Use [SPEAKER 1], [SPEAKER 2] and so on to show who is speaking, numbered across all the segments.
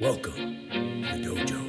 [SPEAKER 1] Welcome to the dojo.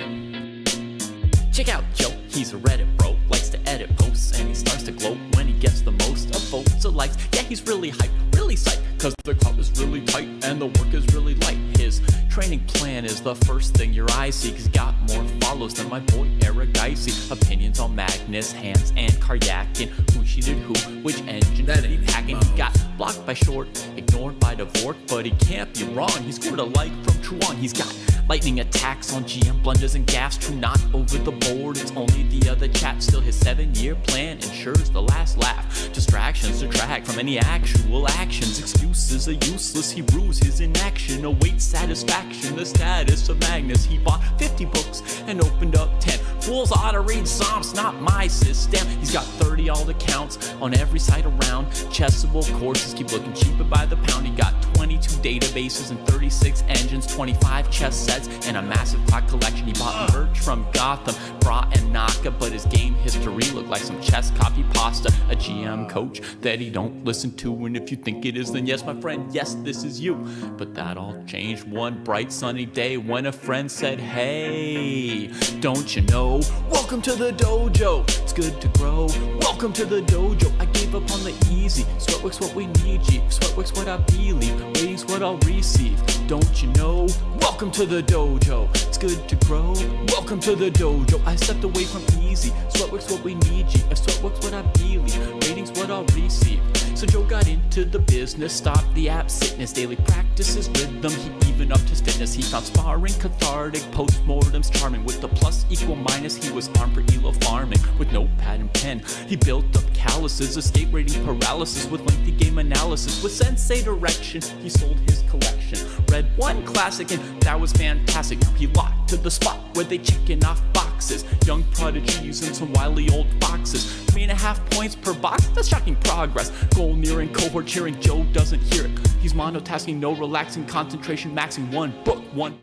[SPEAKER 2] Check out Joe, he's a Reddit bro, likes to edit posts, and he starts to gloat when he gets the most of votes or likes. Yeah, he's really hype, really psyched, cause the crowd is really tight and the work is really light. His training plan is the first thing your eyes see, cause he got more follows than my boy Eric Dicey. Opinions on Magnus, Hans, and Karyakin, who cheated who, which engine did he packing. He got blocked by Short, ignored by Dvorak, but he can't be wrong, he scored a like from Truong. He's got lightning attacks on GM blunders and gaffes, true not over the board, it's only the other chap. Still his 7-year plan ensures the last laugh. Distractions detract from any actual actions. Excuses are useless, he rues his inaction. Awaits satisfaction, the status of Magnus. He bought 50 books and opened up 10. Fools ought to read Psalms, not my system. He's got 30 alt accounts on every site around. Chessable courses keep looking cheaper by the pound. He got 22 databases and 36 engines, 25 chess sets, and a massive clock collection. He bought merch from Gotham, Bra and Naka, but his game history looked like some chess copy pasta. A GM coach that he don't listen to, and if you think it is, then yes, my friend, yes, this is you. But that all changed one bright sunny day when a friend said, hey, don't you know, welcome to the dojo, it's good to grow. Welcome to the dojo, I gave up on the easy. Sweatwork's what we need, G. Sweatwork's what I believe, ratings what I'll receive. Don't you know, welcome to the dojo, it's good to grow. Welcome to the dojo, I stepped away from easy. Sweatwork's what we need, G. If Sweatwork's what I believe, ratings what I'll receive. So Joe got into the business, stopped the abstinence, daily practices rhythm, he even upped his fitness. He found sparring cathartic, postmortems charming. With the plus equal minus, he was armed for ELO farming. With notepad and pen, he built up calluses, escape rating paralysis with lengthy game analysis. With sensei direction, he sold his collection. Read one classic and that was fantastic. Now he locked to the spot where they checking off boxes. Young prodigies and some wily old foxes. 3.5 points per box, that's shocking progress. Goal nearing, cohort cheering, Joe doesn't hear it. He's monotasking, no relaxing, concentration maxing, one book, one.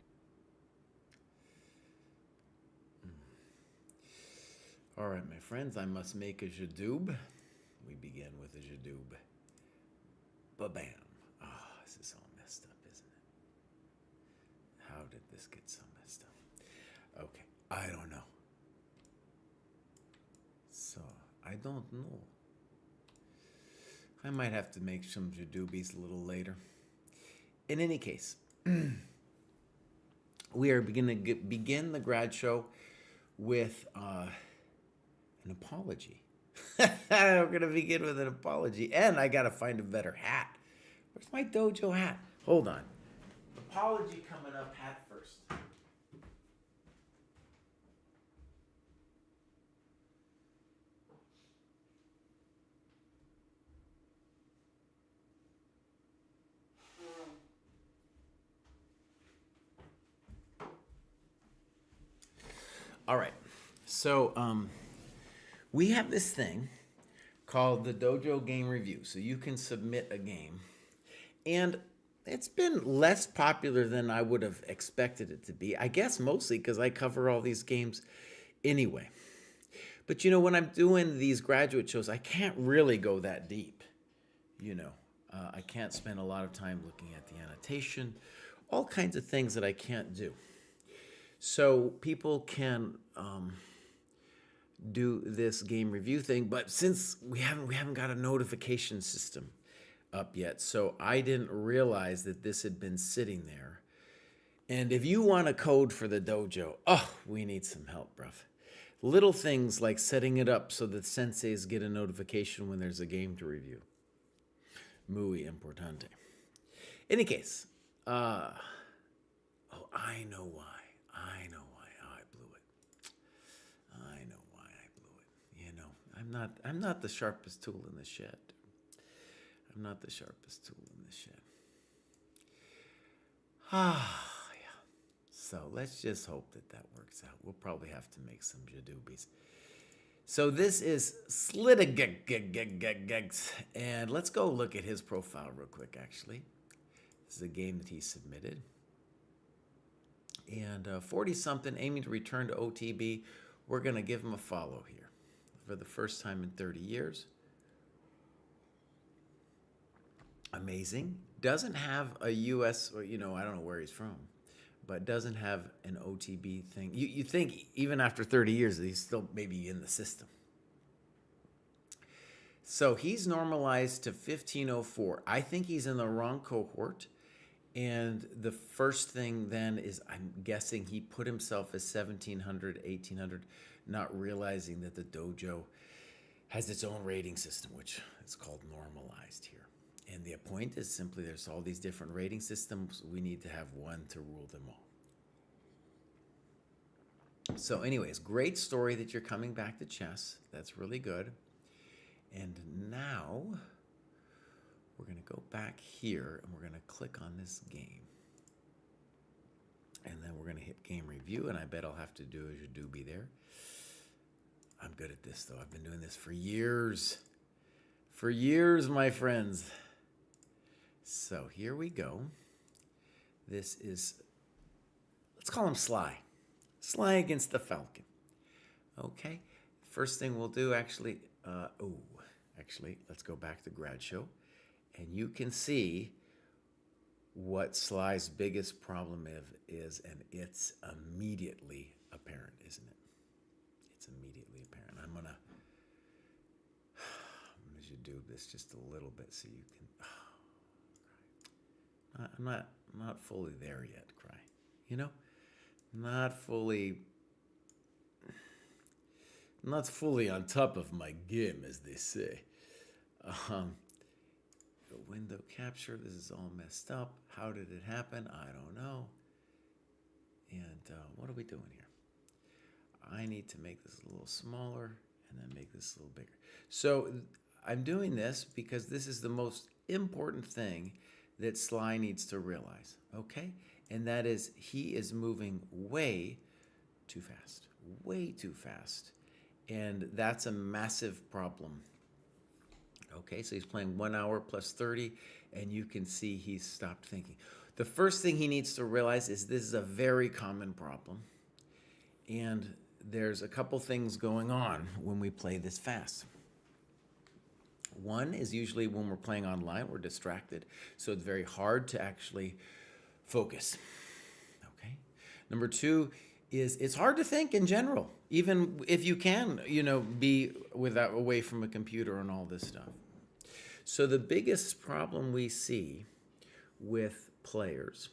[SPEAKER 3] All right, my friends, I must make a jadoob. We begin with a jadoob. Ba-bam. Ah, this is all messed up, isn't it? How did this get so messed up? Okay, I don't know. So, I don't know. I might have to make some jadoobies a little later. In any case, we are beginning to begin the grad show with an apology. We're going to begin with an apology. And I got to find a better hat. Where's my dojo hat? Hold on. Apology coming up, hat first. All right. So, we have this thing called the Dojo Game Review. So you can submit a game. And it's been less popular than I would have expected it to be. I guess mostly because I cover all these games anyway. But, you know, when I'm doing these graduate shows, I can't really go that deep. You know, I can't spend a lot of time looking at the annotation. All kinds of things that I can't do. So people can do this game review thing, but since we haven't got a notification system up yet, so I didn't realize that this had been sitting there. And if you want a code for the dojo, oh, we need some help, bruv. Little things like setting it up so that senseis get a notification when there's a game to review. Muy importante. Any case, oh, I know why. I'm not the sharpest tool in the shed. I'm not the sharpest tool in the shed. Ah, yeah. So let's just hope that works out. We'll probably have to make some jadoobies. So this is Slittigigs, and let's go look at his profile real quick, actually. This is a game that he submitted. And 40-something, aiming to return to OTB. We're going to give him a follow here. For the first time in 30 years. Amazing. Doesn't have a U.S., or, you know, I don't know where he's from, but doesn't have an OTB thing. You think even after 30 years, he's still maybe in the system. So he's normalized to 1504. I think he's in the wrong cohort. And the first thing then is, I'm guessing he put himself as 1700, 1800, not realizing that the dojo has its own rating system, which is called normalized here. And the point is simply there's all these different rating systems. We need to have one to rule them all. So anyways, great story that you're coming back to chess. That's really good. And now we're going to go back here and we're going to click on this game. And then we're going to hit game review, and I bet I'll have to do as you do be there. I'm good at this, though. I've been doing this for years. For years, my friends. So here we go. This is, let's call him Sly. Sly against the Falcon. Okay. First thing we'll do, actually, let's go back to Grad Show. And you can see what Sly's biggest problem is, and it's immediately apparent, isn't it? It's immediately apparent. I'm gonna do this just a little bit so you can. I'm not fully there yet, Cry. You know, not fully on top of my game, as they say. The window capture, this is all messed up. How did it happen? I don't know. And what are we doing here? I need to make this a little smaller and then make this a little bigger. So I'm doing this because this is the most important thing that Sly needs to realize, okay? And that is he is moving way too fast, way too fast. And that's a massive problem. Okay, so he's playing 1 hour plus 30, and you can see he's stopped thinking. The first thing he needs to realize is this is a very common problem. And there's a couple things going on when we play this fast. One is usually when we're playing online, we're distracted. So it's very hard to actually focus. Okay. Number two is it's hard to think in general, even if you can, be away from a computer and all this stuff. So the biggest problem we see with players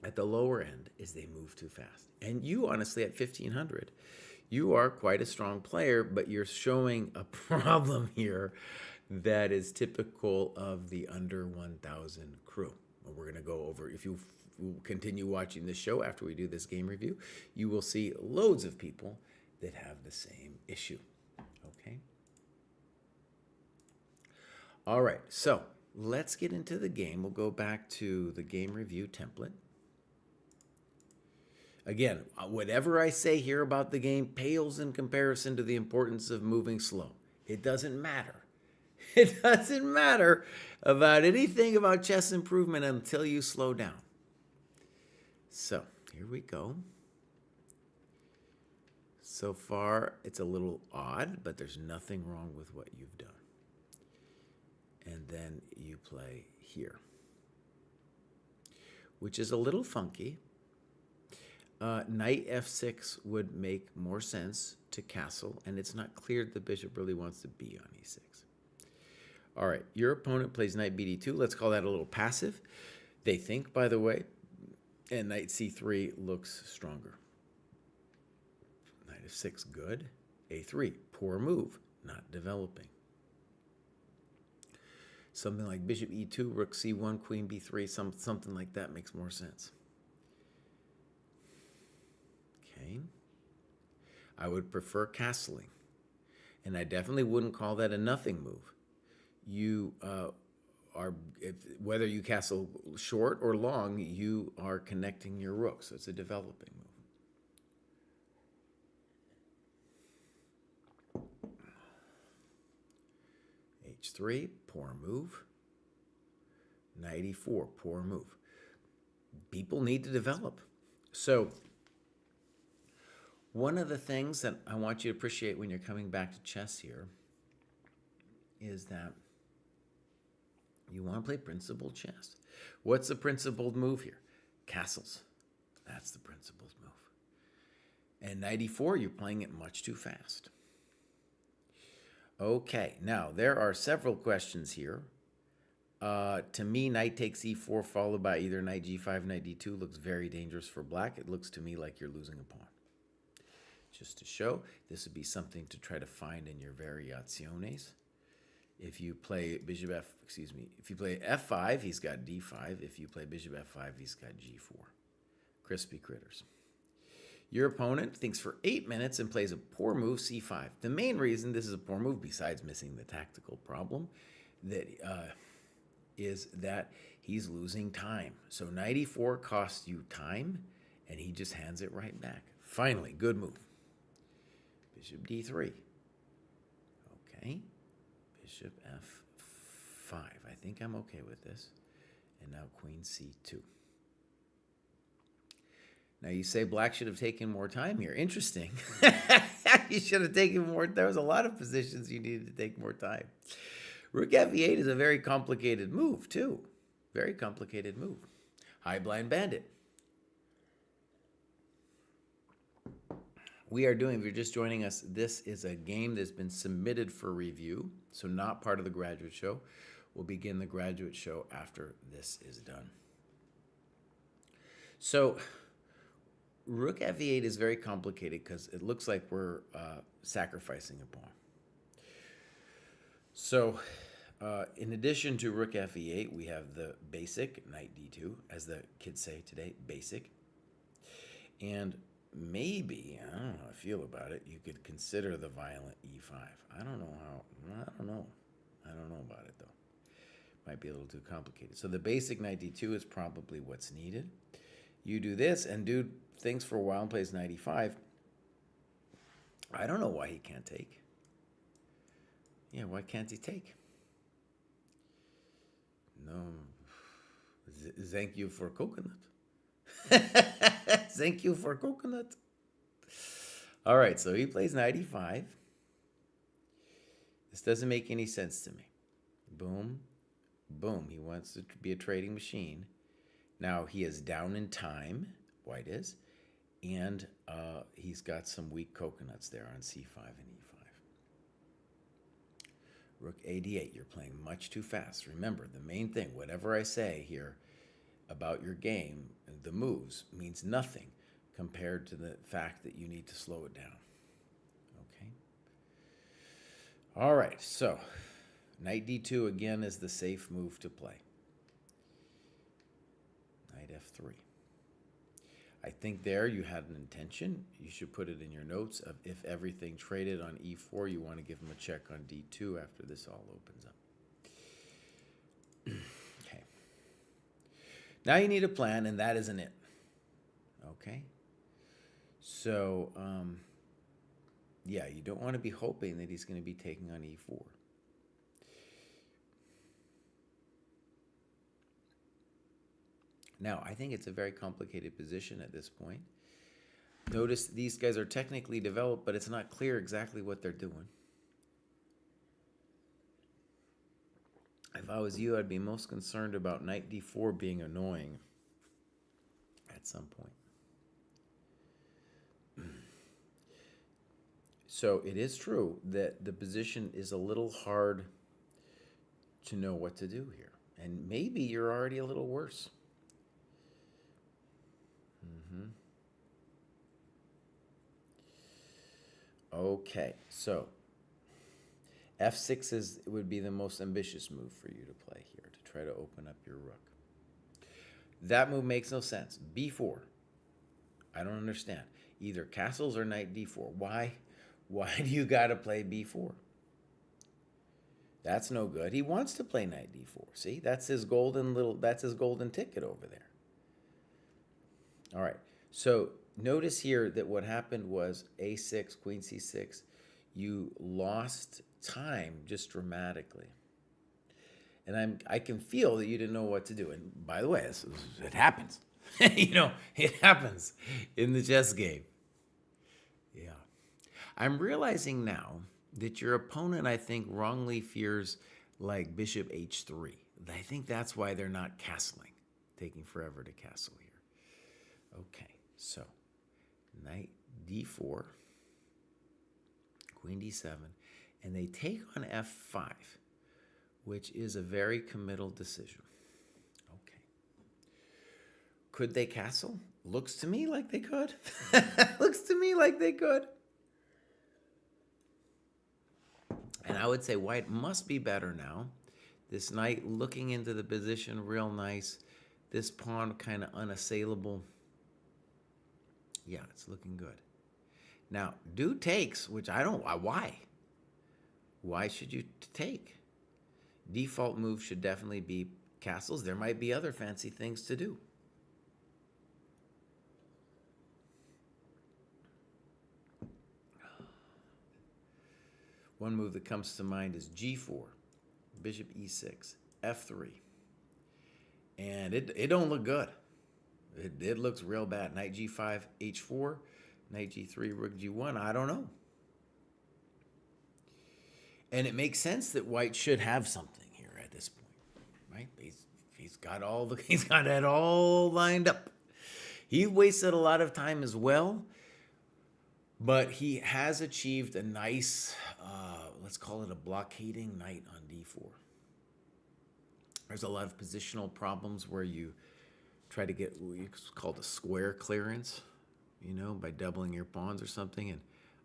[SPEAKER 3] at the lower end is they move too fast. And you, honestly, at 1500, you are quite a strong player, but you're showing a problem here that is typical of the under 1000 crew. And we're going to go over, if you continue watching this show after we do this game review, you will see loads of people that have the same issue. Okay? All right, so let's get into the game. We'll go back to the game review template. Again, whatever I say here about the game pales in comparison to the importance of moving slow. It doesn't matter. It doesn't matter about anything about chess improvement until you slow down. So here we go. So far, it's a little odd, but there's nothing wrong with what you've done. And then you play here, which is a little funky. Knight f6 would make more sense to castle, and it's not clear the bishop really wants to be on e6. All right, your opponent plays knight bd2. Let's call that a little passive. They think, by the way, and knight c3 looks stronger. Knight f6, good. a3, poor move, not developing. Something like bishop e2, rook c1, queen b3, something like that makes more sense. Okay. I would prefer castling. And I definitely wouldn't call that a nothing move. You whether you castle short or long, you are connecting your rook, so it's a developing move. h3, poor move. Knight e4, poor move. People need to develop. So one of the things that I want you to appreciate when you're coming back to chess here is that you want to play principled chess. What's the principled move here? castles. That's the principal's move. And knight e4, you're playing it much too fast. Okay, now there are several questions here. To me, knight takes e4 followed by either knight g5, knight d2 looks very dangerous for black. It looks to me like you're losing a pawn. Just to show, this would be something to try to find in your variaciones. If you play if you play f5, he's got d5. If you play bishop f5, he's got g4. Crispy critters. Your opponent thinks for 8 minutes and plays a poor move, c5. The main reason this is a poor move, besides missing the tactical problem, is that he's losing time. So knight e4 costs you time, and he just hands it right back. Finally, good move. Bishop d3. Okay. Bishop f5. I think I'm okay with this. And now queen c2. Now you say black should have taken more time here. Interesting. You should have taken more. There was a lot of positions you needed to take more time. Rook f8 is a very complicated move too. Very complicated move. High blind bandit. We are doing, if you're just joining us, this is a game that's been submitted for review, so not part of the graduate show. We'll begin the graduate show after this is done. So rook f8 is very complicated because it looks like we're sacrificing a pawn. So in addition to rook f8, we have the basic knight d2, as the kids say today, basic. And maybe, I don't know how I feel about it, you could consider the violent e5. I don't know about it though. Might be a little too complicated. So the basic knight d2 is probably what's needed. You do this and do things for a while and plays knight e5. I don't know why he can't take. Yeah, why can't he take? No. Thank you for coconut. Thank you for coconut. All right, so he plays knight e5. This doesn't make any sense to me. Boom, boom. He wants to be a trading machine. Now he is down in time, white is, and he's got some weak coconuts there on c5 and e5. Rook a8, you're playing much too fast. Remember, the main thing, whatever I say here about your game, the moves, means nothing compared to the fact that you need to slow it down. Okay? All right, so knight d2 again is the safe move to play. Knight f3. I think there you had an intention. You should put it in your notes of if everything traded on e4, you want to give him a check on d2 after this all opens up. Okay. Now you need a plan, and that isn't it. Okay? So, yeah, you don't want to be hoping that he's going to be taking on e4. Now, I think it's a very complicated position at this point. Notice these guys are technically developed, but it's not clear exactly what they're doing. If I was you, I'd be most concerned about knight d4 being annoying at some point. So it is true that the position is a little hard to know what to do here. And maybe you're already a little worse. Okay, so f6 would be the most ambitious move for you to play here, to try to open up your rook. That move makes no sense. b4. I don't understand. Either castles or knight d4. Why do you got to play b4? That's no good. He wants to play knight d4. See, that's his golden ticket over there. All right. So notice here that what happened was a6, queen c6. You lost time just dramatically. And I can feel that you didn't know what to do. And by the way, it happens. You know, it happens in the chess game. Yeah. I'm realizing now that your opponent, I think, wrongly fears like bishop h3. I think that's why they're not castling, taking forever to castle here. So, knight d4, queen d7, and they take on f5, which is a very committal decision. Okay. Could they castle? Looks to me like they could. Looks to me like they could. And I would say white must be better now. This knight looking into the position real nice. This pawn kind of unassailable. Yeah, it's looking good. Now, dude takes, which I don't, why? Why should you take? Default move should definitely be castles. There might be other fancy things to do. One move that comes to mind is g4, bishop e6, f3. And it don't look good. It looks real bad. Knight g5, h4, knight g3, rook g1. I don't know. And it makes sense that white should have something here at this point, right? He's got it all lined up. He wasted a lot of time as well, but he has achieved a nice, let's call it a blockading knight on d4. There's a lot of positional problems where you try to get what's called a square clearance, by doubling your pawns or something. And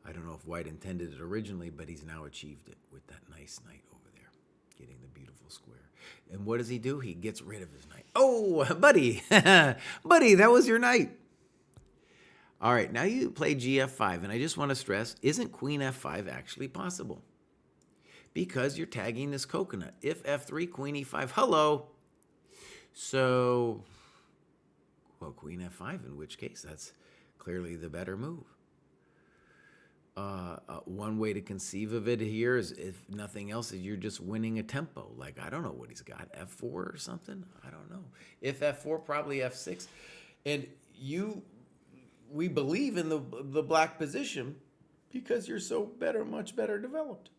[SPEAKER 3] I don't know if white intended it originally, but he's now achieved it with that nice knight over there, getting the beautiful square. And what does he do? He gets rid of his knight. Oh, buddy, buddy, that was your knight. All right, now you play gf5, and I just want to stress, isn't queen f5 actually possible? Because you're tagging this coconut. If f3, queen e5, hello. So, well, queen f5, in which case that's clearly the better move. One way to conceive of it here is, if nothing else, is you're just winning a tempo. Like, I don't know what he's got, f4 or something? I don't know. If f4, probably f6. And we believe in the black position because you're so much better developed.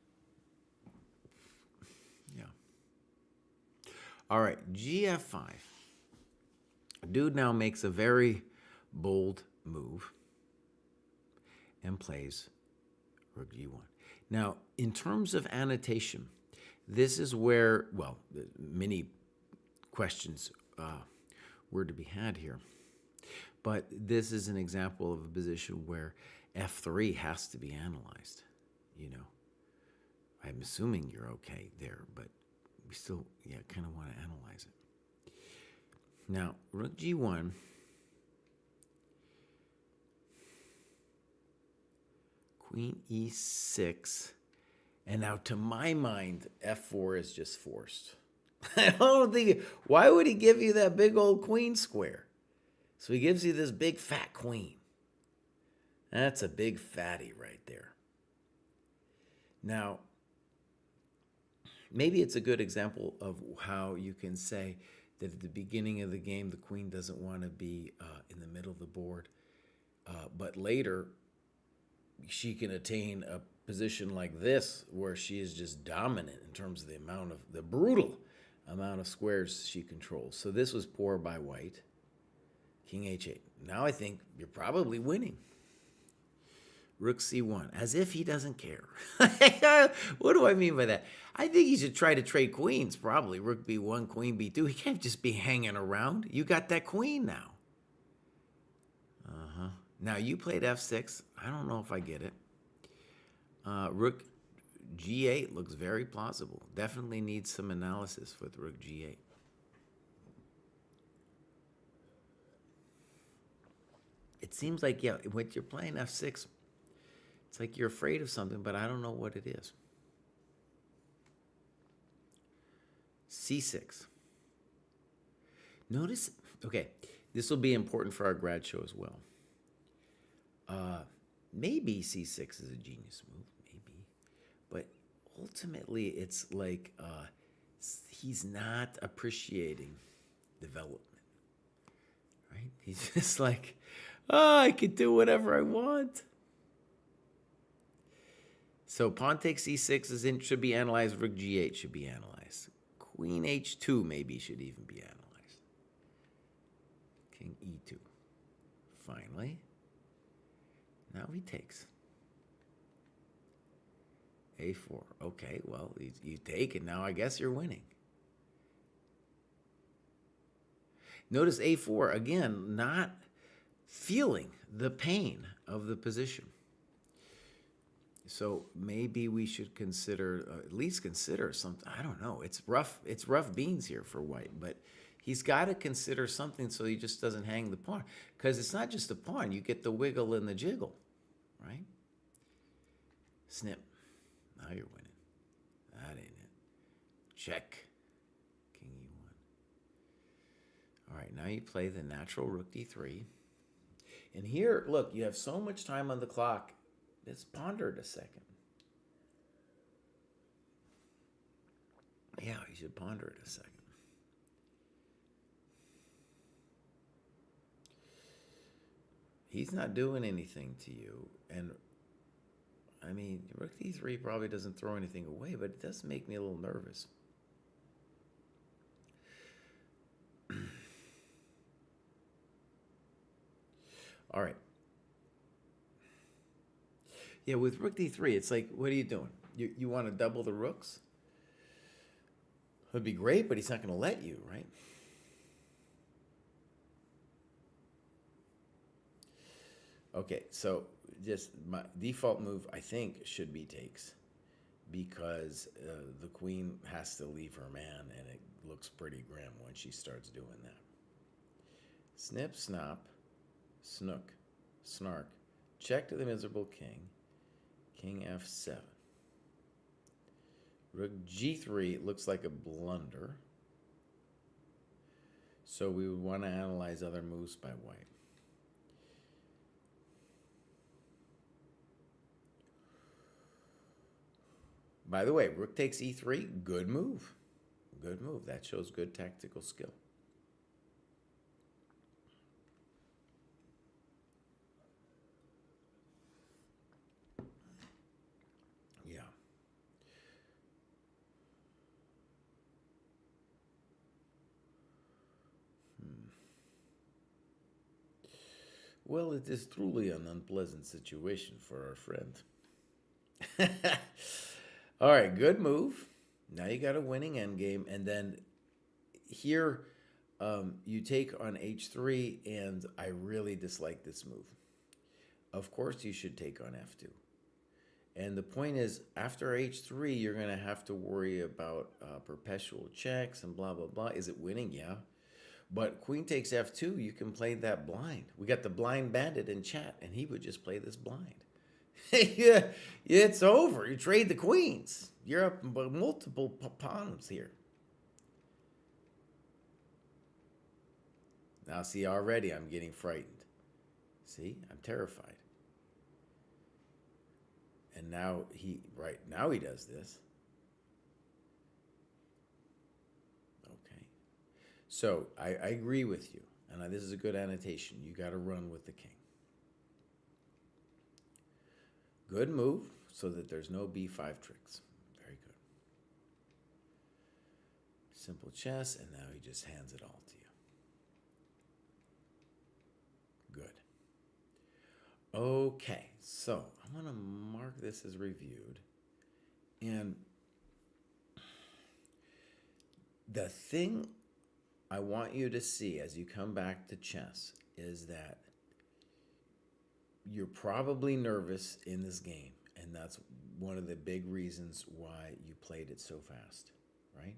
[SPEAKER 3] Yeah. All right, gf5. Dude now makes a very bold move and plays rook g1. Now, in terms of annotation, this is where, well, many questions were to be had here. But this is an example of a position where f3 has to be analyzed. I'm assuming you're okay there, but we still, kind of want to analyze it. Now, rook g1. Queen e6. And now, to my mind, f4 is just forced. I don't think, why would he give you that big old queen square? So he gives you this big fat queen. That's a big fatty right there. Now, maybe it's a good example of how you can say that at the beginning of the game, the queen doesn't want to be in the middle of the board. But later, she can attain a position like this where she is just dominant in terms of the brutal amount of squares she controls. So this was poor by white. King h8. Now I think you're probably winning. Rook c1, as if he doesn't care. What do I mean by that? I think he should try to trade queens, probably. Rook b1, queen b2. He can't just be hanging around. You got that queen now. Now you played f6. I don't know if I get it. Rook g8 looks very plausible. Definitely needs some analysis with rook g8. It seems like, when you're playing f6, it's like you're afraid of something, but I don't know what it is. c6. Notice, okay, this will be important for our grad show as well. Maybe c6 is a genius move, maybe. But ultimately, it's like he's not appreciating development, right? He's just like, I can do whatever I want. So pawn takes c6 should be analyzed. Rook g8 should be analyzed. Queen h2 maybe should even be analyzed. King e2. finally. Now he takes. A4. Okay, well, you take, and now I guess you're winning. Notice A4, again, not feeling the pain of the position. So maybe we should consider, at least consider something. I don't know. It's rough beans here for white, but he's got to consider something so he just doesn't hang the pawn. Because it's not just a pawn. You get the wiggle and the jiggle, right? Snip. Now you're winning. That ain't it. Check. King E1. All right, now you play the natural rook D3. And here, look, you have so much time on the clock. Let's ponder it a second. Yeah, you should ponder it a second. He's not doing anything to you. And, I mean, rook D3 probably doesn't throw anything away, but it does make me a little nervous. All right. Yeah, with rook D3, it's like, what are you doing? You want to double the rooks? It would be great, but he's not going to let you, right? Okay, so just my default move, I think, should be takes, because the queen has to leave her man, and it looks pretty grim when she starts doing that. Snip, snop, snook, snark, check to the miserable king, king F7. Rook G3 looks like a blunder, so we would want to analyze other moves by white. By the way, rook takes E3, good move. Good move. That shows good tactical skill. Yeah. Well, it is truly an unpleasant situation for our friend. All right, good move. Now you got a winning endgame, and then here you take on H3, and I really dislike this move. Of course, you should take on F2. And the point is, after H3, you're going to have to worry about perpetual checks and blah, blah, blah. Is it winning? Yeah. But queen takes F2, you can play that blind. We got the blind bandit in chat, and he would just play this blind. Yeah, it's over. You trade the queens. You're up multiple pawns here. Now, see, already I'm getting frightened. See, I'm terrified. And now now he does this. Okay. So I agree with you. And this is a good annotation. You got to run with the king. Good move so that there's no B5 tricks. Very good. Simple chess, and now he just hands it all to you. Good. Okay, so I'm going to mark this as reviewed. And the thing I want you to see as you come back to chess is that you're probably nervous in this game, and that's one of the big reasons why you played it so fast, right?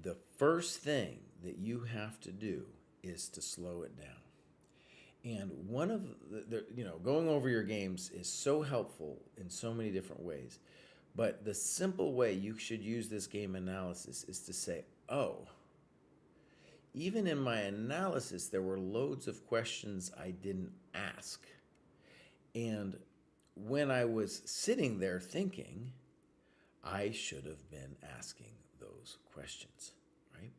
[SPEAKER 3] The first thing that you have to do is to slow it down. And one of going over your games is so helpful in so many different ways. But the simple way you should use this game analysis is to say, oh, even in my analysis, there were loads of questions I didn't ask. And when I was sitting there thinking, I should have been asking those questions, right?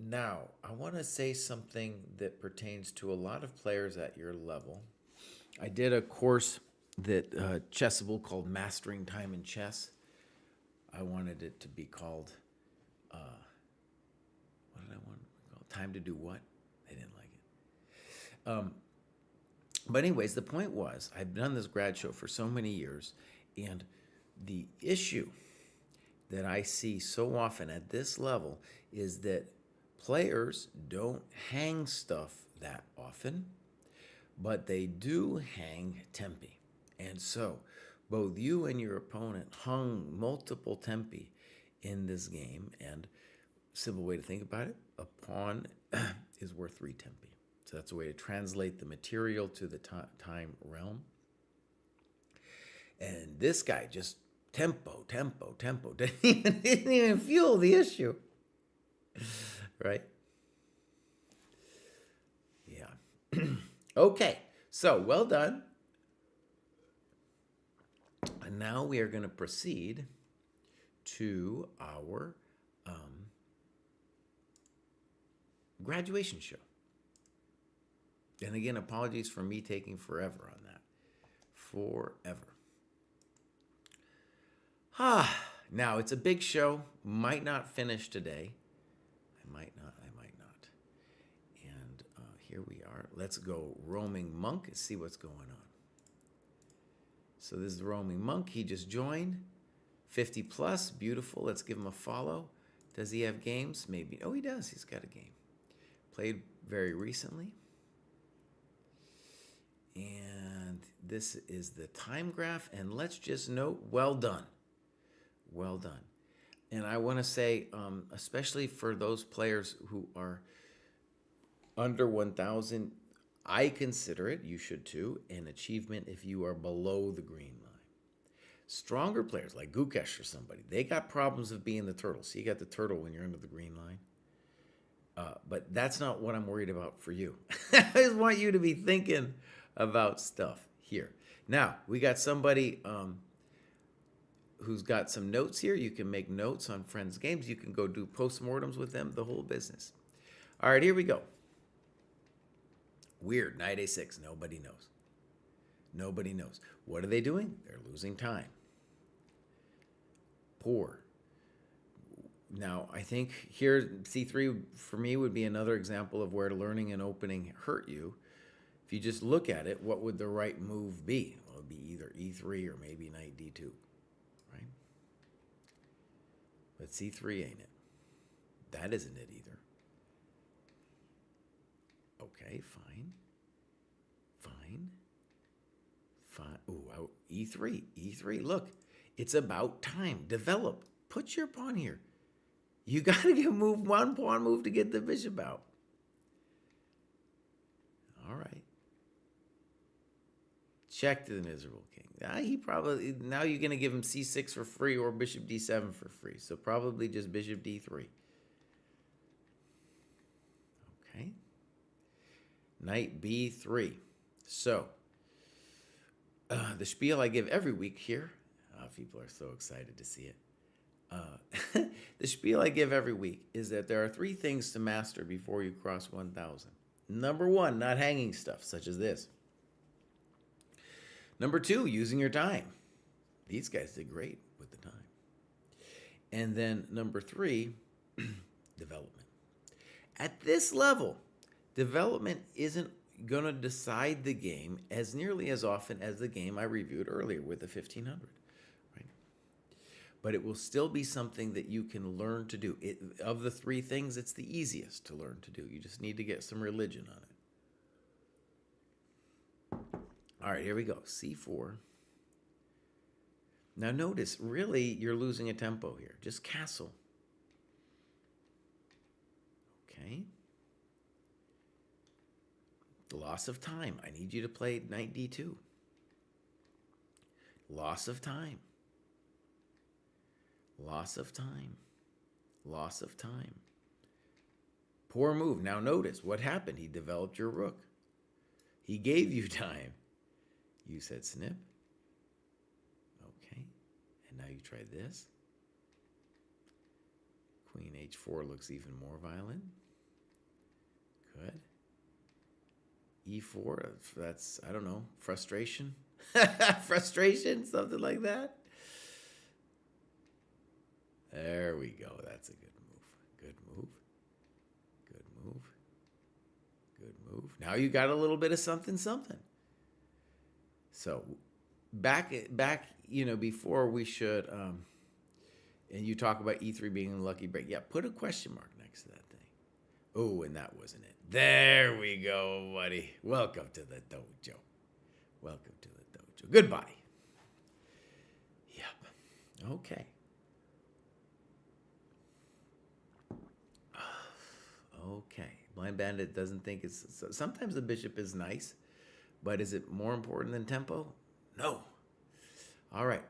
[SPEAKER 3] Now, I want to say something that pertains to a lot of players at your level. I did a course that Chessable called Mastering Time in Chess. I wanted it to be called, what did I want it called? Time to do what? They didn't like it. But anyways, the point was, I've done this grad show for so many years, and the issue that I see so often at this level is that players don't hang stuff that often, but they do hang tempi. And so both you and your opponent hung multiple tempi in this game, and simple way to think about it, a pawn is worth 3 tempi. So that's a way to translate the material to the time realm. And this guy just tempo, tempo, tempo. Didn't even fuel the issue. Right? Yeah. Okay. So, well done. And now we are going to proceed to our graduation show. And again, apologies for me taking forever on that. Forever. Now, it's a big show. Might not finish today. I might not. And here we are. Let's go roaming monk and see what's going on. So this is the roaming monk. He just joined. 50 plus. Beautiful. Let's give him a follow. Does he have games? Maybe. Oh, he does. He's got a game. Played very recently. And this is the time graph. And let's just note, well done. Well done. And I want to say, especially for those players who are under 1,000, I consider it, you should too, an achievement if you are below the green line. Stronger players like Gukesh or somebody, they got problems of being the turtle. So you got the turtle when you're under the green line. But that's not what I'm worried about for you. I just want you to be thinking about stuff here. Now, we got somebody who's got some notes here. You can make notes on friends' games. You can go do postmortems with them, the whole business. All right, here we go. Weird, knight a6. Nobody knows. Nobody knows. What are they doing? They're losing time. Poor. Now, I think here c3 for me would be another example of where learning and opening hurt you. If you just look at it, what would the right move be? Well, it would be either e3 or maybe knight d2, right? But c3 ain't it. That isn't it either. Okay, fine. Fine. Fine. Ooh, e3. E3. Look, it's about time. Develop. Put your pawn here. You got to get one pawn move to get the bishop out. All right. Check to the miserable king. Now you're going to give him c6 for free or bishop d7 for free. So probably just bishop d3. Okay. Knight b3. So the spiel I give every week here. People are so excited to see it. The spiel I give every week is that there are 3 things to master before you cross 1,000. Number 1, not hanging stuff, such as this. Number 2, using your time. These guys did great with the time. And then number 3, development. At this level, development isn't going to decide the game as nearly as often as the game I reviewed earlier with the 1500. But it will still be something that you can learn to do. Of the 3 things, it's the easiest to learn to do. You just need to get some religion on it. All right, here we go. c4. Now notice, really, you're losing a tempo here. Just castle. Okay. Loss of time. I need you to play knight d2. Loss of time. Loss of time. Loss of time. Poor move. Now notice what happened. He developed your rook. He gave you time. You said snip. Okay. And now you try this. Queen h4 looks even more violent. Good. e4. That's, I don't know, frustration. Frustration, something like that. There we go. That's a good move. Good move. Good move. Move. Now you got a little bit of something, something. So back, before we should, and you talk about E3 being a lucky break. Yeah, put a question mark next to that thing. Oh, and that wasn't it. There we go, buddy. Welcome to the dojo. Welcome to the dojo. Goodbye. Yep. Okay. Okay. Blind Bandit doesn't think it's... Sometimes the bishop is nice, but is it more important than tempo? No. All right.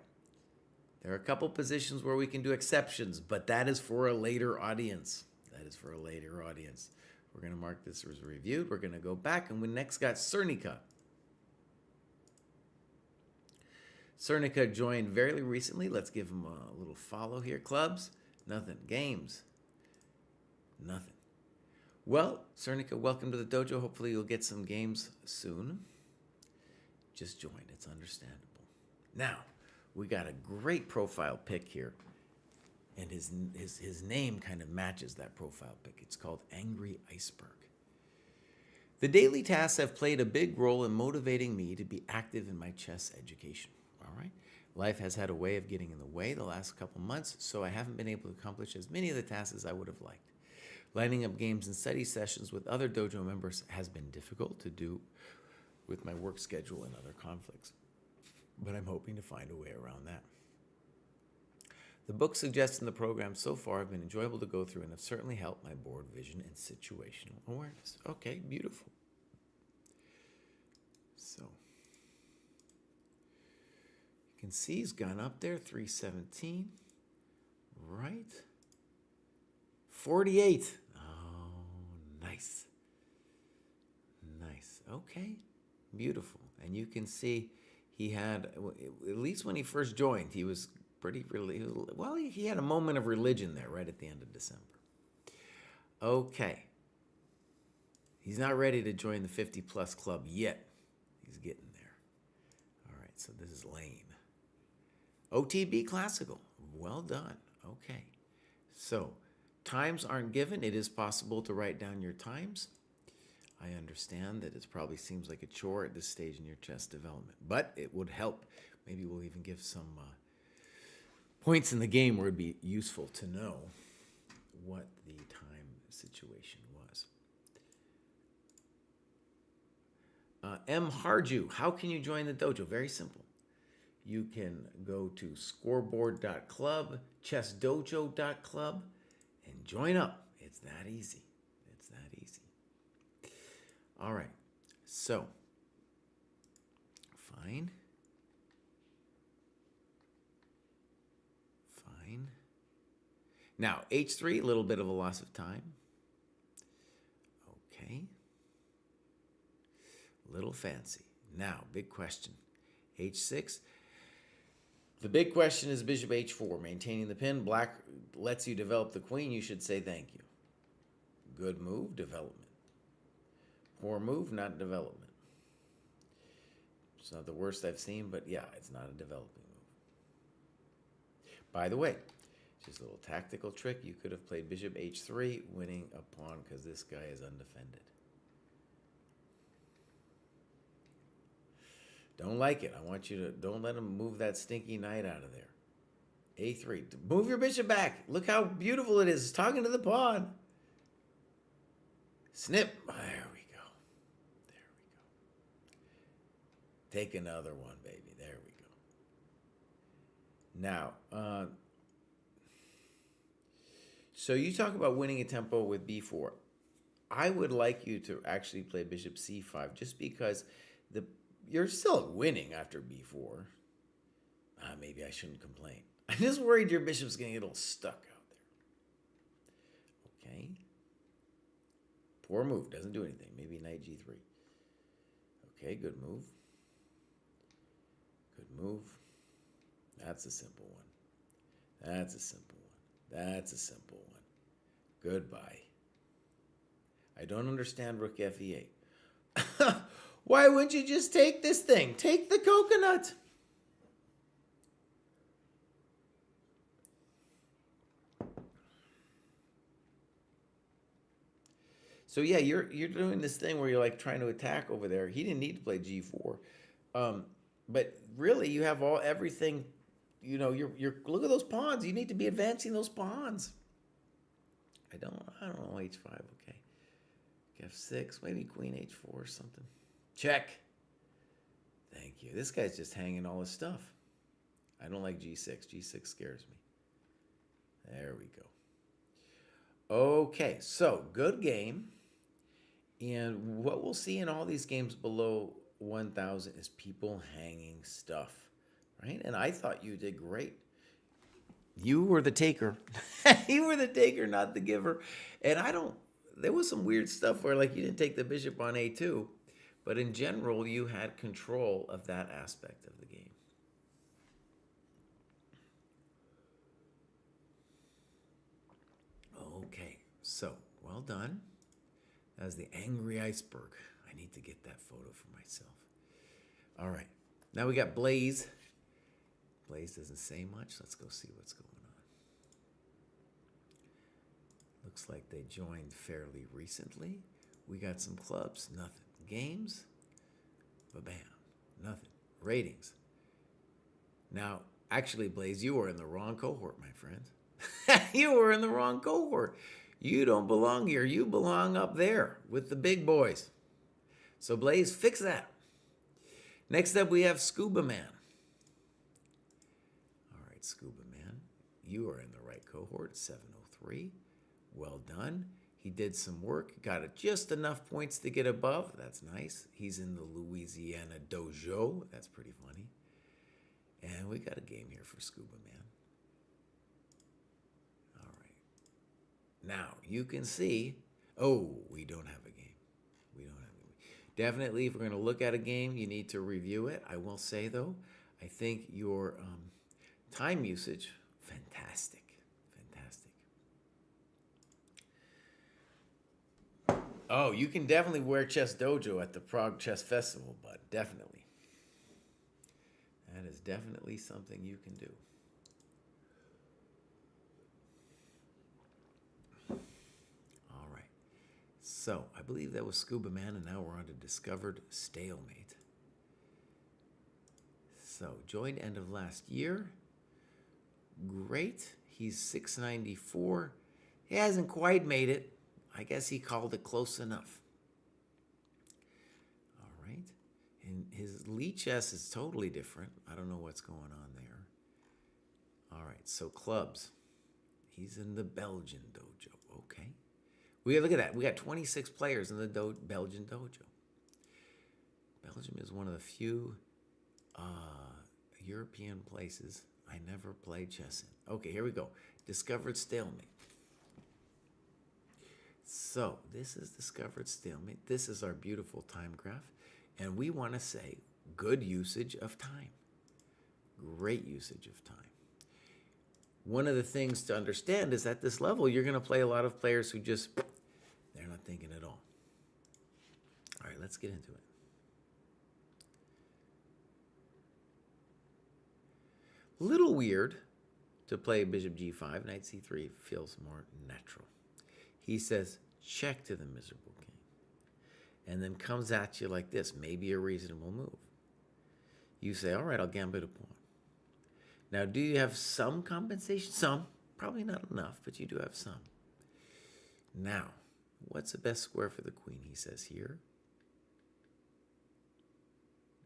[SPEAKER 3] There are a couple positions where we can do exceptions, but that is for a later audience. That is for a later audience. We're going to mark this as reviewed. We're going to go back, and we next got Cernica. Cernica joined very recently. Let's give him a little follow here. Clubs? Nothing. Games? Nothing. Well, Cernica, welcome to the dojo. Hopefully you'll get some games soon. Just join. It's understandable. Now, we got a great profile pic here. And his name kind of matches that profile pic. It's called Angry Iceberg. The daily tasks have played a big role in motivating me to be active in my chess education. All right. Life has had a way of getting in the way the last couple months, so I haven't been able to accomplish as many of the tasks as I would have liked. Lining up games and study sessions with other dojo members has been difficult to do with my work schedule and other conflicts, but I'm hoping to find a way around that. The books suggested in the program so far have been enjoyable to go through and have certainly helped my board vision and situational awareness. Okay, beautiful. So, you can see he's gone up there, 317, right? 48. Oh, nice. Nice. Okay, beautiful. And you can see he had, at least when he first joined, he was pretty, well, he had a moment of religion there right at the end of December. Okay. He's not ready to join the 50-plus club yet. He's getting there. All right, so this is Lane. OTB Classical. Well done. Okay. So, times aren't given. It is possible to write down your times. I understand that it probably seems like a chore at this stage in your chess development, but it would help. Maybe we'll even give some points in the game where it'd be useful to know what the time situation was. M. Harju, how can you join the dojo? Very simple. You can go to scoreboard.club, chessdojo.club, and join up. It's that easy. It's that easy. All right. So, fine. Fine. Now, H3, a little bit of a loss of time. Okay. A little fancy. Now, big question. H6. The big question is bishop H4. Maintaining the pin. Black lets you develop the queen. You should say thank you. Good move, development. Poor move, not development. It's not the worst I've seen, but yeah, it's not a developing move. By the way, just a little tactical trick. You could have played bishop H3, winning a pawn because this guy is undefended. Don't like it. I want you to, don't let him move that stinky knight out of there. A3. Move your bishop back. Look how beautiful it is. It's talking to the pawn. Snip. There we go. There we go. Take another one, baby. There we go. Now, so you talk about winning a tempo with b4. I would like you to actually play bishop c5 just because you're still winning after b4. Maybe I shouldn't complain. I'm just worried your bishop's going to get a little stuck out there. Okay. Poor move. Doesn't do anything. Maybe knight g3. Okay, good move. Good move. That's a simple one. That's a simple one. That's a simple one. Goodbye. I don't understand rook f e8. Why wouldn't you just take this thing? Take the coconut. So yeah, you're doing this thing where you're like trying to attack over there. He didn't need to play G4, but really you have everything. You know, you're look at those pawns. You need to be advancing those pawns. I don't know H5. Okay, F6, maybe Queen H4 or something. Check. Thank you. This guy's just hanging all his stuff. I don't like G6. G6 scares me. There we go. Okay, so good game. And what we'll see in all these games below 1,000 is people hanging stuff, right? And I thought you did great. You were the taker. You were the taker, not the giver. And there was some weird stuff where like you didn't take the bishop on A2, but in general, you had control of that aspect of the game. Okay, so well done. That was the angry iceberg. I need to get that photo for myself. All right, now we got Blaze. Blaze doesn't say much. Let's go see what's going on. Looks like they joined fairly recently. We got some clubs, nothing. Games, ba-bam, nothing. Ratings. Now, actually, Blaze, you were in the wrong cohort, my friend. You were in the wrong cohort. You don't belong here. You belong up there with the big boys. So, Blaze, fix that. Next up, we have Scuba Man. All right, Scuba Man, you are in the right cohort, 703. Well done. He did some work, got just enough points to get above. That's nice. He's in the Louisiana Dojo. That's pretty funny. And we got a game here for Scuba Man. All right. Now, you can see, we don't have a game. We don't have a game. Definitely, if we're going to look at a game, you need to review it. I will say, though, I think your time usage, fantastic. Fantastic. Oh, you can definitely wear ChessDojo at the Prague Chess Festival, bud. Definitely. That is definitely something you can do. All right. So, I believe that was Scuba Man, and now we're on to Discovered Stalemate. So, joined end of last year. Great. He's 694. He hasn't quite made it. I guess he called it close enough. All right. And his Lee chess is totally different. I don't know what's going on there. All right. So clubs. He's in the Belgian dojo. Okay. Look at that. We got 26 players in the Belgian dojo. Belgium is one of the few European places I never played chess in. Okay, here we go. Discovered Stalemate. So this is Discovered Stalemate. This is our beautiful time graph. And we want to say good usage of time. Great usage of time. One of the things to understand is at this level, you're going to play a lot of players who just, they're not thinking at all. All right, let's get into it. Little weird to play bishop g5, knight c3 feels more natural. He says, check to the miserable king. And then comes at you like this, maybe a reasonable move. You say, all right, I'll gambit a pawn. Now, do you have some compensation? Some. Probably not enough, but you do have some. Now, what's the best square for the queen? He says here.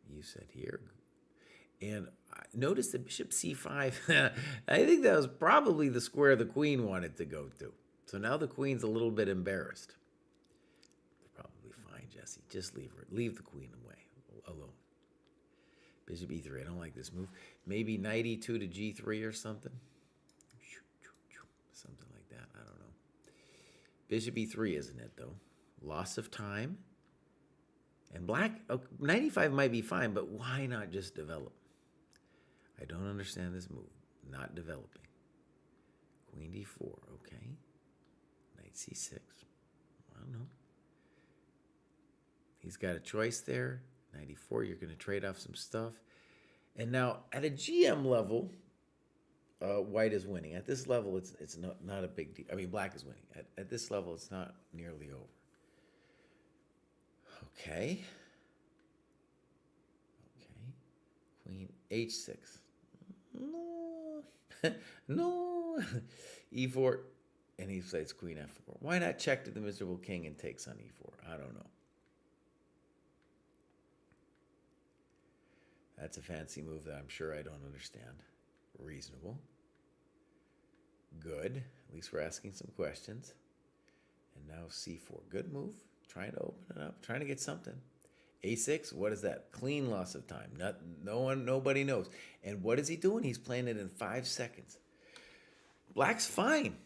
[SPEAKER 3] You said here. And notice the bishop c5. I think that was probably the square the queen wanted to go to. So now the queen's a little bit embarrassed. Probably fine, Jesse. Just leave her. Leave the queen alone. Bishop e3. I don't like this move. Maybe knight e2 to g3 or something. Something like that. I don't know. Bishop e3, isn't it, though? Loss of time. And black, knight e5 might be fine, but why not just develop? I don't understand this move. Not developing. Queen d4, okay. Knight c6. I don't know. He's got a choice there. Knight e4, you're going to trade off some stuff. And now, at a GM level, white is winning. At this level, it's not a big deal. I mean, black is winning. At this level, it's not nearly over. Okay. Queen h6. No. No. e4. And he plays queen f4. Why not check to the miserable king and takes on e4? I don't know. That's a fancy move that I'm sure I don't understand. Reasonable. Good. At least we're asking some questions. And now c4. Good move. Trying to open it up. Trying to get something. a6. What is that? Clean loss of time. Nobody knows. And what is he doing? He's playing it in 5 seconds. Black's fine.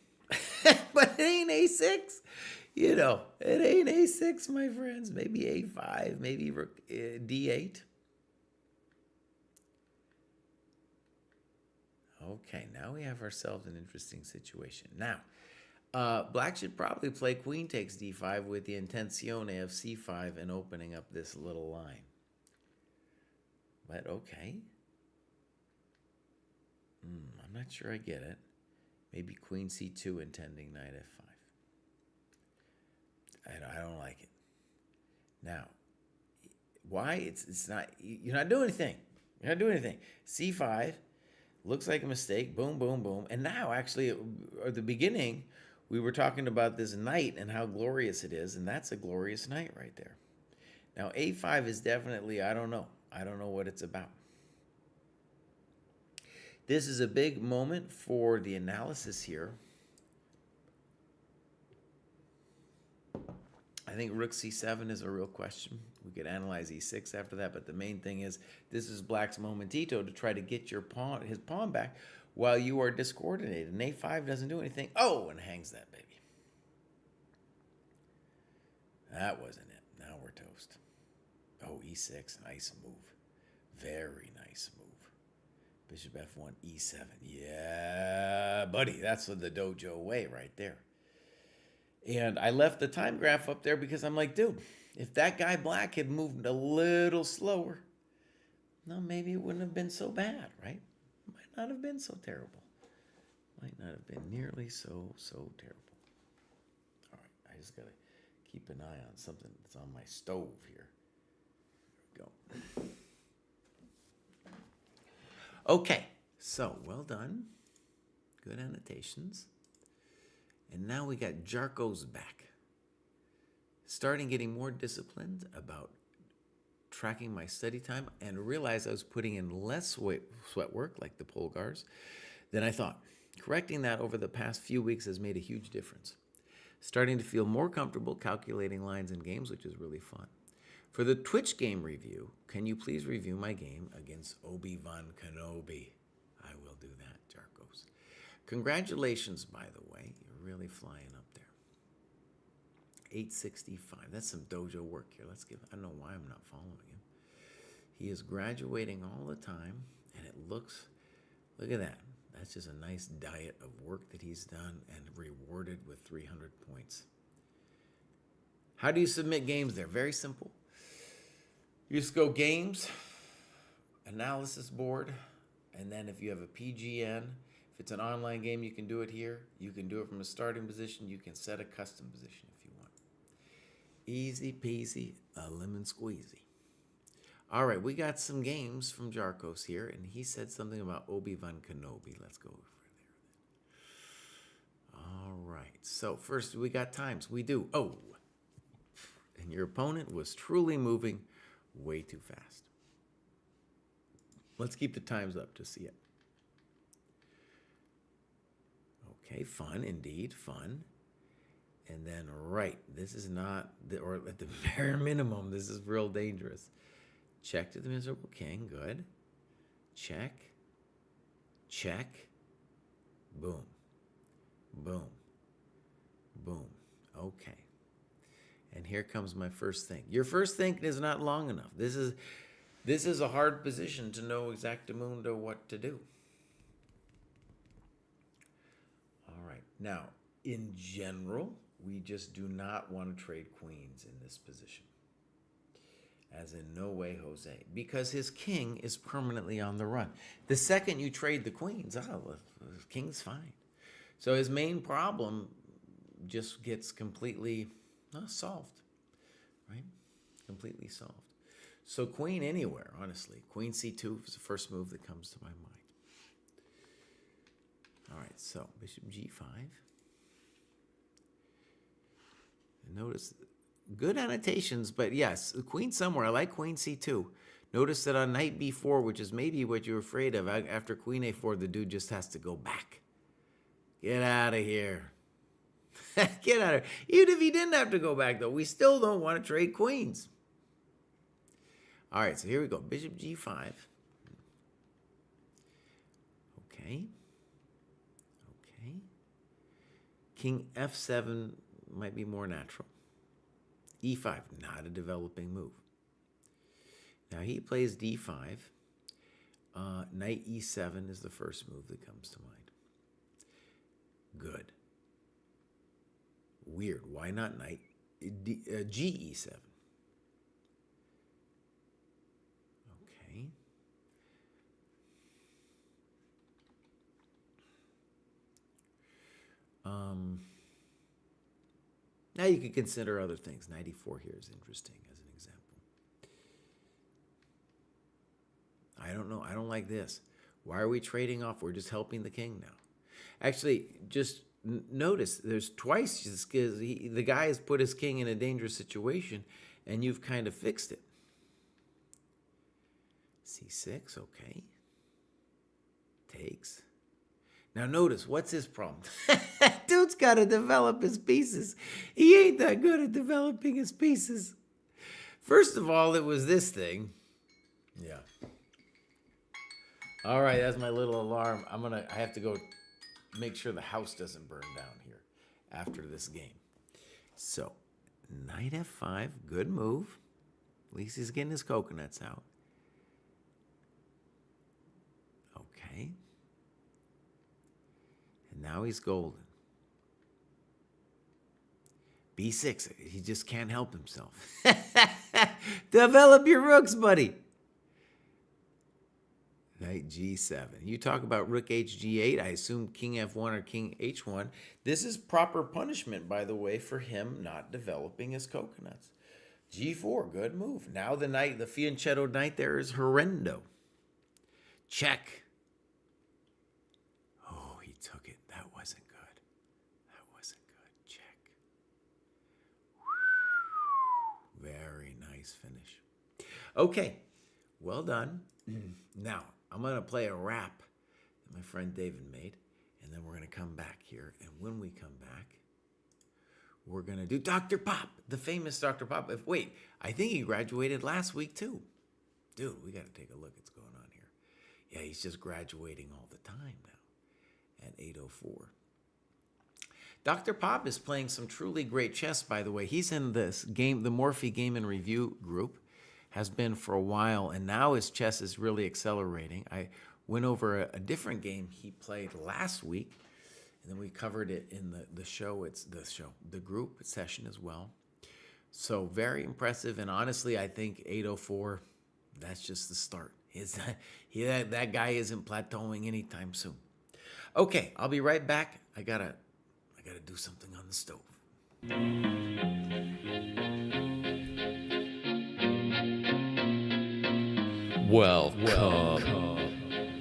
[SPEAKER 3] But it ain't a6. You know, it ain't a6, my friends. Maybe a5. Maybe d8. Okay, now we have ourselves an interesting situation. Now, Black should probably play queen takes d5 with the intenzione of c5 and opening up this little line. But okay. I'm not sure I get it. Maybe queen c2 intending knight f5. I don't like it. Now, why? It's not, you're not doing anything. You're not doing anything. c5. Looks like a mistake. Boom, boom, boom. And now, actually, at the beginning, we were talking about this knight and how glorious it is, and that's a glorious knight right there. Now, a5 is definitely, I don't know. I don't know what it's about. This is a big moment for the analysis here. I think rook c7 is a real question. We could analyze e6 after that, but the main thing is this is Black's momentito to try to get his pawn back while you are discoordinated. And a5 doesn't do anything. Oh, and hangs that baby. That wasn't it. Now we're toast. Oh, e6, nice move. Very nice move. Bishop f1, e7. Yeah, buddy, that's the dojo way right there. And I left the time graph up there because I'm like, dude, if that guy Black had moved a little slower, no, maybe it wouldn't have been so bad, right? Might not have been so terrible. Might not have been nearly so terrible. All right, I just got to keep an eye on something that's on my stove here. There we go. Okay, so well done. Good annotations. And now we got Jarko's back. Starting getting more disciplined about tracking my study time and realized I was putting in less sweat work, like the Polgars, than I thought. Correcting that over the past few weeks has made a huge difference. Starting to feel more comfortable calculating lines in games, which is really fun. For the Twitch game review, can you please review my game against Obi-Wan Kenobi? I will do that, Jarkos. Congratulations, by the way. You're really flying up there. 865. That's some dojo work here. I don't know why I'm not following him. He is graduating all the time, and it look at that. That's just a nice diet of work that he's done and rewarded with 300 points. How do you submit games there? Very simple. You just go games, analysis board, and then if you have a PGN, if it's an online game, you can do it here. You can do it from a starting position. You can set a custom position if you want. Easy peasy, a lemon squeezy. All right, we got some games from Jarkos here, and he said something about Obi-Wan Kenobi. Let's go over there. All right, so first we got times. We do. Oh, and your opponent was truly moving way too fast. Let's keep the times up to see it. Okay, fun indeed, fun. And then, right, this is not, or at the bare minimum, this is real dangerous. Check to the miserable king, good. Check, check, boom, boom, boom. Okay. And here comes my first thing. Your first thing is not long enough. This is a hard position to know exactamundo what to do. All right. Now, in general, we just do not want to trade queens in this position. As in no way Jose. Because his king is permanently on the run. The second you trade the queens, the king's fine. So his main problem just gets completely solved, right? completely solved. So queen anywhere, honestly. Queen c2 is the first move that comes to my mind. All right, so bishop g5. And notice, good annotations, but yes, queen somewhere. I like queen c2. Notice that on knight b4, which is maybe what you're afraid of, after queen a4, the dude just has to go back. Get out of here. Get out of here. Even if he didn't have to go back, though, we still don't want to trade queens. All right, so here we go. Bishop g5. Okay. Okay. King f7 might be more natural. e5, not a developing move. Now he plays d5. Knight e7 is the first move that comes to mind. Good. Weird. Why not knight ge7? Okay. Now you can consider other things. Knight e4 here is interesting as an example. I don't know. I don't like this. Why are we trading off? We're just helping the king now. Actually, just notice there's twice the guy has put his king in a dangerous situation, and you've kind of fixed it. c6, okay. Takes. Now notice, what's his problem? Dude's got to develop his pieces. He ain't that good at developing his pieces. First of all, it was this thing. Yeah. All right, that's my little alarm. I have to go make sure the house doesn't burn down here after this game. So, knight f5, good move. At least he's getting his coconuts out. Okay. And now he's golden. b6, he just can't help himself. Develop your rooks, buddy. Knight g7. You talk about rook hg8. I assume king f1 or king h1. This is proper punishment, by the way, for him not developing his coconuts. g4, good move. Now the knight, the fianchetto knight there is horrendo. Check. Oh, he took it. That wasn't good. That wasn't good. Check. Very nice finish. Okay, well done. Now, I'm going to play a rap that my friend David made, and then we're going to come back here. And when we come back, we're going to do Dr. Pop, the famous Dr. Pop. Wait, I think he graduated last week, too. Dude, we got to take a look at what's going on here. Yeah, he's just graduating all the time now at 8:04. Dr. Pop is playing some truly great chess, by the way. He's in this game, the Morphe Game and Review group. Has been for a while, and now his chess is really accelerating. I went over a different game he played last week, and then we covered it in the group session as well. So very impressive, and honestly, I think 8:04, that's just the start. That guy isn't plateauing anytime soon. Okay, I'll be right back. I gotta do something on the stove.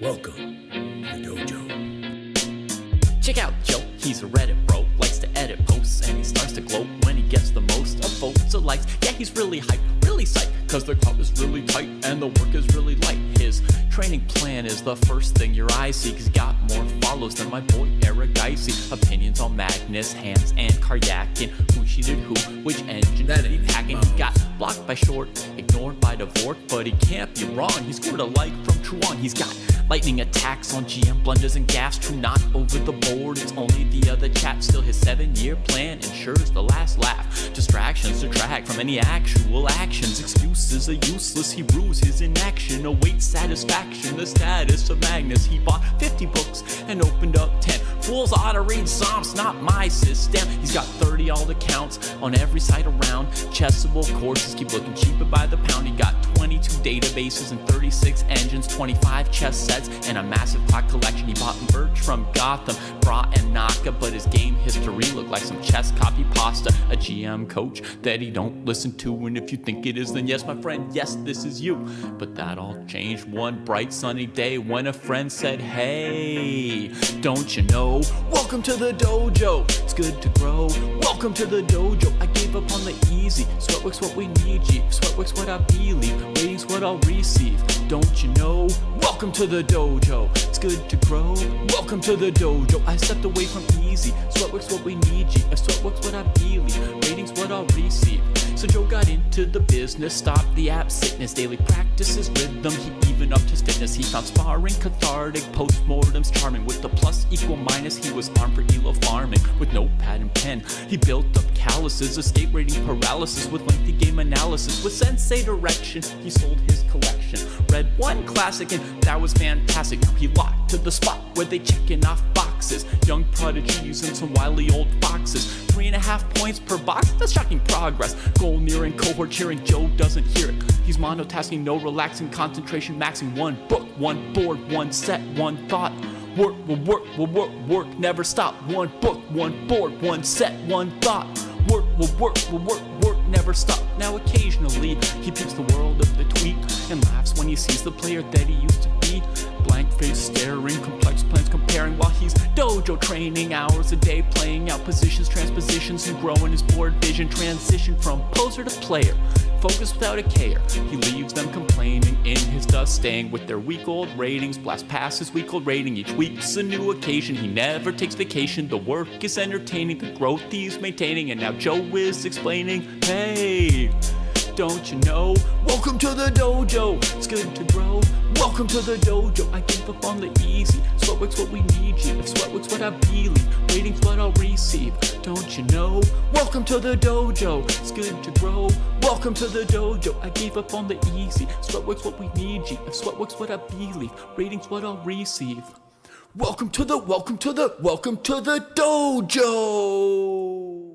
[SPEAKER 1] Welcome to the dojo.
[SPEAKER 2] Check out Joe, he's a Reddit bro, likes to edit posts, and he starts to gloat when he gets the most of votes or likes. Yeah, he's really hyped, really psyched, cause the crowd is really tight and the work is really light. His training plan is the first thing your eyes see, cause he's got more follows than my boy Eric Geisy. Opinions on Magnus, Hans, and Karyakin, who cheated who, which engine did he hacking. He got blocked by Short, ignored by Dvorak, but he can't be wrong, he scored a like from Truan. He's got lightning attacks on GM blunders and gaffes, true not over the board, it's only the other chat. Still his 7-year plan ensures the last laugh. Distractions detract from any actual actions. Excuses are useless, he rues his inaction. Awaits satisfaction, the status of Magnus. He bought 50 books and opened up 10. Fools ought to read Psalms, not my system. He's got 30 alt accounts on every site around. Chessable courses keep looking cheaper by the pound. He got 22 databases and 36 engines, 25 chess sets, and a massive clock collection. He bought merch from Gotham, Bra and Naka, but his game history looked like some chess copy pasta. A GM coach that he don't listen to, and if you think it is, then yes, my friend, yes, this is you. But that all changed one bright sunny day when a friend said, hey, don't you know? Welcome to the dojo, it's good to grow. Welcome to the dojo, I gave up on the easy. Sweatwork's what we need, G. Sweatwork's what I believe. Ratings what I'll receive. Don't you know? Welcome to the dojo, it's good to grow. Welcome to the dojo, I stepped away from easy. Sweatwork's what we need, G. If sweatwork's what I believe. Ratings what I'll receive. So Joe got into the business, stopped the app sickness, daily practices rhythm, he even upped his fitness. He found sparring cathartic, postmortems charming. With the plus equal minus, he was armed for elo farming. With notepad and pen, he built up calluses, escape rating paralysis. With lengthy game analysis, with sensei direction, he sold his collection. Read one classic and that was fantastic. Now he locked to the spot where they checking off boxes. Young prodigies and some wily old foxes. 3.5 points per box, that's shocking progress. Goal nearing, cohort cheering, Joe doesn't hear it. He's monotasking, no relaxing, concentration maxing. One book, one board, one set, one thought. Work will work, will work, work, never stop. One book, one board, one set, one thought. Work will work, will work, work, never stop. Now occasionally, he peeps the world of the tweet and laughs when he sees the player that he used to be. Blank face staring, complex plans comparing while he's dojo training. Hours a day playing out positions, transpositions, and growing his board vision. Transition from poser to player, focus without a care. He leaves them complaining in his dust, staying with their week-old ratings. Blast past his week-old rating, each week's a new occasion. He never takes vacation, the work is entertaining, the growth he's maintaining. And now Joe is explaining, hey, don't you know? Welcome to the dojo, it's good to grow. Welcome to the dojo, I gave up on the easy. Sweatwork's what we need, G. If sweatwork's what I believe. Ratings what I'll receive. Don't you know? Welcome to the dojo, it's good to grow. Welcome to the dojo, I gave up on the easy. Sweatwork's what we need, G. If sweatwork's what I believe. Ratings what I'll receive. Welcome to the dojo.
[SPEAKER 1] Welcome to the dojo.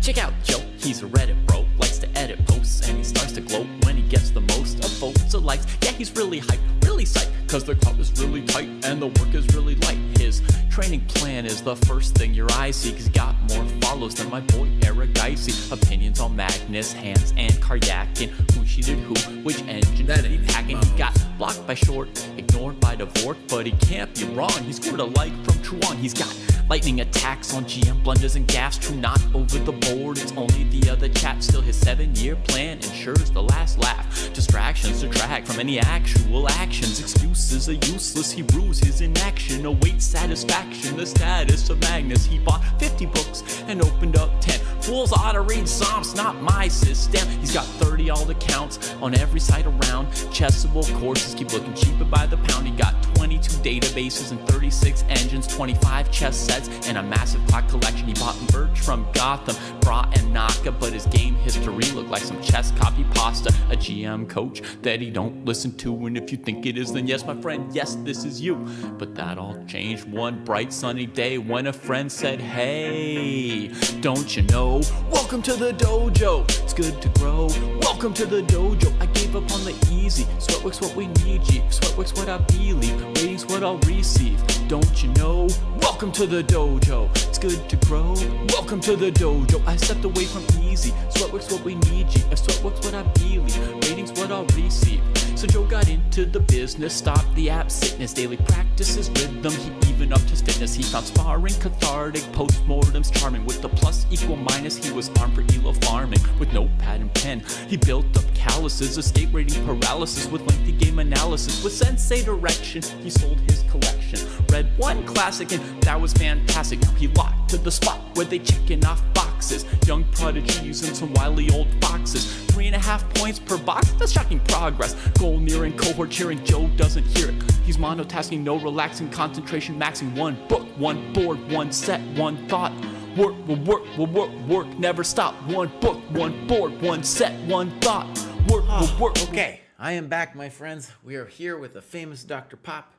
[SPEAKER 2] Check out Joe, he's a Reddit bro, likes to edit posts, and he starts to gloat when he gets the most of votes or likes. Yeah, he's really hyped, really psyched, cause the crowd is really tight and the work is really light. His training plan is the first thing your eyes see, cause he got more follows than my boy Eric Dicey. Opinions on Magnus, Hans, and Karyakin. Who cheated who, which engine
[SPEAKER 1] That
[SPEAKER 2] did he
[SPEAKER 1] ain't
[SPEAKER 2] hack in?
[SPEAKER 1] Mouse.
[SPEAKER 2] He got blocked by Short, ignored by Dvorak, but he can't be wrong. He scored a like from Truan. He's got lightning attacks on GM blunders and gaffes. True, not over the board, it's only the other chat. Still his 7-year plan ensures the last laugh. Distractions detract from any actual actions. Excuses are useless, he rues his inaction. Awaits satisfaction, the status of Magnus. He bought 50 books and opened up 10. Fools ought to read Psalms, not my system. He's got 30 all accounts on every site around. Chessable courses keep looking cheaper by the pound. He got 22 databases and 36 engines, 25 chess sets, and a massive clock collection. He bought merch from Gotham, Bra and Naka, but his game history looked like some chess copy pasta. A GM coach that he don't listen to, and if you think it is, then yes, my friend, yes, this is you. But that all changed one bright sunny day when a friend said, hey, don't you know? Welcome to the dojo, it's good to grow. Welcome to the dojo, I gave up on the easy. Sweatwork's what we need, G. Sweatwork's what I believe. Ratings what I'll receive. Don't you know? Welcome to the dojo, it's good to grow. Welcome to the dojo, I stepped away from easy. Sweatwork's what we need, G. If sweatwork's what I believe. Ratings what I'll receive. So Joe got into the business, stopped the app sickness, daily practices rhythm, he even upped his fitness. He found sparring cathartic, postmortems charming. With the plus equal minus, he was armed for elo farming. With notepad and pen, he built up calluses, escape rating paralysis. With lengthy game analysis, with sensei direction, he sold his collection. Read one classic and that was fantastic. Now he locked to the spot where they checking off boxes. Young prodigies and some wily old foxes. 3.5 points per box, that's shocking progress. Goal nearing, cohort cheering, Joe doesn't hear it. He's monotasking, no relaxing, concentration maxing. One book, one board, one set, one thought. Work will work, will work, work, never stop. One book, one board, one set, one thought. Work will work.
[SPEAKER 3] Okay, I am back, my friends. We are here with the famous Dr. Pop.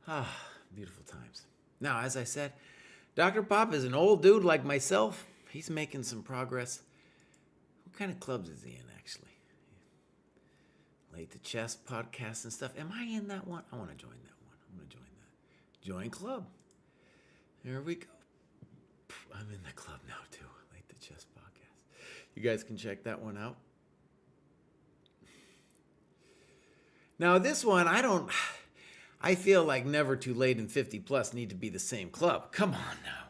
[SPEAKER 3] Ah, beautiful times. Now, as I said, Dr. Pop is an old dude like myself. He's making some progress. What kind of clubs is he in, actually? Late to Chess podcast and stuff. Am I in that one? I want to join that one. I'm going to join that. Join club. There we go. I'm in the club now, too. Late to Chess podcast. You guys can check that one out. Now, this one, I feel like Never Too Late and 50 Plus need to be the same club. Come on now.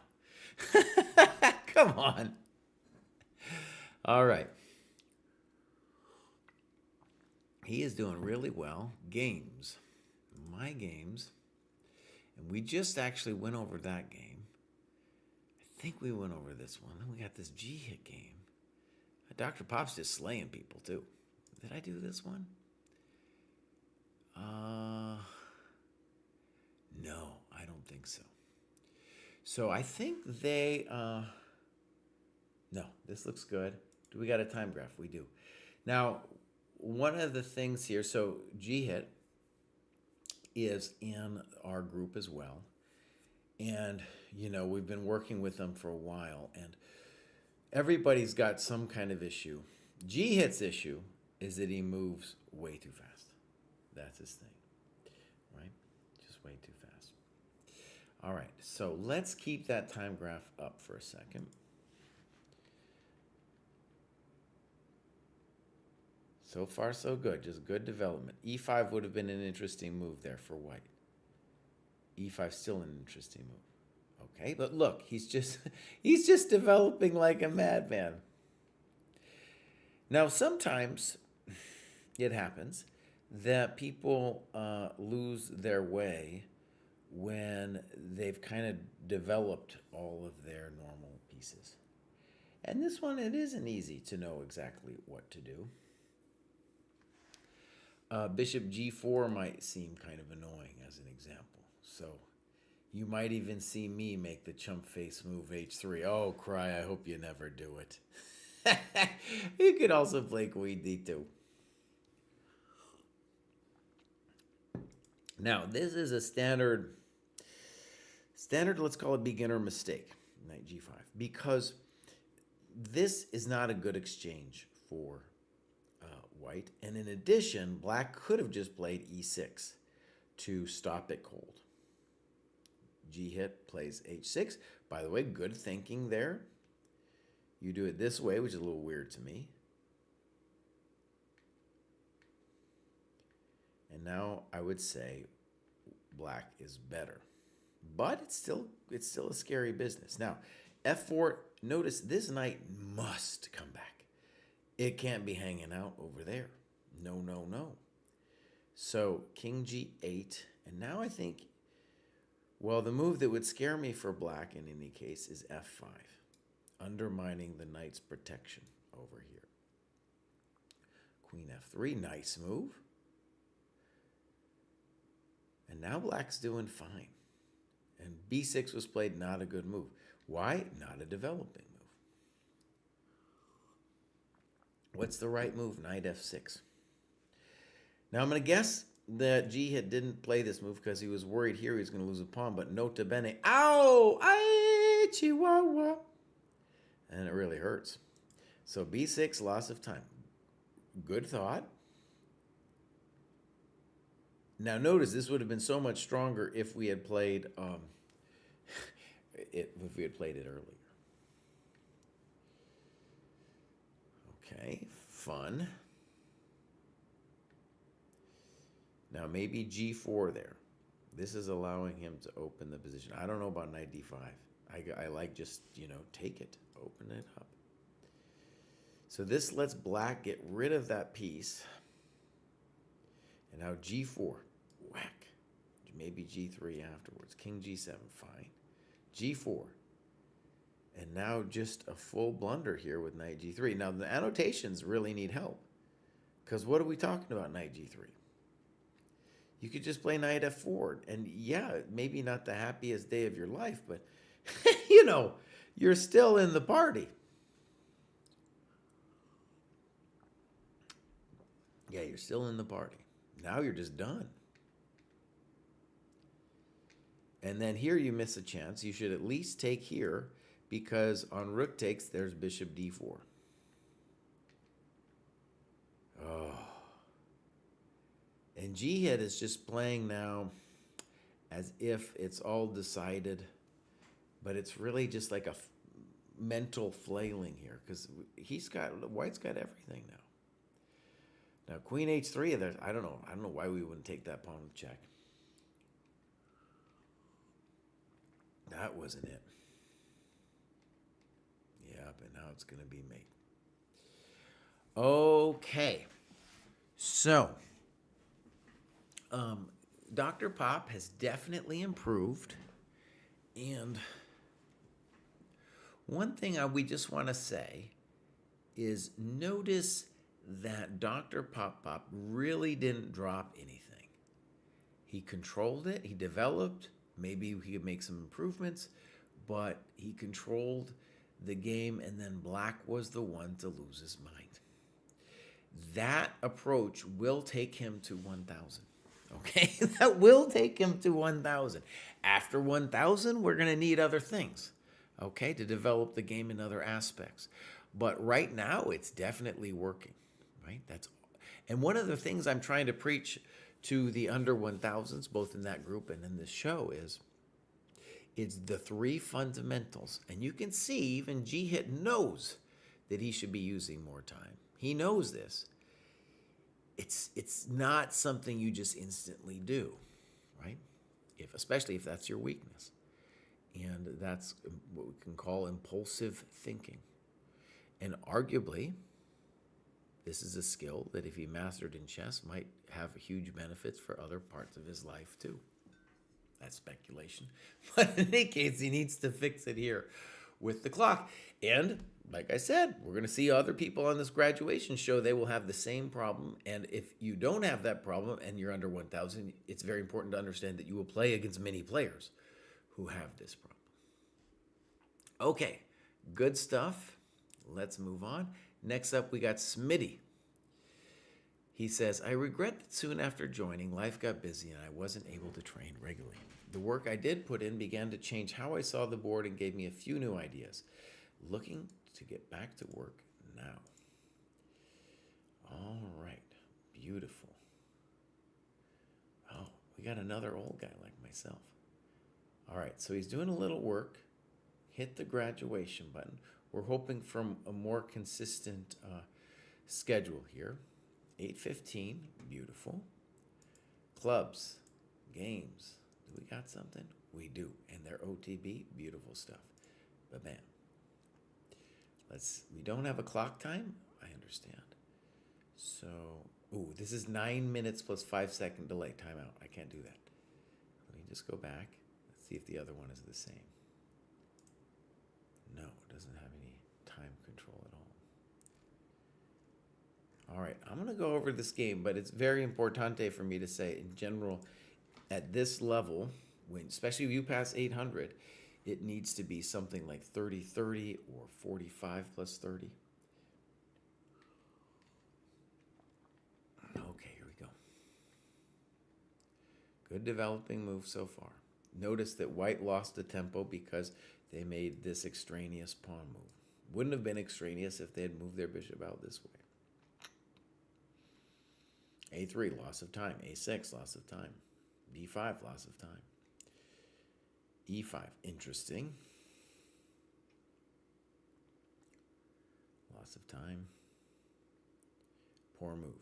[SPEAKER 3] Come on. All right. He is doing really well. Games. My games. And we just actually went over that game. I think we went over this one. Then we got this G-hit game. Dr. Pop's just slaying people, too. Did I do this one? No, I don't think so. So I think they, no, this looks good. Do we got a time graph? We do. Now, one of the things here, so G-Hit is in our group as well. And, we've been working with them for a while, and everybody's got some kind of issue. G-Hit's issue is that he moves way too fast. That's his thing, right? Just way too fast. All right, so let's keep that time graph up for a second. So far, so good. Just good development. E5 would have been an interesting move there for white. E5 still an interesting move. Okay, but look, he's just developing like a madman. Now, sometimes it happens that people lose their way when they've kind of developed all of their normal pieces. And this one, it isn't easy to know exactly what to do. Bishop G4 might seem kind of annoying as an example. So you might even see me make the chump face move H3. Oh, cry, I hope you never do it. You could also play Queen D2. Now, this is a standard, let's call it beginner mistake, knight G5, because this is not a good exchange for white. And in addition, black could have just played E6 to stop it cold. G-hit plays H6. By the way, good thinking there. You do it this way, which is a little weird to me. And now I would say black is better. But it's still a scary business. Now, F4, notice this knight must come back. It can't be hanging out over there. No, no, no. So King G8, and now I think, well, the move that would scare me for black in any case is F5, undermining the knight's protection over here. Queen F3, nice move. And now black's doing fine. And B6 was played, not a good move. Why? Not a developing move. What's the right move? Knight F6. Now I'm going to guess that G-hit didn't play this move because he was worried here he was going to lose a pawn, but nota bene, ow, ay, chihuahua. And it really hurts. So B6, loss of time. Good thought. Now notice this would have been so much stronger if we had played it earlier. Okay, fun. Now maybe G4 there. This is allowing him to open the position. I don't know about knight D5. I like just, take it, open it up. So this lets black get rid of that piece. And now G4, whack. Maybe G3 afterwards. King G7, fine. G4. And now just a full blunder here with knight G3. Now the annotations really need help. Because what are we talking about knight G3? You could just play knight F4. And yeah, maybe not the happiest day of your life, but you're still in the party. Yeah, you're still in the party. Now you're just done. And then here you miss a chance. You should at least take here because on rook takes, there's bishop d4. Oh. And Jihad is just playing now as if it's all decided, but it's really just like a mental flailing here because White's got everything now. Now queen h3, I don't know why we wouldn't take that pawn with check. That wasn't it. Yeah, but now it's going to be mate. Okay. So, Dr. Pop has definitely improved. And one thing we just want to say is notice that Dr. Pop really didn't drop anything. He controlled it. He developed. Maybe he could make some improvements, but he controlled the game, and then Black was the one to lose his mind. That approach will take him to 1,000. Okay, that will take him to 1,000. After 1,000, we're going to need other things, okay, to develop the game in other aspects. But right now, it's definitely working, right? And one of the things I'm trying to preach to the under 1,000s, both in that group and in this show, is it's the three fundamentals. And you can see even Jihad knows that he should be using more time. He knows this. It's not something you just instantly do, right? Especially if that's your weakness. And that's what we can call impulsive thinking. And arguably, this is a skill that if he mastered in chess might have huge benefits for other parts of his life too. That's speculation. But in any case, he needs to fix it here with the clock. And like I said, we're going to see other people on this graduation show. They will have the same problem. And if you don't have that problem and you're under 1,000, it's very important to understand that you will play against many players who have this problem. Okay, good stuff. Let's move on. Next up, we got Smitty. He says, I regret that soon after joining, life got busy and I wasn't able to train regularly. The work I did put in began to change how I saw the board and gave me a few new ideas. Looking to get back to work now. All right, beautiful. Oh, we got another old guy like myself. All right, so he's doing a little work. Hit the graduation button. We're hoping for a more consistent schedule here. 8:15, beautiful. Clubs, games. Do we got something? We do, and they're OTB, beautiful stuff. Ba-bam. We don't have a clock time? I understand. So, this is 9 minutes plus 5-second delay. Timeout. I can't do that. Let me just go back. Let's see if the other one is the same. No, it doesn't have any time control at all. All right, I'm going to go over this game, but it's very importante for me to say, in general, at this level, especially if you pass 800, it needs to be something like 30-30 or 45 plus 30. Okay, here we go. Good developing move so far. Notice that White lost the tempo because they made this extraneous pawn move. Wouldn't have been extraneous if they had moved their bishop out this way. A3, loss of time. A6, loss of time. B5, loss of time. E5, interesting. Loss of time. Poor move.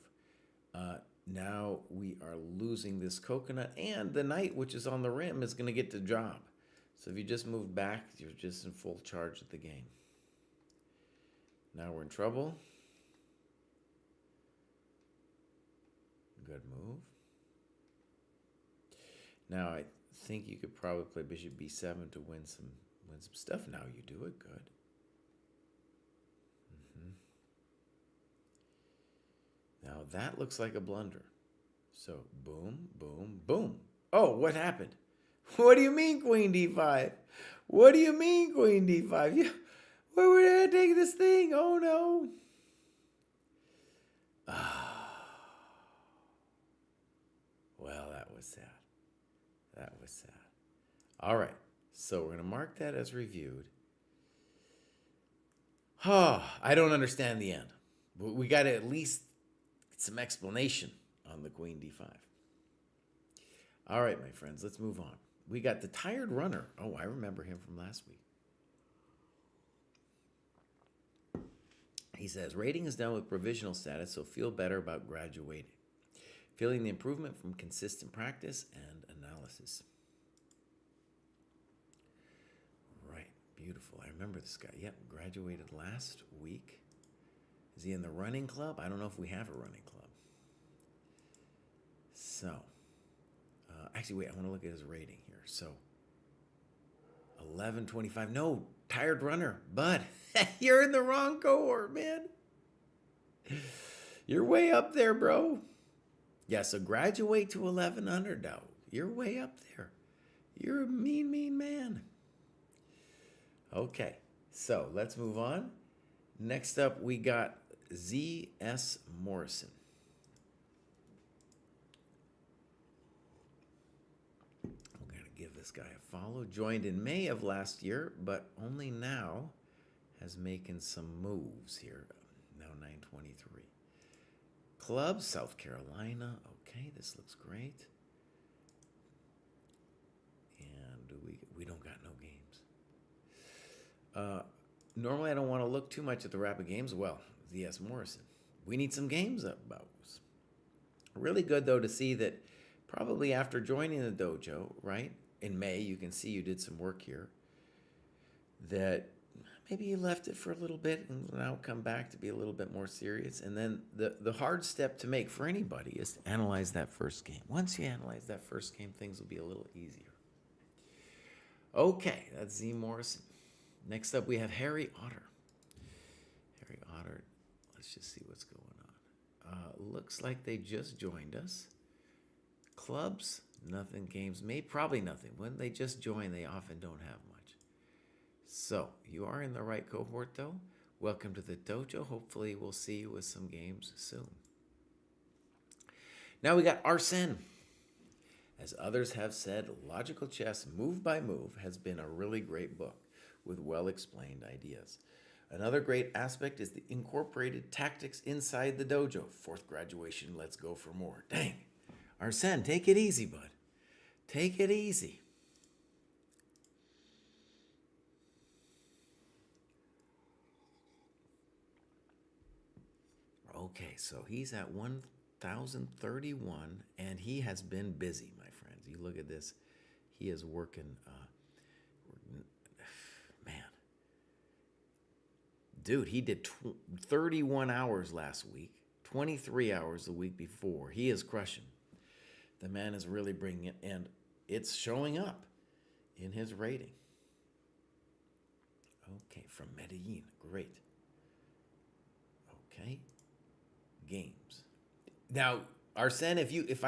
[SPEAKER 3] Now we are losing this coconut, and the knight, which is on the rim, is going to get the job. So if you just move back, you're just in full charge of the game. Now we're in trouble. Good move. Now I think you could probably play bishop b7 to win some stuff. Now you do it good. Now that looks like a blunder. So boom, boom, boom. Oh, what happened? What do you mean queen d5? What do you mean queen d5? Where would I take this thing? Oh no. was sad. That was sad. All right. So we're going to mark that as reviewed. Oh, I don't understand the end. But we got to at least get some explanation on the queen d5. All right, my friends, let's move on. We got the tired runner. Oh, I remember him from last week. He says, rating is done with provisional status, so feel better about graduating. Feeling the improvement from consistent practice and analysis. Right, beautiful. I remember this guy. Yep, graduated last week. Is he in the running club? I don't know if we have a running club. So, actually, wait, I want to look at his rating here. So, 1125. No, tired runner. Bud, you're in the wrong cohort, man. You're way up there, bro. Yeah, so graduate to 1100, though. You're way up there. You're a mean, mean man. Okay, so let's move on. Next up, we got Z.S. Morrison. I'm going to give this guy a follow. Joined in May of last year, but only now has making some moves here. Now 923. Club, South Carolina. Okay, this looks great. And we don't got no games. Normally, I don't want to look too much at the rapid games. Well, Z.S. Morrison. We need some games up about. Really good, though, to see that probably after joining the dojo, right, in May, you can see you did some work here, that maybe you left it for a little bit and now come back to be a little bit more serious. And then the hard step to make for anybody is to analyze that first game. Once you analyze that first game, things will be a little easier. Okay, that's Z. Morrison. Next up, we have Harry Otter. Harry Otter, let's just see what's going on. Looks like they just joined us. Clubs, nothing. Games, probably nothing. When they just join, they often don't have much. So, you are in the right cohort, though. Welcome to the dojo. Hopefully, we'll see you with some games soon. Now we got Arsene. As others have said, Logical Chess, Move by Move, has been a really great book with well-explained ideas. Another great aspect is the incorporated tactics inside the dojo. Fourth graduation, let's go for more. Dang. Arsene, take it easy, bud. Take it easy. Okay, so he's at 1,031, and he has been busy, my friends. You look at this. He is working, man. Dude, he did 31 hours last week, 23 hours the week before. He is crushing. The man is really bringing it, and it's showing up in his rating. Okay, from Medellin. Great. Okay. Games. Now, Arsene, if you could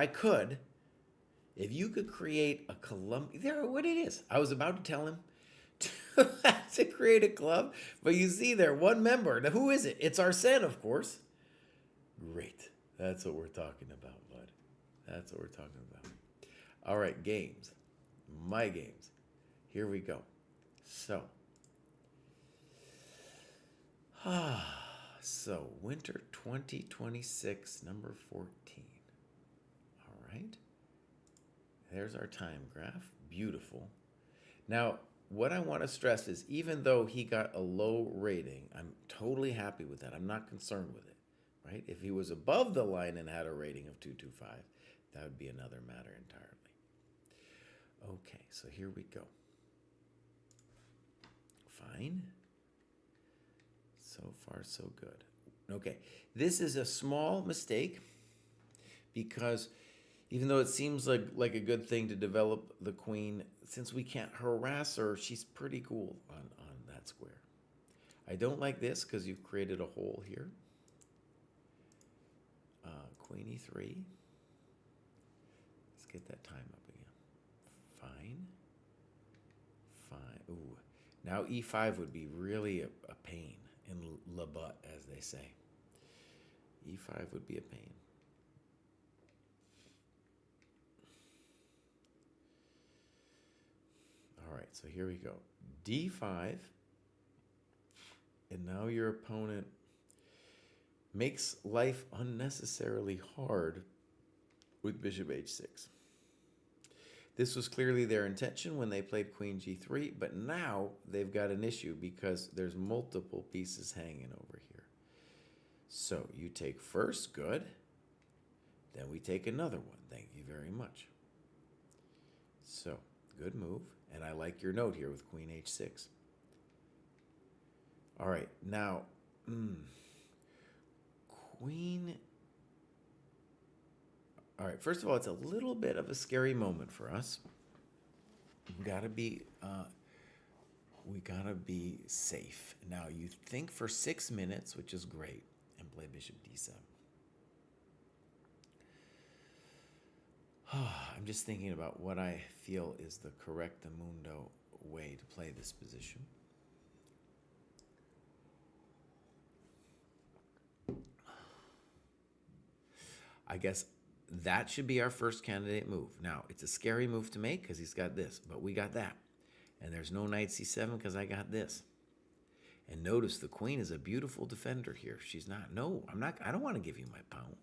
[SPEAKER 3] create a Columbia, there, what it is. I was about to tell him to create a club, but you see there, one member. Now, who is it? It's Arsene, of course. Great. That's what we're talking about, bud. That's what we're talking about. All right, games. My games. Here we go. So, winter 2026, number 14. All right. There's our time graph. Beautiful. Now, what I want to stress is even though he got a low rating, I'm totally happy with that. I'm not concerned with it, right? If he was above the line and had a rating of 225, that would be another matter entirely. Okay, so here we go. Fine. So far, so good. Okay, this is a small mistake because even though it seems like a good thing to develop the queen, since we can't harass her, she's pretty cool on that square. I don't like this because you've created a hole here. Queen e3. Let's get that time up again. Fine. Fine. Ooh. Now e5 would be really a pain in la butt, as they say. e5 would be a pain. so here we go. D5. And now your opponent makes life unnecessarily hard with bishop h6. This was clearly their intention when they played queen g3, but now they've got an issue because there's multiple pieces hanging over here. So you take first, good. Then we take another one. Thank you very much. So, good move. And I like your note here with queen h6. All right, now, queen. All right, first of all, it's a little bit of a scary moment for us. We gotta be safe. Now, you think for 6 minutes, which is great, and play bishop d7. I'm just thinking about what I feel is the correctamundo way to play this position. I guess that should be our first candidate move. Now, it's a scary move to make because he's got this, but we got that. And there's no knight c7 because I got this. And notice the queen is a beautiful defender here. She's not. No, I'm not. I don't want to give you my pawn.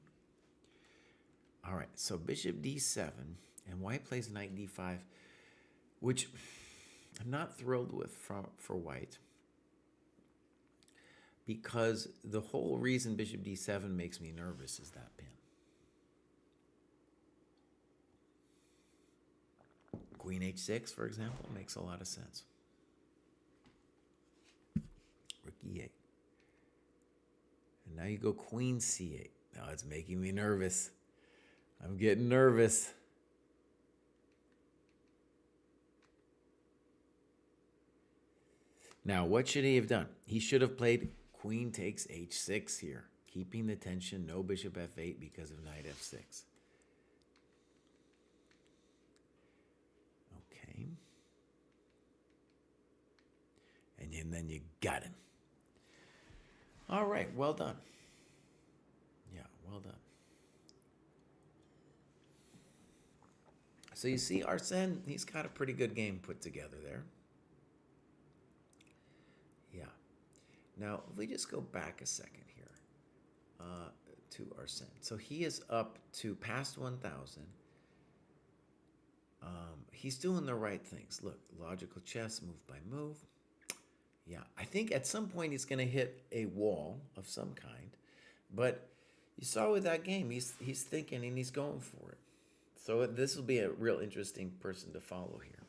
[SPEAKER 3] All right, so bishop d7, and white plays knight d5, which I'm not thrilled with for white, because the whole reason bishop d7 makes me nervous is that pin. Queen h6, for example, makes a lot of sense. Rook e8. And now you go queen c8. Now it's making me nervous. I'm getting nervous. Now, what should he have done? He should have played queen takes h6 here, keeping the tension, no bishop f8 because of knight f6. Okay. And then you got him. All right, well done. Yeah, well done. So you see, Arsene, he's got a pretty good game put together there. Yeah. Now, if we just go back a second here to Arsene. So he is up to past 1,000. He's doing the right things. Look, logical chess, move by move. Yeah, I think at some point he's going to hit a wall of some kind. But you saw with that game, he's thinking and he's going for it. So this will be a real interesting person to follow here.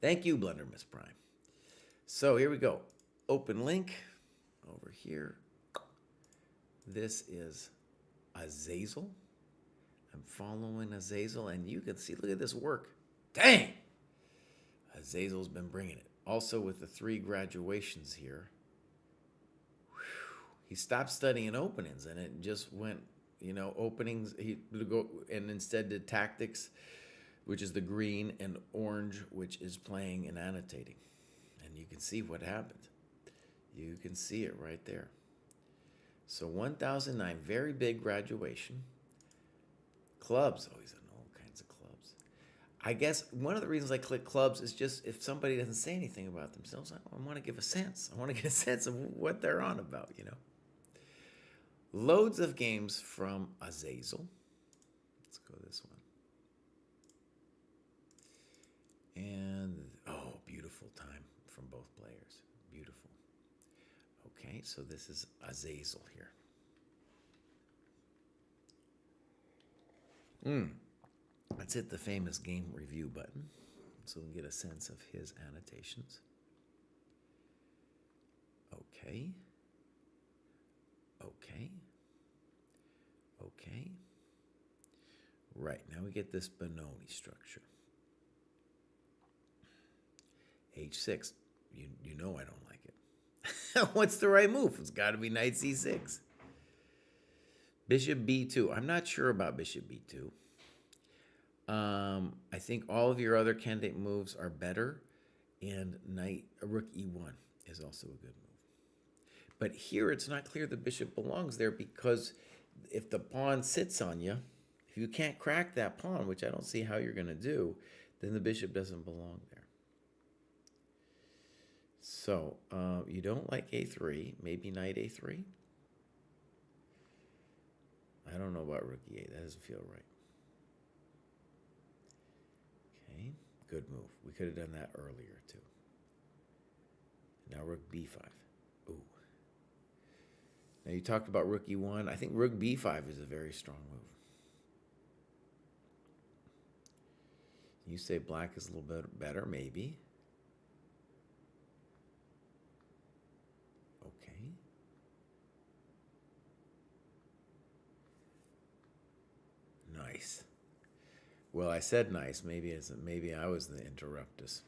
[SPEAKER 3] Thank you, Blunder Miss Prime. So here we go. Open link over here. This is Azazel. I'm following Azazel, and you can see, look at this work. Dang! Azazel's been bringing it. Also with the 3 graduations here. Whew. He stopped studying openings, and it just went... You know, openings, he would go and instead did tactics, which is the green, and orange, which is playing and annotating. And you can see what happened. You can see it right there. So 1009, very big graduation. Clubs, oh, he's in all kinds of clubs. I guess one of the reasons I click clubs is just if somebody doesn't say anything about themselves, I want to give a sense. I want to get a sense of what they're on about, you know. Loads of games from Azazel. Let's go this one. And, oh, beautiful time from both players. Beautiful. Okay, so this is Azazel here. Let's hit the famous game review button so we can get a sense of his annotations. Okay. Okay. Okay. Right, now we get this Benoni structure. H6. You know I don't like it. What's the right move? It's got to be knight c6. Bishop b2. I'm not sure about bishop b2. I think all of your other candidate moves are better, and rook e1 is also a good move. But here it's not clear the bishop belongs there, because if the pawn sits on you, if you can't crack that pawn, which I don't see how you're going to do, then the bishop doesn't belong there. So you don't like a3, maybe knight a3. I don't know about rook e8. That doesn't feel right. Okay, good move. We could have done that earlier too. Now rook b5. Ooh. Now you talked about rook e1. I think rook b5 is a very strong move. You say black is a little bit better, maybe. Okay. Nice. Well, I said nice. Maybe I was the interruptus.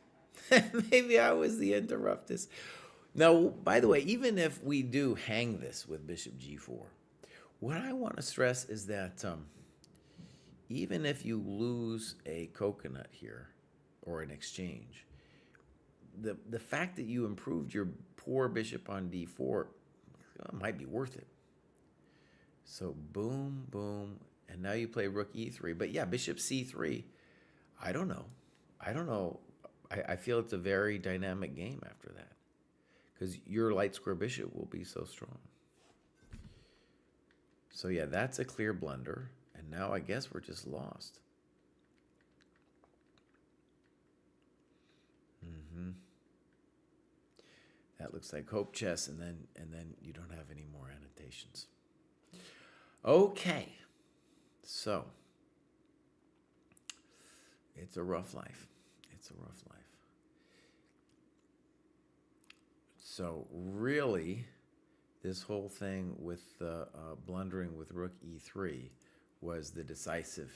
[SPEAKER 3] Maybe I was the interruptus. Now, by the way, even if we do hang this with bishop g4, what I want to stress is that even if you lose a coconut here or an exchange, the fact that you improved your poor bishop on d4 might be worth it. So boom, boom, and now you play rook e3. But yeah, bishop c3, I don't know. I feel it's a very dynamic game after that because your light square bishop will be so strong. So yeah, that's a clear blunder. And now I guess we're just lost. That looks like hope chess, and then you don't have any more annotations. Okay, so it's a rough life. It's a rough life. So really, this whole thing with blundering with rook e3 was the decisive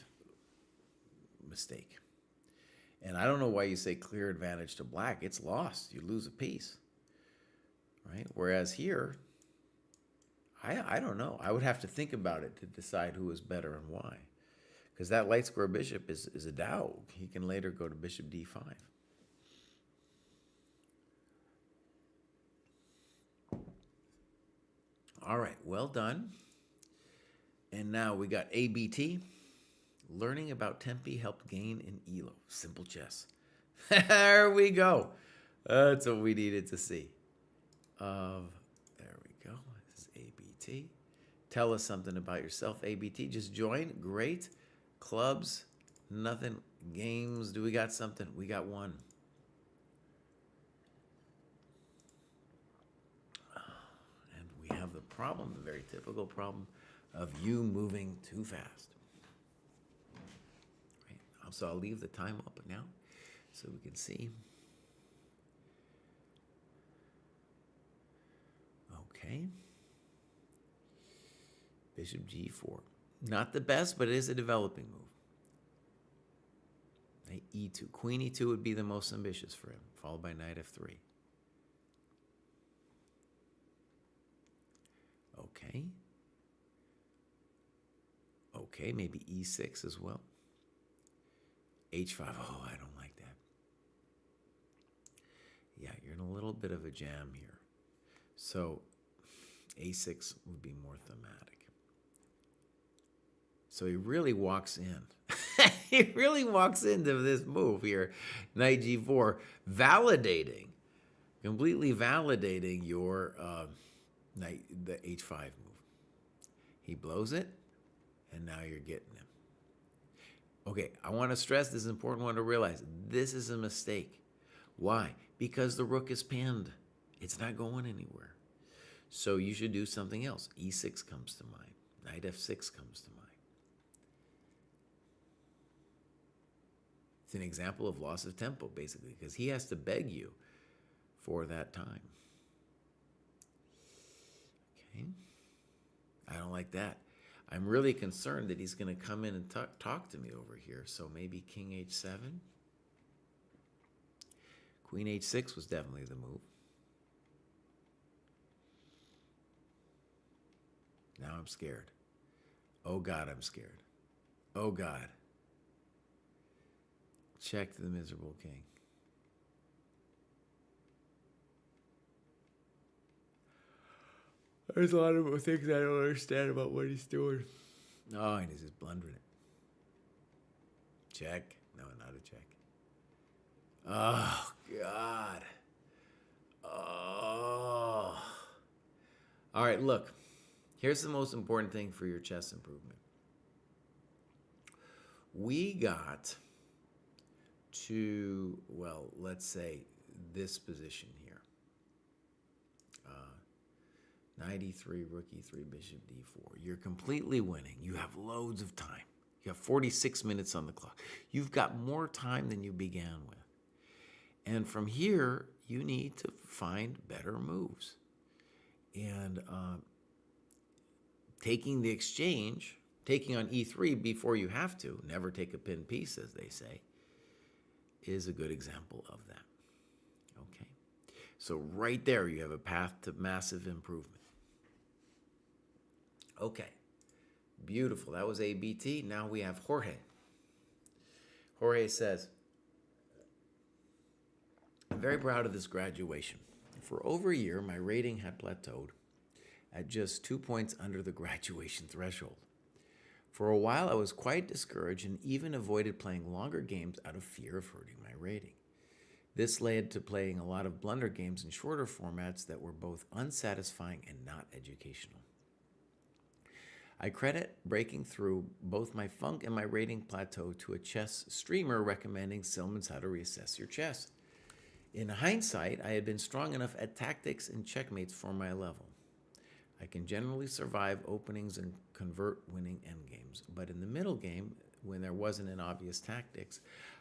[SPEAKER 3] mistake. And I don't know why you say clear advantage to black. It's lost. You lose a piece. Right? Whereas here, I don't know. I would have to think about it to decide who is better and why. Because that light square bishop is a dowg. He can later go to bishop d5. All right, well done. And now we got ABT. Learning about Tempe helped gain in ELO. Simple chess. There we go. That's what we needed to see. There we go. This is ABT. Tell us something about yourself, ABT. Just join. Great. Clubs. Nothing. Games. Do we got something? We got one. And we have the problem, the very typical problem of you moving too fast. Right. So I'll leave the time up now so we can see. Okay. Bishop g4. Not the best, but it is a developing move. Knight e2. Queen e2 would be the most ambitious for him, followed by knight f3. Okay. Okay, maybe e6 as well. h5. Oh, I don't like that. Yeah, you're in a little bit of a jam here. So a6 would be more thematic. So he really walks in. He really walks into this move here, knight g4, completely validating your the h5 move. He blows it, and now you're getting him. Okay, I want to stress this is an important one to realize. This is a mistake. Why? Because the rook is pinned. It's not going anywhere. So you should do something else. e6 comes to mind. Knight f6 comes to mind. It's an example of loss of tempo, basically, because he has to beg you for that time. Okay. I don't like that. I'm really concerned that he's going to come in and talk to me over here. So maybe king h7. Queen h6 was definitely the move. Now I'm scared. Oh, God, I'm scared. Oh, God. Check the miserable king. There's a lot of things I don't understand about what he's doing. Oh, and he's just blundering it. Check. No, not a check. Oh, God. Oh. All right, look. Here's the most important thing for your chess improvement. We got to, well, let's say this position here. 93, rook e3, bishop d4. You're completely winning. You have loads of time. You have 46 minutes on the clock. You've got more time than you began with. And from here, you need to find better moves. And taking the exchange, taking on e3 before you have to, never take a pin piece, as they say, is a good example of that. Okay? So right there, you have a path to massive improvement. Okay, beautiful. That was ABT. Now we have Jorge. Jorge says, I'm very proud of this graduation. For over a year, my rating had plateaued at just 2 points under the graduation threshold. For a while, I was quite discouraged and even avoided playing longer games out of fear of hurting my rating. This led to playing a lot of blunder games in shorter formats that were both unsatisfying and not educational. I credit breaking through both my funk and my rating plateau to a chess streamer recommending Silman's How to Reassess Your Chess. In hindsight, I had been strong enough at tactics and checkmates for my level. I can generally survive openings and convert winning endgames, but in the middle game, when there wasn't an obvious tactics,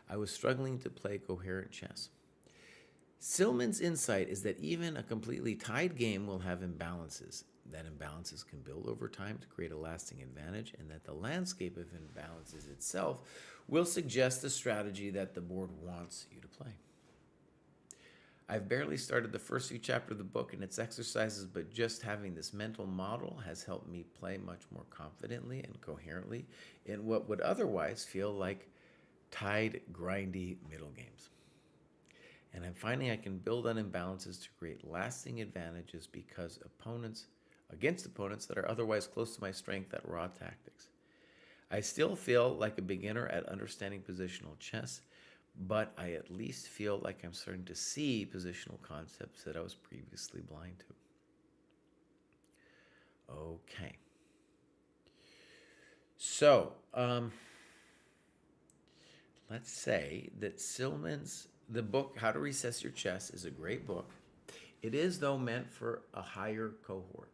[SPEAKER 3] I was struggling to play coherent chess. Silman's insight is that even a completely tied game will have imbalances, that imbalances can build over time to create a lasting advantage, and that the landscape of imbalances itself will suggest the strategy that the board wants you to play. I've barely started the first few chapters of the book and its exercises, but just having this mental model has helped me play much more confidently and coherently in what would otherwise feel like tied, grindy middle games. And I'm finding I can build on imbalances to create lasting advantages against opponents that are otherwise close to my strength at raw tactics. I still feel like a beginner at understanding positional chess, but I at least feel like I'm starting to see positional concepts that I was previously blind to. Okay. So, let's say that the book, How to Reassess Your Chess, is a great book. It is, though, meant for a higher cohort.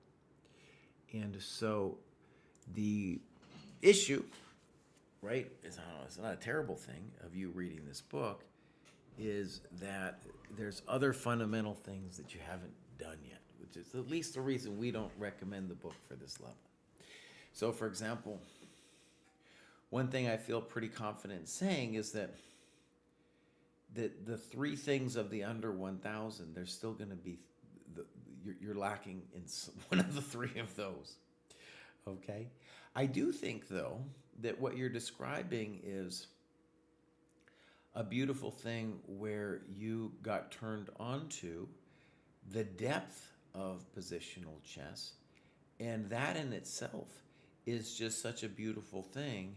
[SPEAKER 3] And so the issue, right, it's not a terrible thing of you reading this book, is that there's other fundamental things that you haven't done yet, which is at least the reason we don't recommend the book for this level. So, for example, one thing I feel pretty confident in saying is that the three things of the under 1,000, there's still going to be, you're lacking in one of the three of those. Okay? I do think, though, that what you're describing is a beautiful thing where you got turned onto the depth of positional chess, and that in itself is just such a beautiful thing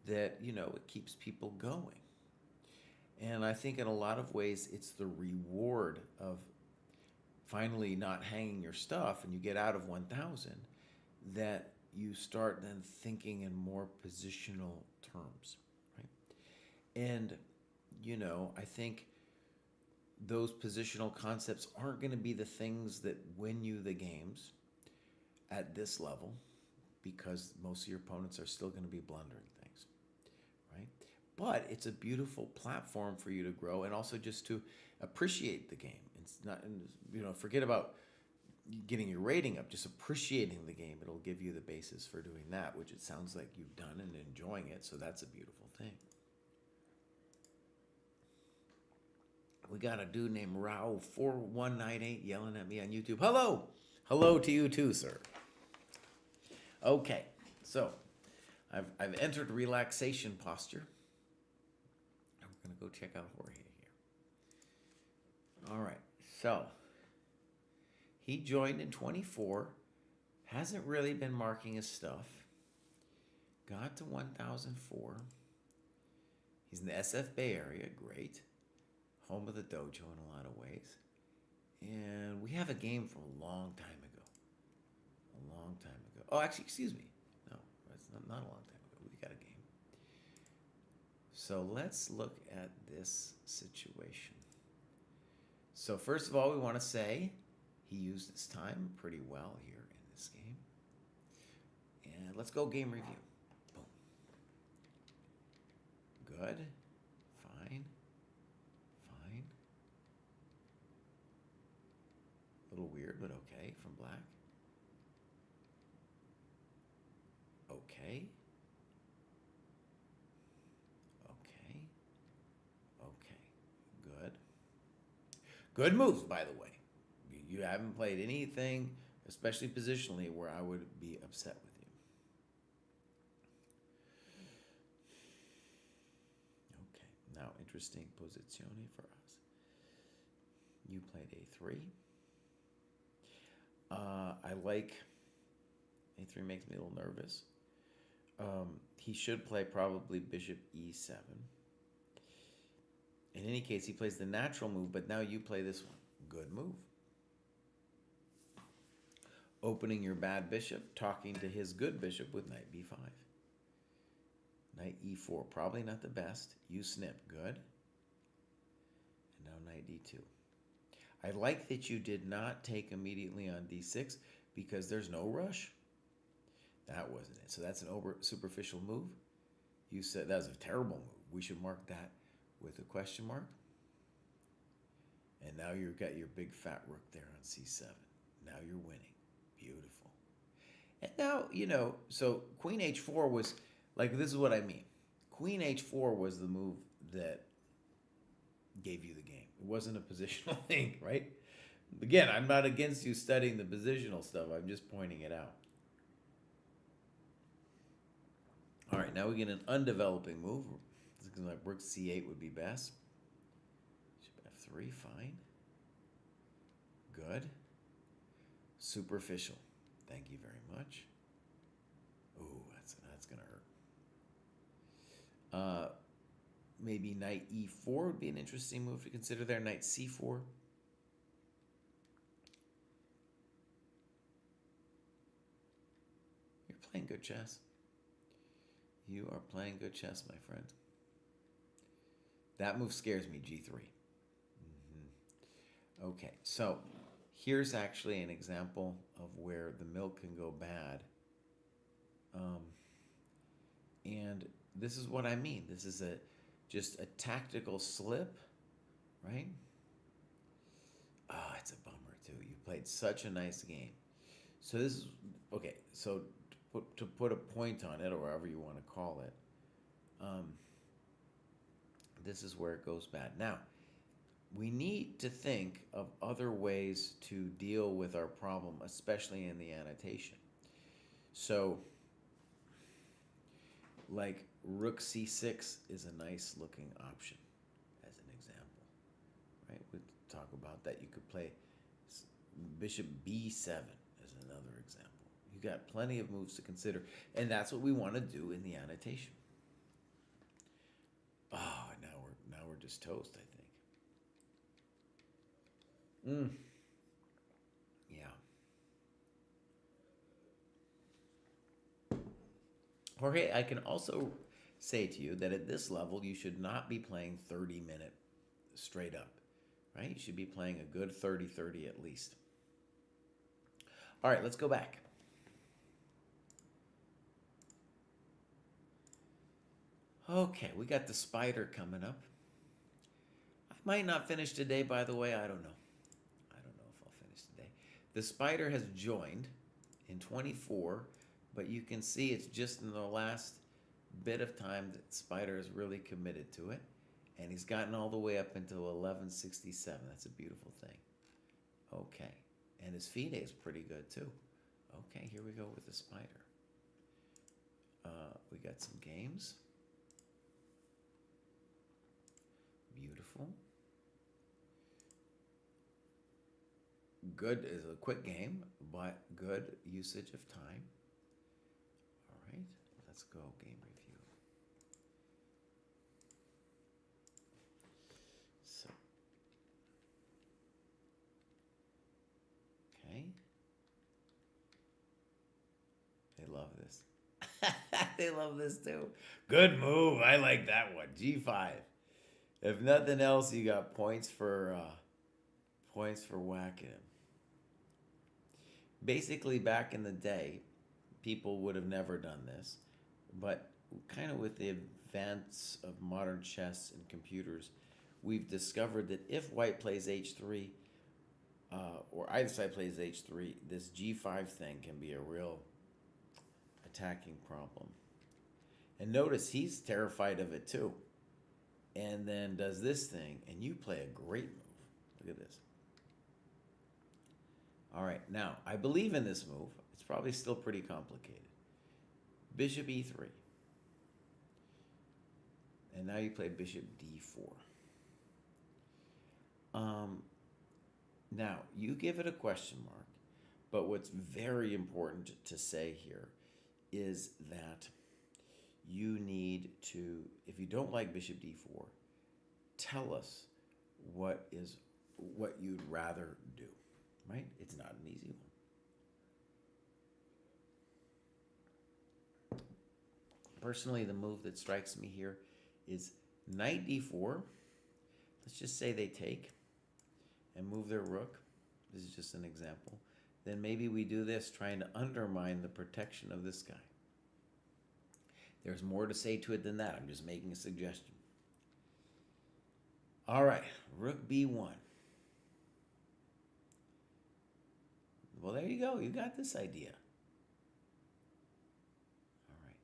[SPEAKER 3] that, it keeps people going. And I think in a lot of ways, it's the reward of finally not hanging your stuff and you get out of 1,000 that you start then thinking in more positional terms, right? And, I think those positional concepts aren't going to be the things that win you the games at this level, because most of your opponents are still going to be blundering things, right? But it's a beautiful platform for you to grow and also just to appreciate the game. It's not, forget about getting your rating up, just appreciating the game. It'll give you the basis for doing that, which it sounds like you've done and enjoying it. So that's a beautiful thing. We got a dude named Rao4198 yelling at me on YouTube. Hello! Hello to you too, sir. Okay, so I've entered relaxation posture. And we're going to go check out Jorge here. All right, so he joined in 24, hasn't really been marking his stuff, got to 1004. He's in the SF Bay Area, great. home of the dojo in a lot of ways. And we have a game from a long time ago. A long time ago. Oh, actually, excuse me. No, it's not a long time ago. We got a game. So let's look at this situation. So first of all, we want to say he used his time pretty well here in this game. And let's go game review. Boom. Good. Fine. Fine. A little weird, but okay from black. Okay. Okay. Okay. Good. Good moves, by the way. You haven't played anything, especially positionally, where I would be upset with you. Okay. Now, interesting posizione for us. You played A3. I like A3 makes me a little nervous. He should play probably bishop E7. In any case, he plays the natural move, but now you play this one. Good move. Opening your bad bishop, talking to his good bishop with knight B5. Knight E4, probably not the best. You snip, good. And now knight D2. I like that you did not take immediately on D6 because there's no rush. That wasn't it. So that's an superficial move. You said that was a terrible move. We should mark that with a question mark. And now you've got your big fat rook there on C7. Now you're winning. Beautiful. And now, so Queen H4 was, like, this is what I mean. Queen H4 was the move that gave you the game. It wasn't a positional thing, right? Again, I'm not against you studying the positional stuff. I'm just pointing it out. All right, now we get an undeveloping move. Like rook C8 would be best. Bishop F3, fine. Good. Superficial. Thank you very much. Ooh, that's gonna hurt. Maybe knight E4 would be an interesting move to consider there. Knight C4. You're playing good chess. You are playing good chess, my friend. That move scares me, G3. Okay, so here's actually an example of where the milk can go bad. And this is what I mean. This is just a tactical slip, right? Ah, it's a bummer too. You played such a nice game. So this is, okay, so to put a point on it, or whatever you want to call it, this is where it goes bad. Now, we need to think of other ways to deal with our problem, especially in the annotation. So, like rook c6 is a nice looking option as an example, right? We'll talk about that. You could play bishop b7 as another example. You got plenty of moves to consider, and that's what we want to do in the annotation. Oh, now we're just toast, I think. Yeah. Jorge, I can also say to you that at this level, you should not be playing 30-minute straight up, right? You should be playing a good 30-30 at least. All right, let's go back. Okay, we got the spider coming up. I might not finish today, by the way. I don't know. I don't know if I'll finish today. The spider has joined in 24, but you can see it's just in the last bit of time that spider is really committed to it. And he's gotten all the way up until 1167. That's a beautiful thing. Okay. And his FIDE is pretty good, too. Okay, here we go with the spider. We got some games. Beautiful. Good is a quick game, but good usage of time. All right, let's go game review. So They love this too. Good move. I like that one. G5. If nothing else, you got points for whacking him. Basically, back in the day, people would have never done this, but kind of with the advance of modern chess and computers, we've discovered that if white plays h3, or either side plays h3, this g5 thing can be a real attacking problem. And notice he's terrified of it too. And then does this thing, and you play a great move. Look at this. All right, now, I believe in this move. It's probably still pretty complicated. Bishop e3. And now you play bishop d4. Now, you give it a question mark, but what's very important to say here is that you need to, if you don't like bishop d4, tell us what you'd rather do, right? It's not an easy one. Personally, the move that strikes me here is knight d4. Let's just say they take and move their rook. This is just an example. Then maybe we do this, trying to undermine the protection of this guy. There's more to say to it than that. I'm just making a suggestion. All right, rook b1. Well, there you go. You got this idea. All right.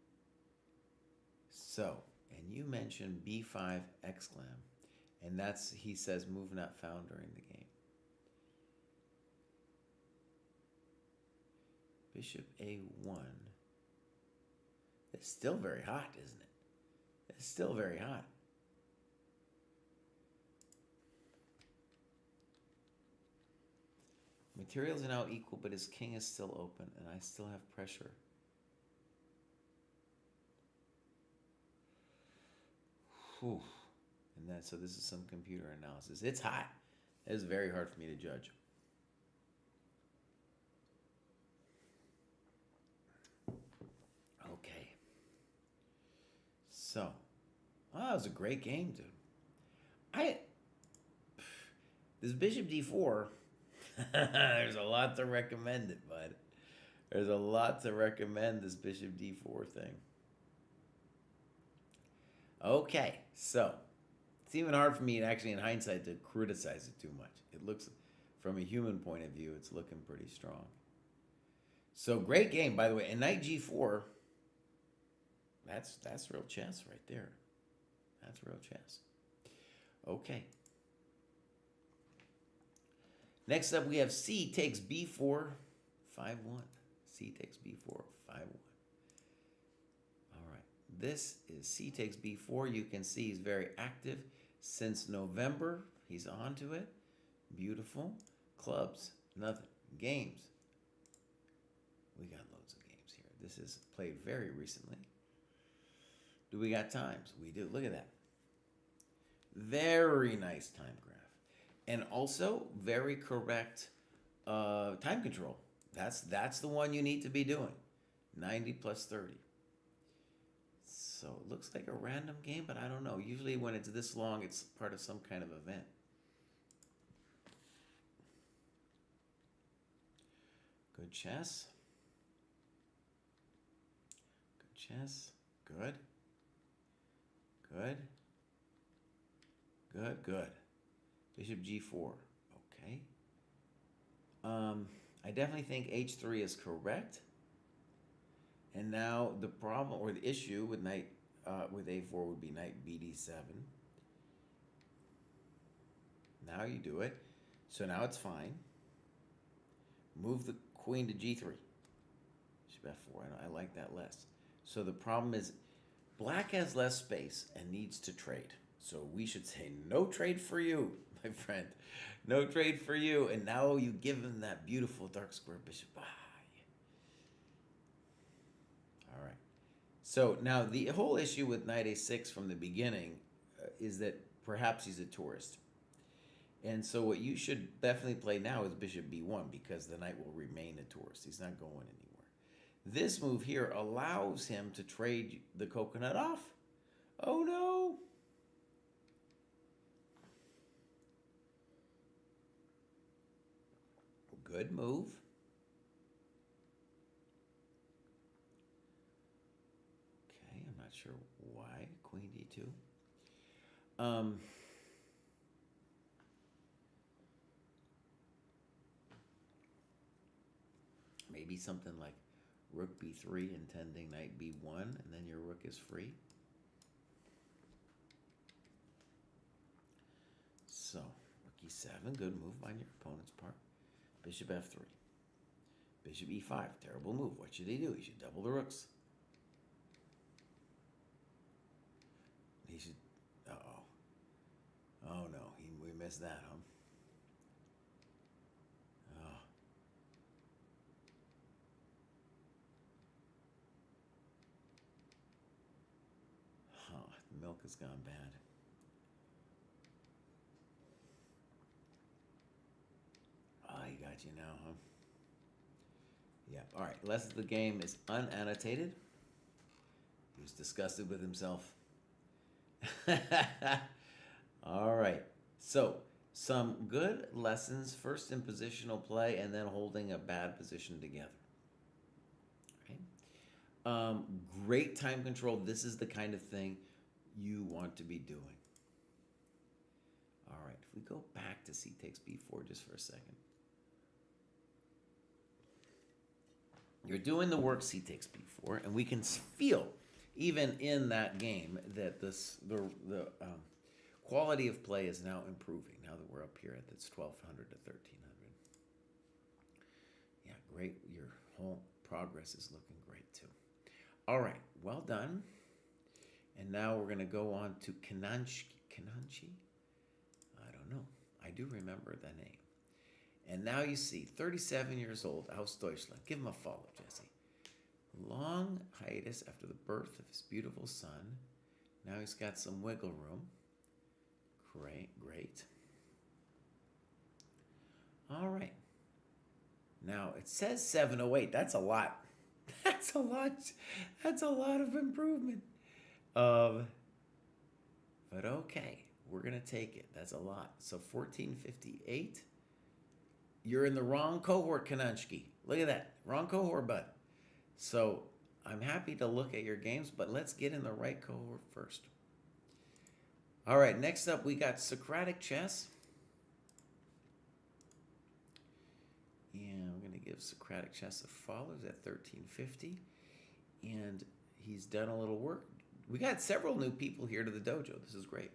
[SPEAKER 3] So, and you mentioned b5 exclam. And that's, he says, move not found during the game. Bishop a1. It's still very hot, isn't it? It's still very hot. Materials are now equal, but his king is still open, and I still have pressure. Whew. And then, so this is some computer analysis. It's hot. It is very hard for me to judge. Okay. So, that was a great game, dude. This bishop d4, there's a lot to recommend it, bud. There's a lot to recommend this bishop d4 thing. Okay, so it's even hard for me, actually, in hindsight, to criticize it too much. It looks, from a human point of view, it's looking pretty strong. So great game, by the way. And knight g4, that's real chess right there. That's real chess. Okay. Next up, we have c takes b4, 5-1. C takes b4, 5-1. All right. This is c takes b4. You can see he's very active. Since November, he's on to it. Beautiful. Clubs, nothing. Games. We got loads of games here. This is played very recently. Do we got times? We do. Look at that. Very nice time graph. And also very correct time control. That's the one you need to be doing. 90 plus 30. So it looks like a random game, but I don't know. Usually when it's this long, it's part of some kind of event. Good chess. Good chess. Good. Good. Good, good. Bishop g4. Okay. I definitely think h3 is correct. And now the problem or the issue with knight with a4 would be knight bd7. Now you do it. So now it's fine. Move the queen to g3. Bishop f4. I like that less. So the problem is black has less space and needs to trade. So we should say no trade for you, my friend. No trade for you. And now you give him that beautiful dark square bishop. Ah, yeah. All right. So now the whole issue with knight a6 from the beginning is that perhaps he's a tourist. And so what you should definitely play now is bishop b1 because the knight will remain a tourist. He's not going anywhere. This move here allows him to trade the coconut off. Oh no! Good move. Okay, I'm not sure why. Queen d2. Maybe something like rook b3 intending knight b1, and then your rook is free. So, rook e7, good move on your opponent's part. Bishop f3. Bishop e5, terrible move. What should he do? He should double the rooks. He should, uh-oh. Oh no, we missed that, huh? Oh. Huh, the milk has gone bad. Oh, he got you now, huh? Yeah, all right. The rest of the game is unannotated. He was disgusted with himself. All right. So, some good lessons, first in positional play and then holding a bad position together. Okay. Great time control. This is the kind of thing you want to be doing. All right. If we go back to c takes b4 just for a second. You're doing the work c takes b4, and we can feel, even in that game, that the quality of play is now improving, now that we're up here at this 1200 to 1300. Yeah, great. Your whole progress is looking great, too. All right, well done. And now we're going to go on to Kananchi. Kananchi? I don't know. I do remember the name. And now you see, 37 years old, aus Deutschland. Give him a follow, Jesse. Long hiatus after the birth of his beautiful son. Now he's got some wiggle room. Great, great. All right. Now, it says 708. That's a lot. That's a lot. That's a lot of improvement. But okay, we're going to take it. That's a lot. So 1458. You're in the wrong cohort, Kananchi. Look at that. Wrong cohort, bud. So I'm happy to look at your games, but let's get in the right cohort first. All right, next up we got Socratic chess. And we're going to give Socratic chess a follow at 1350. And he's done a little work. We got several new people here to the dojo. This is great.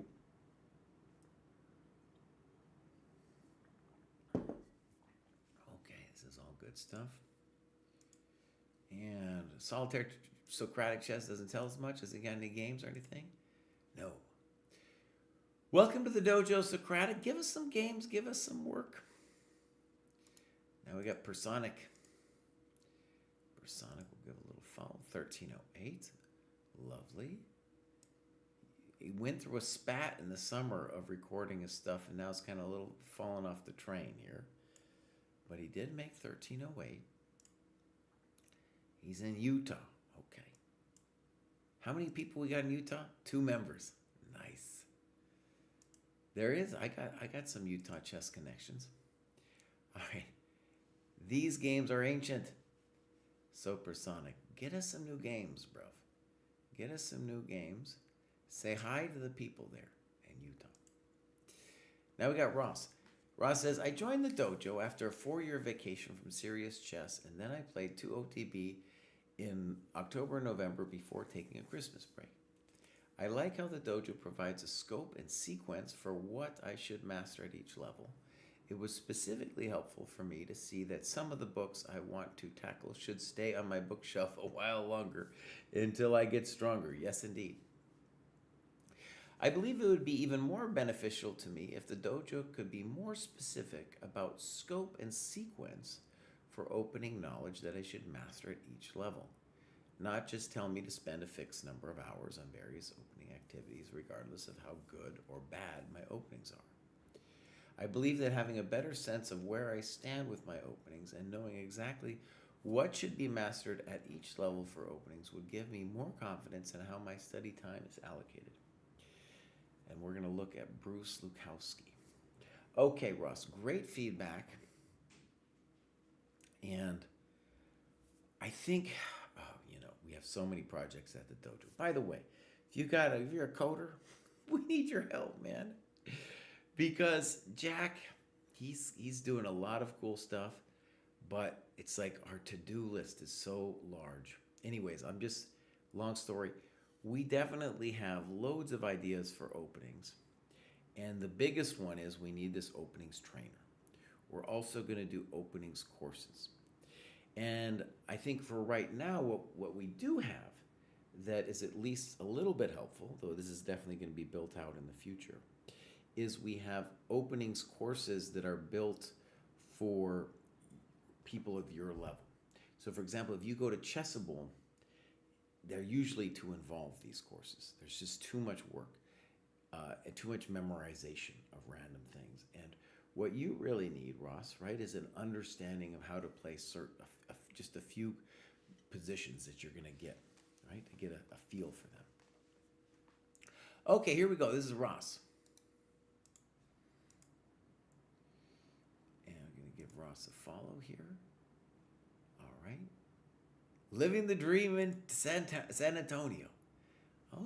[SPEAKER 3] Good stuff. And solitaire Socratic chess doesn't tell us much. Has he got any games or anything? No. Welcome to the dojo, Socratic. Give us some games. Give us some work. Now we got Personic. Personic will give a little follow. 1308. Lovely. He went through a spat in the summer of recording his stuff, and now it's kind of a little falling off the train here. But he did make 1308. He's in Utah. Okay. How many people we got in Utah? 2 members. Nice. There is. I got some Utah chess connections. All right. These games are ancient. Supersonic. Get us some new games, bruv. Get us some new games. Say hi to the people there in Utah. Now we got Ross. Ross says, I joined the dojo after a 4-year vacation from serious chess, and then I played 2 OTB in October and November before taking a Christmas break. I like how the dojo provides a scope and sequence for what I should master at each level. It was specifically helpful for me to see that some of the books I want to tackle should stay on my bookshelf a while longer until I get stronger. Yes, indeed. I believe it would be even more beneficial to me if the dojo could be more specific about scope and sequence for opening knowledge that I should master at each level, not just tell me to spend a fixed number of hours on various opening activities regardless of how good or bad my openings are. I believe that having a better sense of where I stand with my openings and knowing exactly What should be mastered at each level for openings would give me more confidence in how my study time is allocated. And we're going to look at Bruce Lukowski. Okay, Ross, great feedback. And I think, we have so many projects at the dojo. By the way, if you're a coder, we need your help, man. Because Jack, he's doing a lot of cool stuff, but it's like our to-do list is so large. Anyways, long story, we definitely have loads of ideas for openings. And the biggest one is we need this openings trainer. We're also going to do openings courses. And I think for right now, what we do have that is at least a little bit helpful, though this is definitely going to be built out in the future, is we have openings courses that are built for people of your level. So for example, if you go to Chessable, they're usually too involved, these courses. There's just too much work and too much memorization of random things. And what you really need, Ross, right, is an understanding of how to play just a few positions that you're going to get, right, to get a feel for them. Okay, here we go. This is Ross. And I'm going to give Ross a follow here. All right. Living the dream in San Antonio.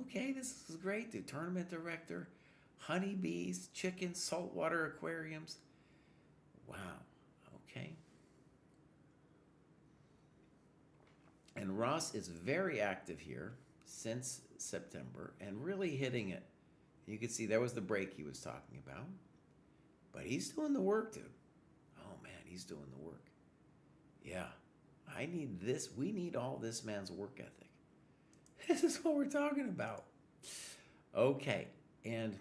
[SPEAKER 3] Okay, this is great, dude. Tournament director, honeybees, chickens, saltwater aquariums. Wow. Okay. And Ross is very active here since September and really hitting it. You can see there was the break he was talking about. But he's doing the work, dude. Oh, man, he's doing the work. Yeah. I need this. We need all this man's work ethic. This is what we're talking about. Okay. And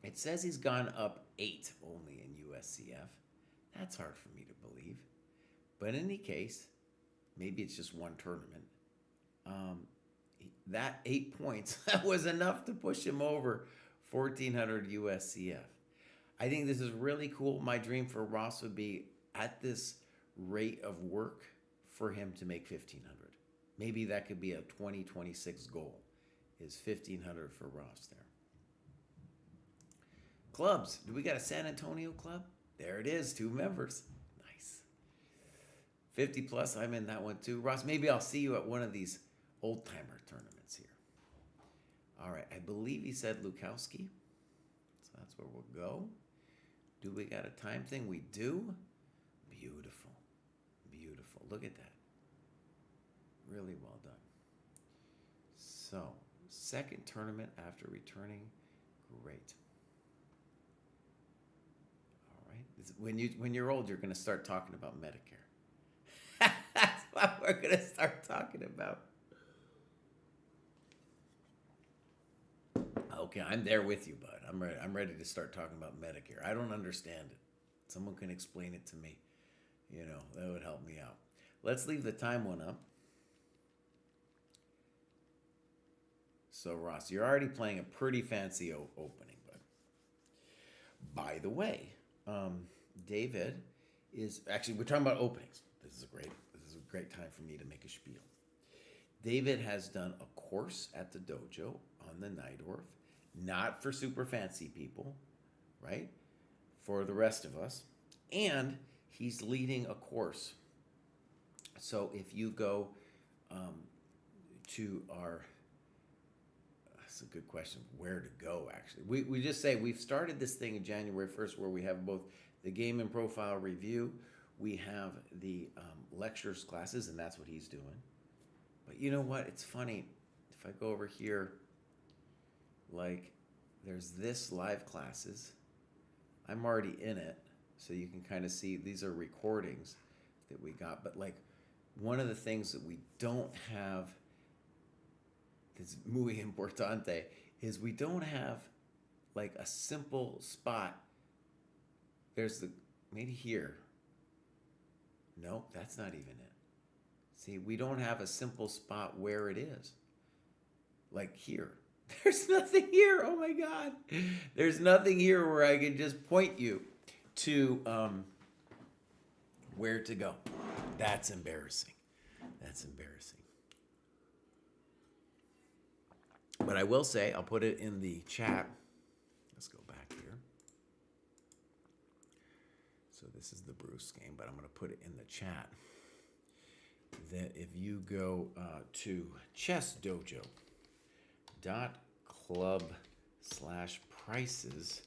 [SPEAKER 3] it says he's gone up 8 only in USCF. That's hard for me to believe. But in any case, maybe it's just one tournament. That 8 points, that was enough to push him over 1,400 USCF. I think this is really cool. My dream for Ross would be at this rate of work for him to make 1,500. Maybe that could be a 2026 goal, is 1,500 for Ross there. Clubs. Do we got a San Antonio club? There it is, 2 members. Nice. 50 plus, I'm in that one too. Ross, maybe I'll see you at one of these old-timer tournaments here. All right, I believe he said Lukowski. So that's where we'll go. Do we got a time thing? We do. Beautiful. Beautiful. Look at that. Really well done. So, second tournament after returning. Great. All right. When you're old, you're going to start talking about Medicare. That's what we're going to start talking about. Okay, I'm there with you, bud. I'm ready to start talking about Medicare. I don't understand it. Someone can explain it to me. That would help me out. Let's leave the time one up. So, Ross, you're already playing a pretty fancy opening, bud. By the way, David is actually, we're talking about openings. This is a great time for me to make a spiel. David has done a course at the dojo on the Neidorf, not for super fancy people, right? For the rest of us. And he's leading a course. So if you go to our, that's a good question, where to go actually. We just say we've started this thing in January 1st where we have both the game and profile review. We have the lectures classes, and that's what he's doing. But you know what? It's funny. If I go over here, like there's this live classes. I'm already in it, so you can kind of see these are recordings that we got. But like one of the things that we don't have that's muy importante is we don't have like a simple spot. There's maybe here. Nope, that's not even it. See, we don't have a simple spot where it is. Like here. There's nothing here. Oh my God. There's nothing here where I can just point you to where to go. That's embarrassing. That's embarrassing. But I will say, I'll put it in the chat. Let's go back here. So this is the Bruce game, but I'm going to put it in the chat that if you go to chessdojo.club/prices,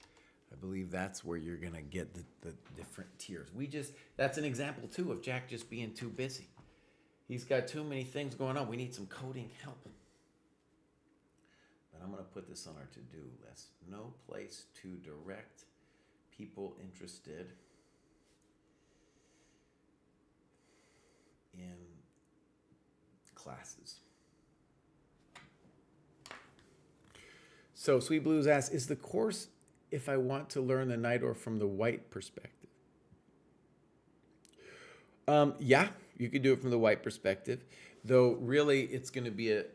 [SPEAKER 3] I believe that's where you're going to get the different tiers. That's an example too of Jack just being too busy. He's got too many things going on. We need some coding help. But I'm going to put this on our to-do list. No place to direct people interested in classes. So Sweet Blues asks, is the course if I want to learn the Najdorf from the white perspective? Yeah, you could do it from the white perspective, though really it's going to be a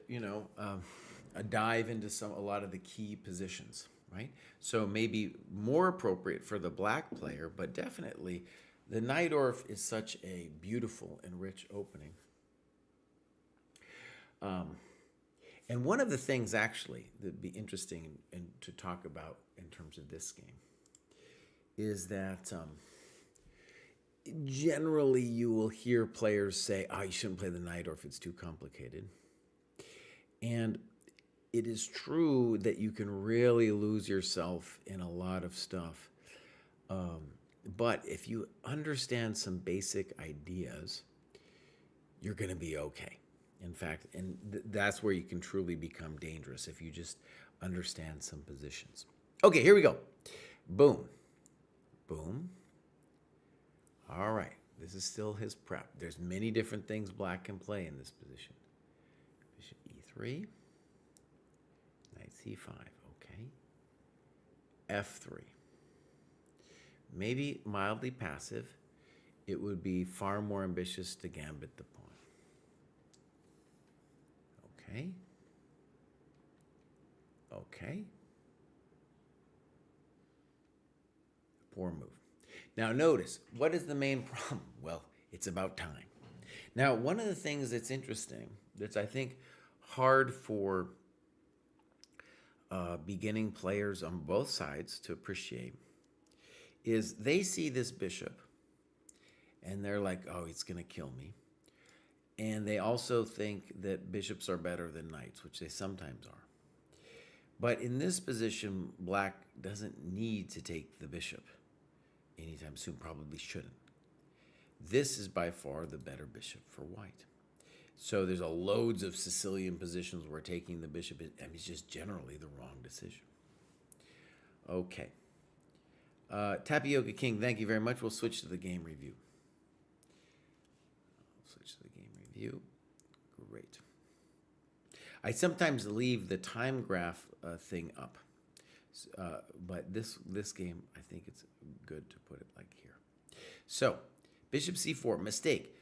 [SPEAKER 3] dive into a lot of the key positions, right? So maybe more appropriate for the black player, but definitely the Najdorf is such a beautiful and rich opening. And one of the things actually that'd be interesting and to talk about in terms of this game is that generally you will hear players say, you shouldn't play the Najdorf, it's too complicated. And it is true that you can really lose yourself in a lot of stuff. But if you understand some basic ideas, you're going to be okay. In fact, and that's where you can truly become dangerous, if you just understand some positions. Okay, here we go. Boom. Boom. All right. This is still his prep. There's many different things black can play in this position. Bishop e3. Knight c5. Okay. f3. Maybe mildly passive. It would be far more ambitious to gambit the pawn. Okay. Okay. Poor move. Now notice, what is the main problem? Well, it's about time. Now, one of the things that's interesting, that's I think hard for beginning players on both sides to appreciate, is they see this bishop and they're like, oh, it's going to kill me. And they also think that bishops are better than knights, which they sometimes are. But in this position, black doesn't need to take the bishop anytime soon, probably shouldn't. This is by far the better bishop for white. So there's loads of Sicilian positions where taking the bishop is, it's just generally the wrong decision. Okay. Tapioca King, thank you very much. We'll switch to the game review. Great. I sometimes leave the time graph thing up, but this game, I think it's good to put it like here. So, bishop c4, mistake.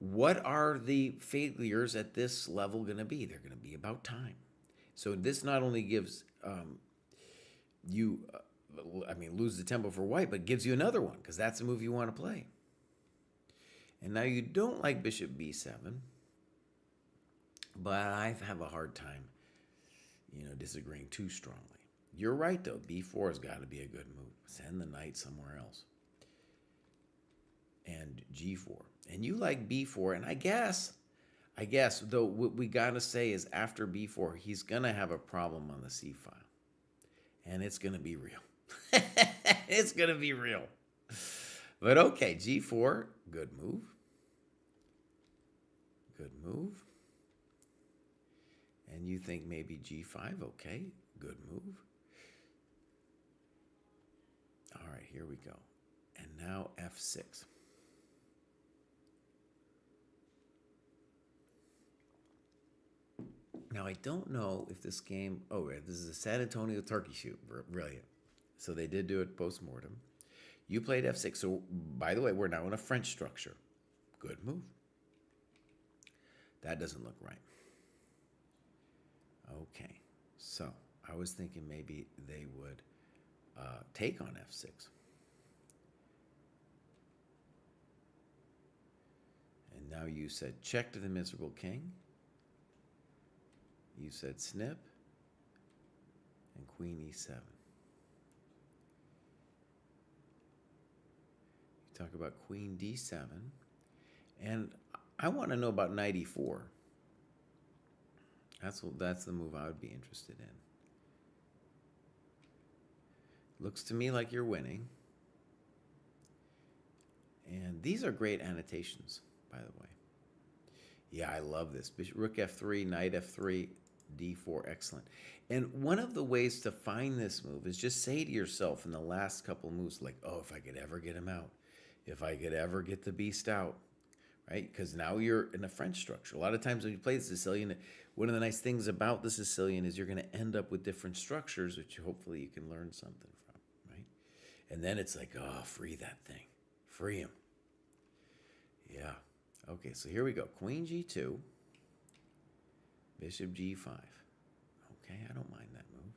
[SPEAKER 3] What are the failures at this level going to be? They're going to be about time. So this not only gives you, lose the tempo for white, but gives you another one, because that's the move you want to play. And now you don't like bishop b7, but I have a hard time, disagreeing too strongly. You're right, though. b4 has got to be a good move. Send the knight somewhere else. And g4. And you like b4, and I guess, though, what we got to say is after b4, he's going to have a problem on the c file. And it's going to be real. It's going to be real. But okay, g4, good move. Good move. And you think maybe g5, okay, good move. All right, here we go. And now f6. Now, I don't know if this game, this is a San Antonio turkey shoot, brilliant. So they did do it post-mortem. You played f6, so by the way, we're now in a French structure. Good move. That doesn't look right. Okay, so I was thinking maybe they would take on f6. Now you said check to the miserable king. You said snip. And queen e7. You talk about queen d7. And I want to know about knight e4. That's the move I would be interested in. Looks to me like you're winning. And these are great annotations, by the way. Yeah, I love this. Rook f3, knight f3, d4, excellent. And one of the ways to find this move is just say to yourself in the last couple moves, like, oh, if I could ever get him out, if I could ever get the beast out, right? Because now you're in a French structure. A lot of times when you play the Sicilian, one of the nice things about the Sicilian is you're going to end up with different structures, which hopefully you can learn something from, right? And then it's like, oh, free that thing. Free him. Yeah. Okay, so here we go. Queen g2. Bishop g5. Okay, I don't mind that move.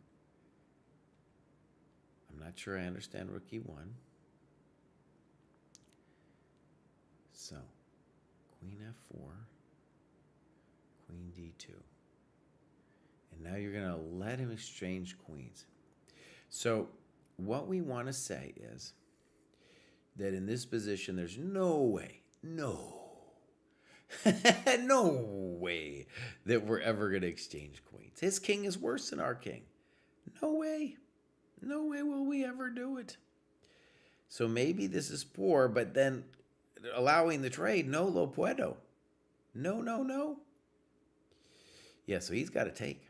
[SPEAKER 3] I'm not sure I understand rook e1. So, queen f4. Queen d2. And now you're going to let him exchange queens. So, what we want to say is that in this position, there's no way, no way that we're ever going to exchange queens. His king is worse than our king. No way. No way will we ever do it. So maybe this is poor, but then allowing the trade, no lo puedo. No, no, no. Yeah, so he's got to take.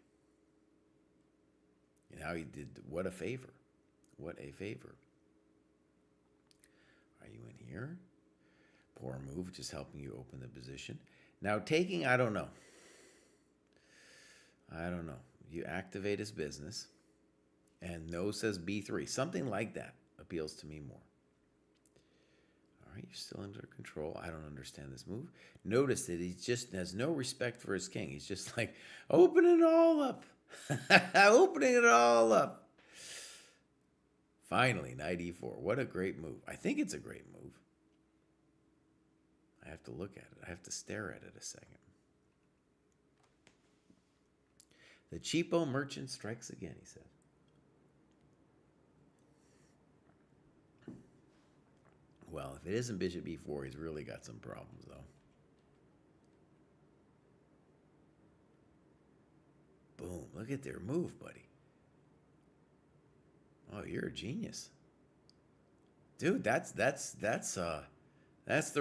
[SPEAKER 3] And now he did, what a favor. What a favor. Are you in here? Poor move, just helping you open the position. Now taking, I don't know. I don't know. You activate his business. And no says b3. Something like that appeals to me more. All right, you're still under control. I don't understand this move. Notice that he just has no respect for his king. He's just like, opening it all up. Opening it all up. Finally, knight e4. What a great move. I think it's a great move. I have to look at it. I have to stare at it a second. The cheapo merchant strikes again, he said. Well, if it isn't bishop e4, he's really got some problems, though. Boom. Look at their move, buddy. Oh, you're a genius. Dude, that's the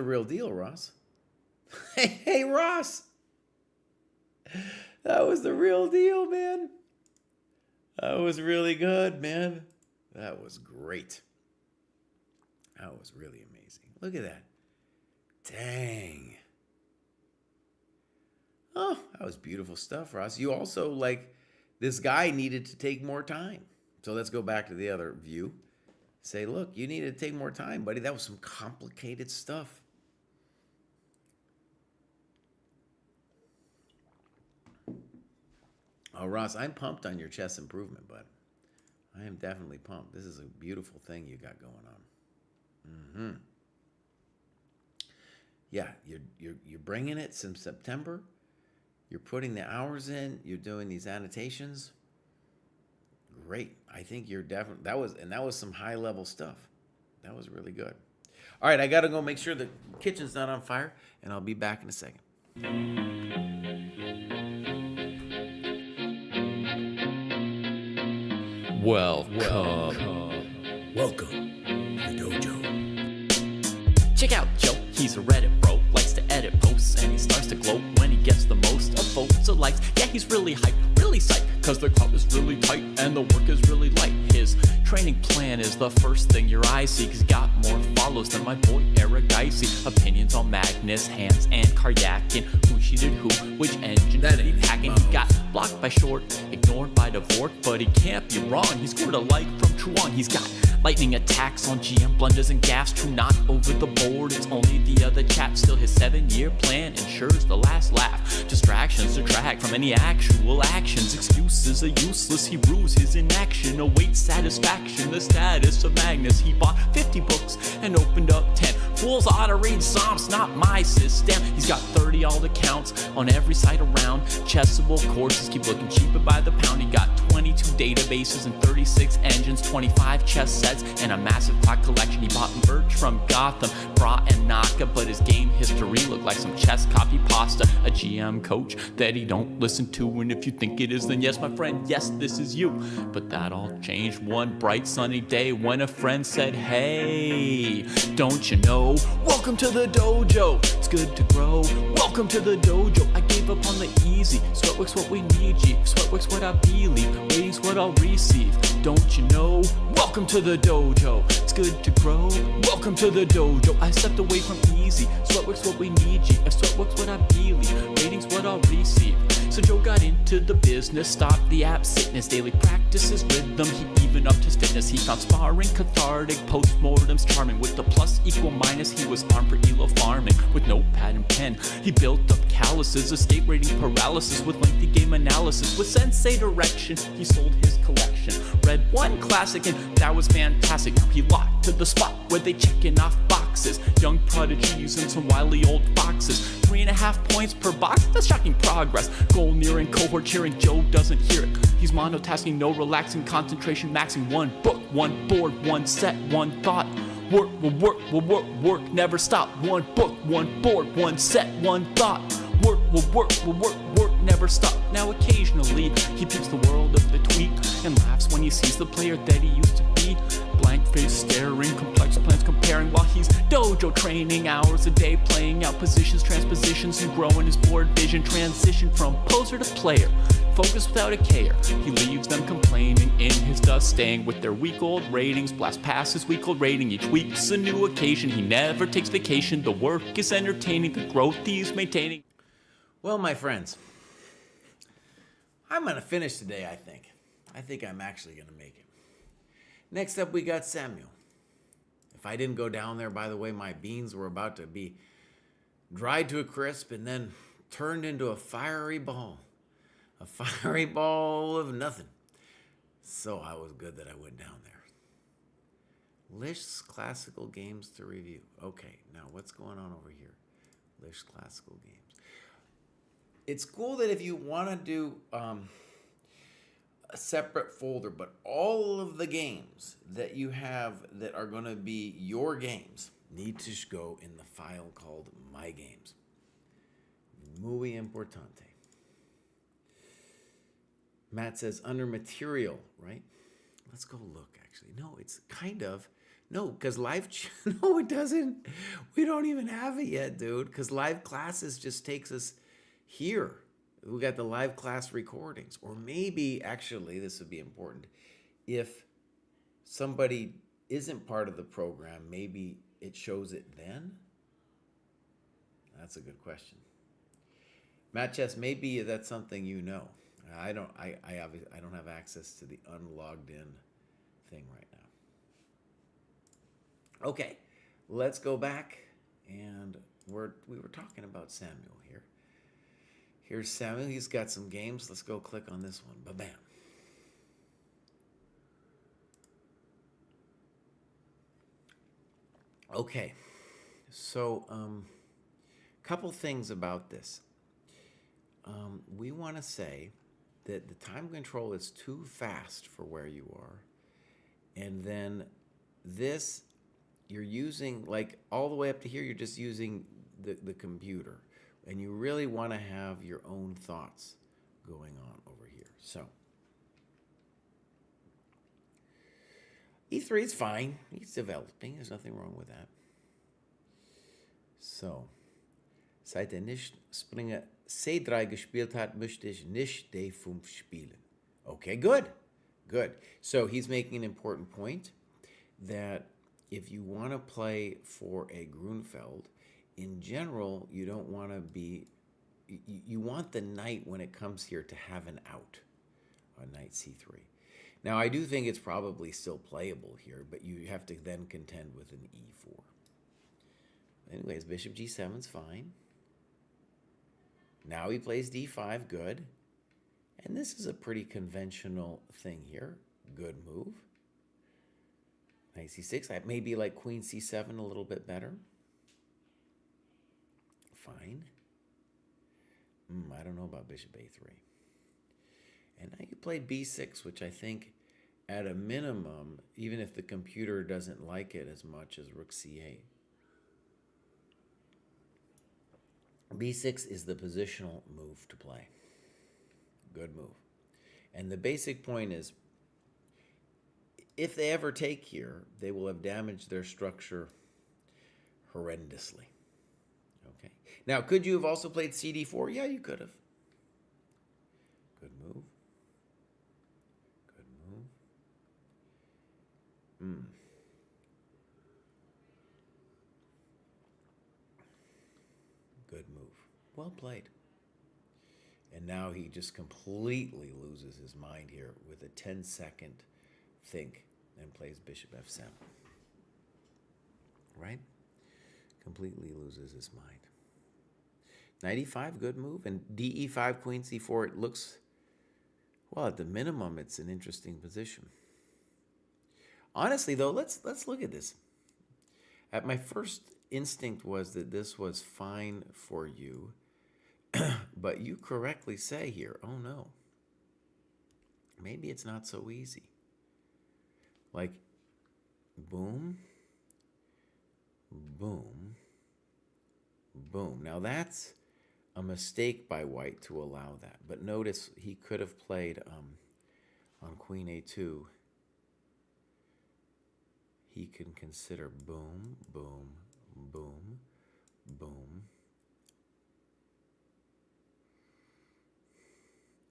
[SPEAKER 3] real deal, Ross. Hey, Ross. That was the real deal, man. That was really good, man. That was great. That was really amazing. Look at that. Dang. Oh, that was beautiful stuff, Ross. You also, like, this guy needed to take more time. So let's go back to the other view. Say, look, you needed to take more time, buddy. That was some complicated stuff. Oh, Ross, I'm pumped on your chess improvement, bud. I am definitely pumped. This is a beautiful thing you got going on. Yeah, you're bringing it since September. You're putting the hours in. You're doing these annotations. Great. I think you're definitely, that was some high level stuff. That was really good. All right, I got to go make sure the kitchen's not on fire, and I'll be back in a second.
[SPEAKER 2] Welcome
[SPEAKER 1] Welcome to the dojo.
[SPEAKER 2] Check out Joe, he's a Reddit bro, likes to edit posts, and he starts to gloat when he gets the most of votes or likes. Yeah, he's really hyped, really psyched, cause the crowd is really tight and the work is really light. His training plan is the first thing your eyes see, cause he got more follows than my boy Eric Dicey. Opinions on Magnus, Hans, and Karyakin, who cheated who, which engine did he packing. He got blocked by Short, ignored by Dvorak, but he can't be wrong, he scored a like from Truong. He's got lightning attacks on GM blunders and gaffes, true not over the board, it's only the other chap. Still his 7-year plan ensures the last laugh. Distractions detract from any actual actions, excuses is a useless. He rues his inaction, awaits satisfaction. The status of Magnus. He bought 50 books and opened up 10. Fools ought to read Psalms, not my system. He's got 30 alt accounts on every site around. Chessable courses keep looking cheaper by the pound. He got 22 databases and 36 engines, 25 chess sets, and a massive clock collection. He bought merch from Gotham, Bra and Naka, but his game history looked like some chess copy pasta. A GM coach that he don't listen to, and if you think it is, then yes, my friend, yes, this is you. But that all changed one bright sunny day when a friend said, hey, don't you know? Welcome to the dojo. It's good to grow. Welcome to the dojo. I gave up on the easy. Sweatwork's what we need, G. Sweatwork's what I believe. Ratings what I'll receive. Don't you know? Welcome to the dojo. It's good to grow. Welcome to the dojo. I stepped away from easy. Sweatwork's what we need, G. If Sweatwork's what I believe. Ratings what I'll receive. So Joe got into the business, stopped the abstinence, daily practices, rhythm, he even upped his fitness. He found sparring cathartic, postmortems charming. With the plus equal minus, he was armed for ELO farming. With notepad and pen, he built up calluses, escape rating paralysis, with lengthy game analysis. With sensei direction, he sold his collection. Read one classic and that was fantastic. Now he locked to the spot where they checking off boxes. Young prodigies and some wily old foxes. 3.5 points per box, that's shocking progress. Goal nearing, cohort cheering, Joe doesn't hear it. He's monotasking, no relaxing, concentration maxing. One book, one board, one set, one thought. Work, work, never stop. One book, one board, one set, one thought. Work, never stop. Now occasionally, he peeps the world of the tweet and laughs when he sees the player that he used to be. Blank face staring, complex plans comparing while he's dojo training. Hours a day playing out positions, transpositions, and growing his board vision. Transition from poser to player, focus without a care. He leaves them complaining in his dust, staying with their week-old ratings. Blast past his week-old rating, each week's a new occasion. He never takes vacation, the work is entertaining, the growth he's maintaining.
[SPEAKER 3] Well, my friends, I'm going to finish today, I think. I think I'm actually going to make it. Next up, we got Samuel. If I didn't go down there, by the way, my beans were about to be dried to a crisp and then turned into a fiery ball. A fiery ball of nothing. So I was good that I went down there. Liszt's classical games to review. Okay, now what's going on over here? Liszt's classical games. It's cool that if you want to do a separate folder, but all of the games that you have that are going to be your games need to go in the file called My Games. Muy importante. Matt says under material, right? Let's go look, actually. No, it's kind of. No, because no, it doesn't. We don't even have it yet, dude, because live classes just takes us here. We got the live class recordings. Or maybe, actually, this would be important. If somebody isn't part of the program, maybe it shows it then? That's a good question. Matt Chess, maybe that's something you know. I don't have access to the unlogged in thing right now. Okay, let's go back, and we were talking about Samuel here. Here's Samuel. He's got some games. Let's go click on this one. Ba-bam. Okay, so couple things about this. We want to say that the time control is too fast for where you are. And then this, you're using, like all the way up to here, you're just using the computer. And you really want to have your own thoughts going on over here. So, E3 is fine. He's developing. There's nothing wrong with that. So, seit nicht Springer C3 gespielt hat, möchte ich nicht D5 spielen. Okay, good. Good. So he's making an important point that if you want to play for a Grunfeld, in general, you don't want to be, you want the knight when it comes here to have an out on knight c3. Now, I do think it's probably still playable here, but you have to then contend with an e4. Anyways, bishop g7 is fine. Now he plays d5, good. And this is a pretty conventional thing here. Good move. Knight c6. I maybe like queen c7 a little bit better. Fine. I don't know about bishop a3. And now you play b6, which I think at a minimum, even if the computer doesn't like it as much as rook c8. b6 is the positional move to play. Good move. And the basic point is, if they ever take here, they will have damaged their structure horrendously. Okay. Now, could you have also played cd4? Yeah, you could have. Good move. Good move. Good move. Well played. And now he just completely loses his mind here with a 10-second think and plays bishop f7. Right? Completely loses his mind. Knight e5, good move. And de5, queen c4, it looks, well, at the minimum, it's an interesting position. Honestly, though, let's look at this. At my first instinct was that this was fine for you. But you correctly say here, oh no, maybe it's not so easy. Like, boom, boom, boom. Now that's a mistake by white to allow that. But notice he could have played on queen a2. He can consider boom, boom, boom, boom.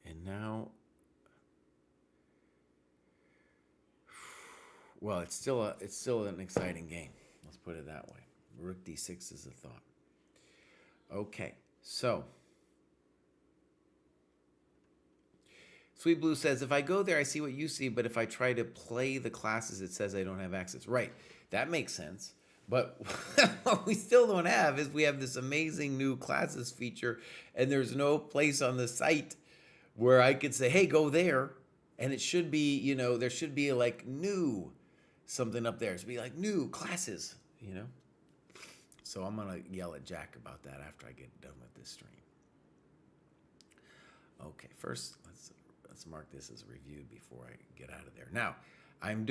[SPEAKER 3] And now, well, it's still an exciting game. Let's put it that way. Rook d6 is a thought. Okay, so Sweet Blue says, if I go there, I see what you see, but if I try to play the classes, it says I don't have access. Right, that makes sense. But what we still don't have is we have this amazing new classes feature, and there's no place on the site where I could say, hey, go there. And it should be, you know, there should be like new something up there. It should be like new classes, you know. So I'm going to yell at Jack about that after I get done with this stream. Okay, first, let's mark this as reviewed before I get out of there. Now, I'm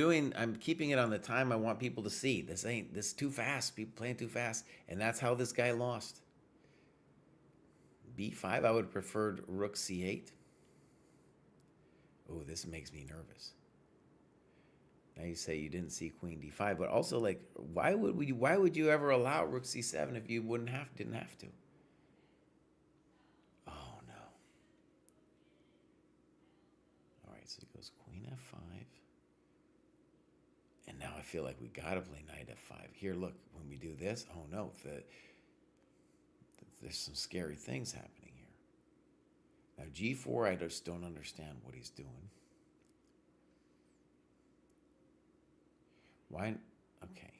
[SPEAKER 3] keeping it on the time I want people to see. This is too fast. People playing too fast. And that's how this guy lost. b5, I would have preferred rook c8. Oh, this makes me nervous. Now you say you didn't see queen d5, but also, like, why would you ever allow rook c7 if you didn't have to? Oh no. All right, so he goes queen f5. And now I feel like we gotta play knight f5. Here, look, when we do this, oh no, there's some scary things happening here. Now g4, I just don't understand what he's doing. Why? Okay.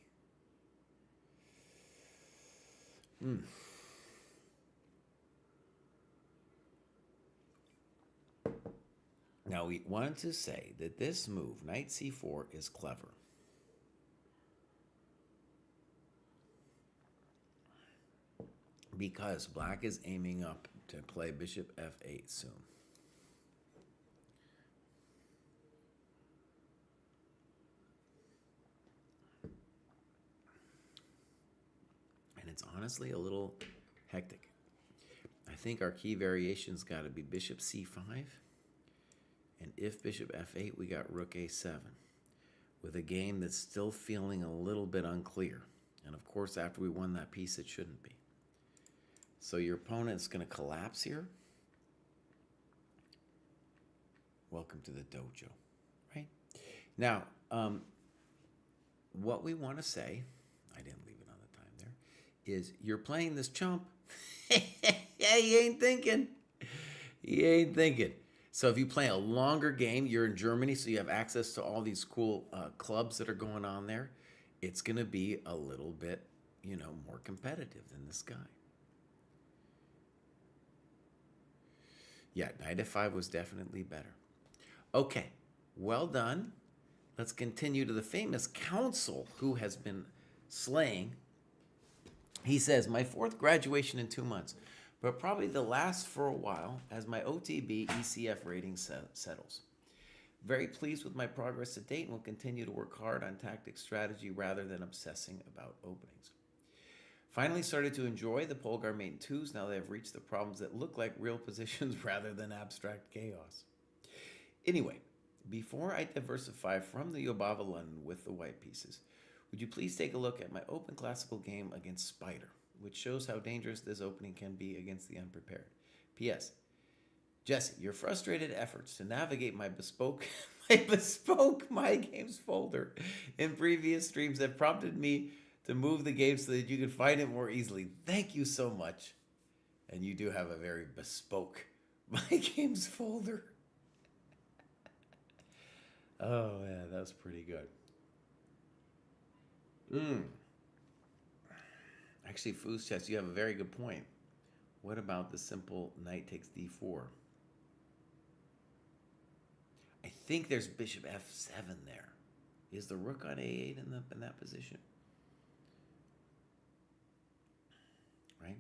[SPEAKER 3] Now we wanted to say that this move, knight c4, is clever. Because black is aiming up to play bishop f8 soon. And it's honestly a little hectic. I think our key variation's got to be bishop c5. And if bishop f8, we got rook a7. With a game that's still feeling a little bit unclear. And of course, after we won that piece, it shouldn't be. So your opponent's going to collapse here. Welcome to the dojo, right? Now, what we want to say, I didn't leave it on the time there, is you're playing this chump. Yeah, he ain't thinking. He ain't thinking. So if you play a longer game, you're in Germany, so you have access to all these cool clubs that are going on there. It's going to be a little bit, you know, more competitive than this guy. Yeah, knight f5 was definitely better. Okay, well done. Let's continue to the famous counsel who has been slaying. He says, my fourth graduation in 2 months, but probably the last for a while as my OTB ECF rating settles. Very pleased with my progress to date and will continue to work hard on tactic strategy rather than obsessing about openings. Finally started to enjoy the Polgar Mate 2s now that I've reached the problems that look like real positions rather than abstract chaos. Anyway, before I diversify from the Yobava London with the white pieces, would you please take a look at my open classical game against Spider, which shows how dangerous this opening can be against the unprepared. P.S. Jesse, your frustrated efforts to navigate my bespoke My Games folder in previous streams have prompted me to move the game so that you can find it more easily. Thank you so much. And you do have a very bespoke My Games folder. Oh, yeah, that's pretty good. Actually, Foos Chess, you have a very good point. What about the simple knight takes d4? I think there's bishop f7 there. Is the rook on a8 in that position? Right?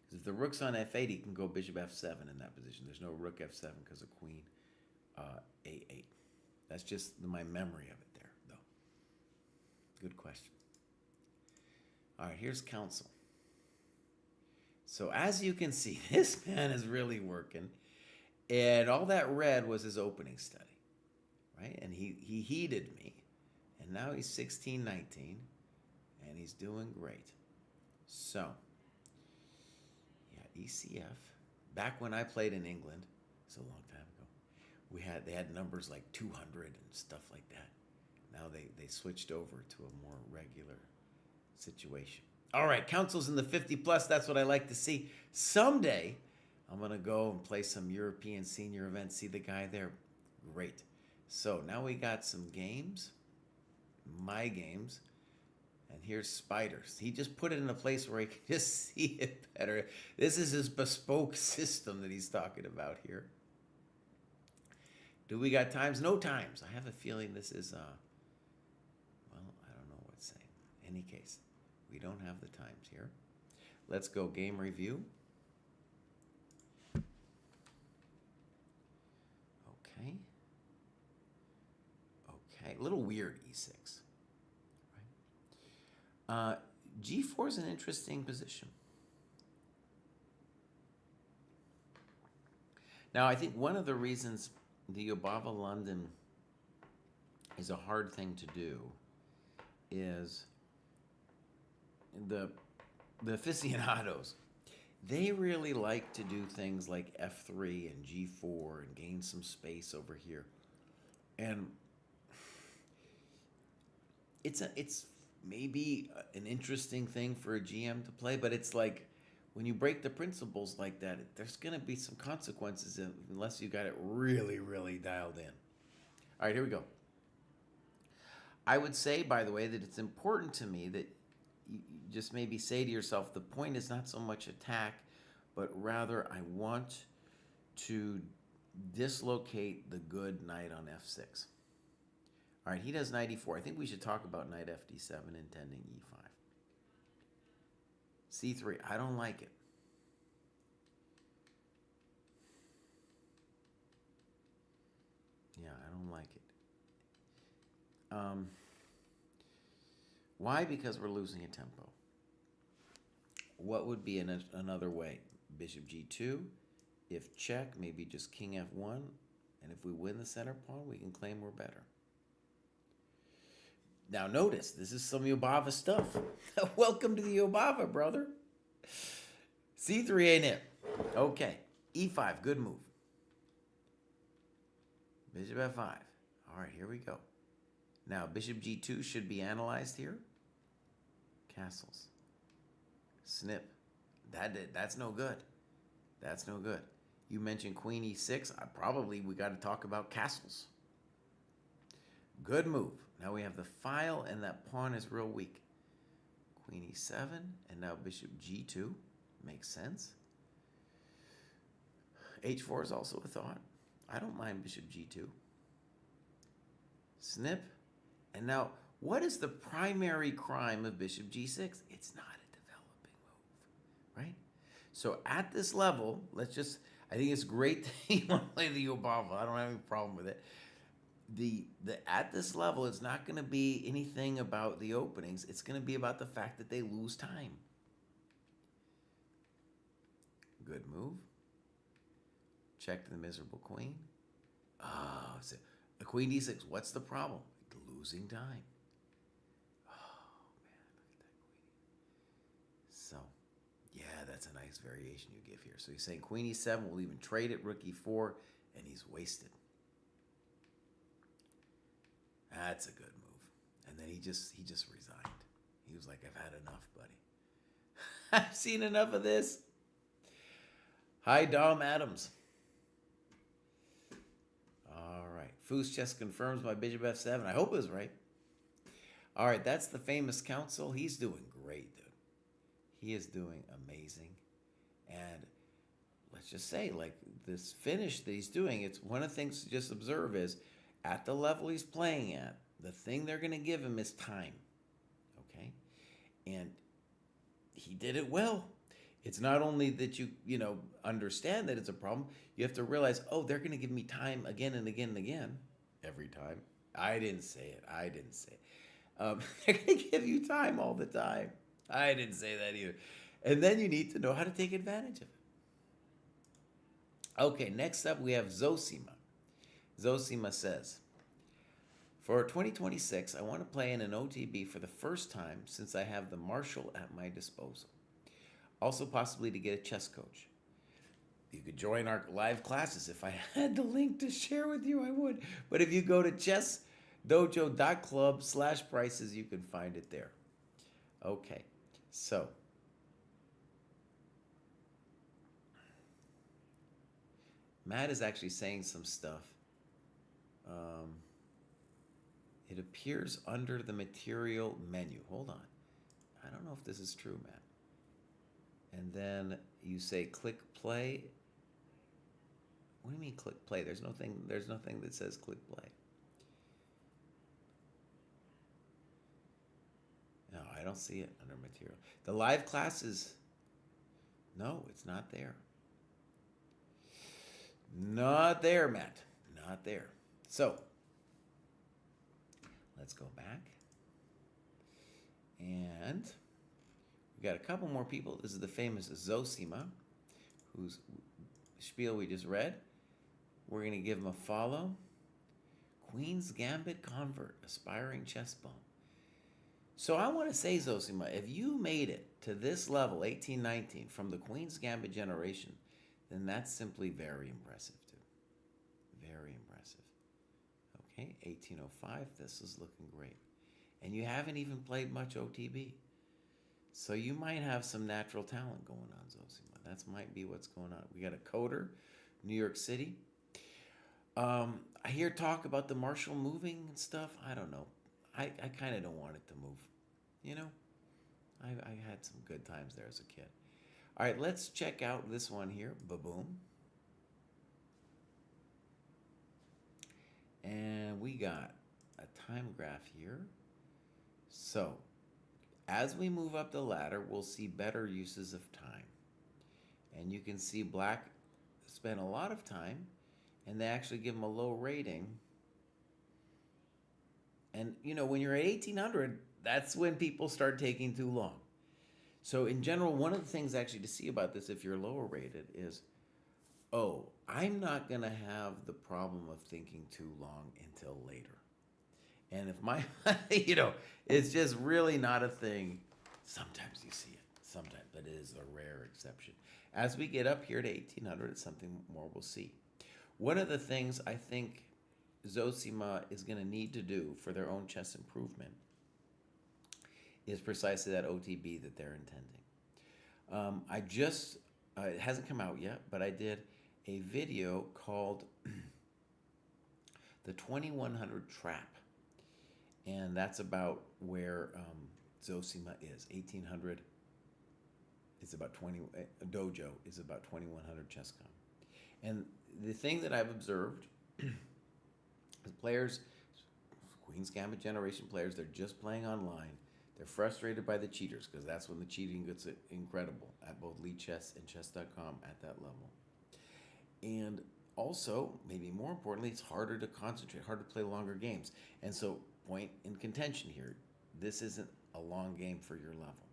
[SPEAKER 3] Because if the rook's on f8, he can go bishop f7 in that position. There's no rook f7 because of queen a8. That's just my memory of it there, though. Good question. All right, here's counsel. So as you can see, this man is really working. And all that red was his opening study, right? And he heeded me. And now he's 16, 19, and he's doing great. So, yeah, ECF. Back when I played in England, it's a long time ago, they had numbers like 200 and stuff like that. Now they switched over to a more regular situation. All right, councils in the 50 plus, that's what I like to see. Someday, I'm going to go and play some European senior events, see the guy there. Great. So now we got some games, my games, and here's Spiders. He just put it in a place where he can just see it better. This is his bespoke system that he's talking about here. Do we got times? No times. I have a feeling this is, well, I don't know what to say. In any case, we don't have the times here. Let's go game review. Okay. Okay, a little weird e6. Right? G4 is an interesting position. Now, I think one of the reasons the Yobava London is a hard thing to do is the aficionados, they really like to do things like f3 and g4 and gain some space over here. And it's maybe an interesting thing for a GM to play, but it's like when you break the principles like that, there's going to be some consequences unless you got it really, really dialed in. All right, here we go. I would say, by the way, that it's important to me that you just maybe say to yourself, the point is not so much attack, but rather I want to dislocate the good knight on f6. All right, he does knight e4. I think we should talk about knight fd7 intending e5. c3, I don't like it. Yeah, I don't like it. Why? Because we're losing a tempo. What would be another way? Bishop g2. If check, maybe just king f1. And if we win the center pawn, we can claim we're better. Now notice, this is some Yobava stuff. Welcome to the Yobava, brother. c3 ain't it. Okay, e5, good move. Bishop f5. All right, here we go. Now, bishop g2 should be analyzed here. Castles. Snip. That's no good. That's no good. You mentioned queen e6. We got to talk about castles. Good move. Now we have the file, and that pawn is real weak. Queen e7, and now bishop g2. Makes sense. H4 is also a thought. I don't mind bishop G2. Snip. And now, what is the primary crime of bishop G6? It's not a developing move, right? So at this level, I think it's great that you want to play the Yobava. I don't have any problem with it. At this level, it's not going to be anything about the openings. It's going to be about the fact that they lose time. Good move. Check to the miserable queen. Oh, so a queen d6. What's the problem? Losing time. Oh, man, look at that queen. So, yeah, that's a nice variation you give here. So he's saying queen e7, we'll even trade it, rook e4, and he's wasted. That's a good move. And then he just resigned. He was like, I've had enough, buddy. I've seen enough of this. Hi, Dom Adams. All right. Foos Chess confirms my bishop f7. I hope it was right. All right, that's the famous council. He's doing great, dude. He is doing amazing. And let's just say, like, this finish that he's doing, it's one of the things to just observe is at the level he's playing at, the thing they're going to give him is time. Okay? And he did it well. It's not only that you understand that it's a problem, you have to realize, oh, they're going to give me time again and again and again. Every time. I didn't say it. They're going to give you time all the time. I didn't say that either. And then you need to know how to take advantage of it. Okay, next up we have Zosima. Zosima says, for 2026, I want to play in an OTB for the first time since I have the Marshall at my disposal. Also possibly to get a chess coach. You could join our live classes. If I had the link to share with you, I would. But if you go to chessdojo.club/prices, you can find it there. Okay, so Matt is actually saying some stuff. It appears under the material menu. Hold on. I don't know if this is true, Matt. And then you say click play. What do you mean click play? There's nothing that says click play. No, I don't see it under material. The live classes, no, it's not there. Not there, Matt. Not there. So, let's go back. And we got a couple more people. This is the famous Zosima, whose spiel we just read. We're going to give him a follow. Queen's Gambit convert, aspiring chess bum. So I want to say, Zosima, if you made it to this level, 1819, from the Queen's Gambit generation, then that's simply very impressive, too. Very impressive. Okay, 1805, this is looking great. And you haven't even played much OTB. So you might have some natural talent going on, Zosima. That might be what's going on. We got a coder, New York City. I hear talk about the Marshall moving and stuff. I don't know. I kind of don't want it to move. You know? I had some good times there as a kid. All right, let's check out this one here. Ba-boom. And we got a time graph here. So, as we move up the ladder, we'll see better uses of time. And you can see black spent a lot of time, and they actually give them a low rating. And, when you're at 1800, that's when people start taking too long. So in general, one of the things actually to see about this, if you're lower rated, is, oh, I'm not going to have the problem of thinking too long until later. And if my, it's just really not a thing. Sometimes you see it, sometimes, but it is a rare exception. As we get up here to 1800, it's something more we'll see. One of the things I think Zosima is going to need to do for their own chess improvement is precisely that OTB that they're intending. It hasn't come out yet, but I did a video called The 2100 Trap. And that's about where Zosima is. 1800 is about 20, Dojo is about 2100 ChessCom. And the thing that I've observed is players, Queen's Gambit generation players, they're just playing online. They're frustrated by the cheaters because that's when the cheating gets incredible at both Lead Chess and chess.com at that level. And also, maybe more importantly, it's harder to concentrate, harder to play longer games. And so, point in contention here, this isn't a long game for your level.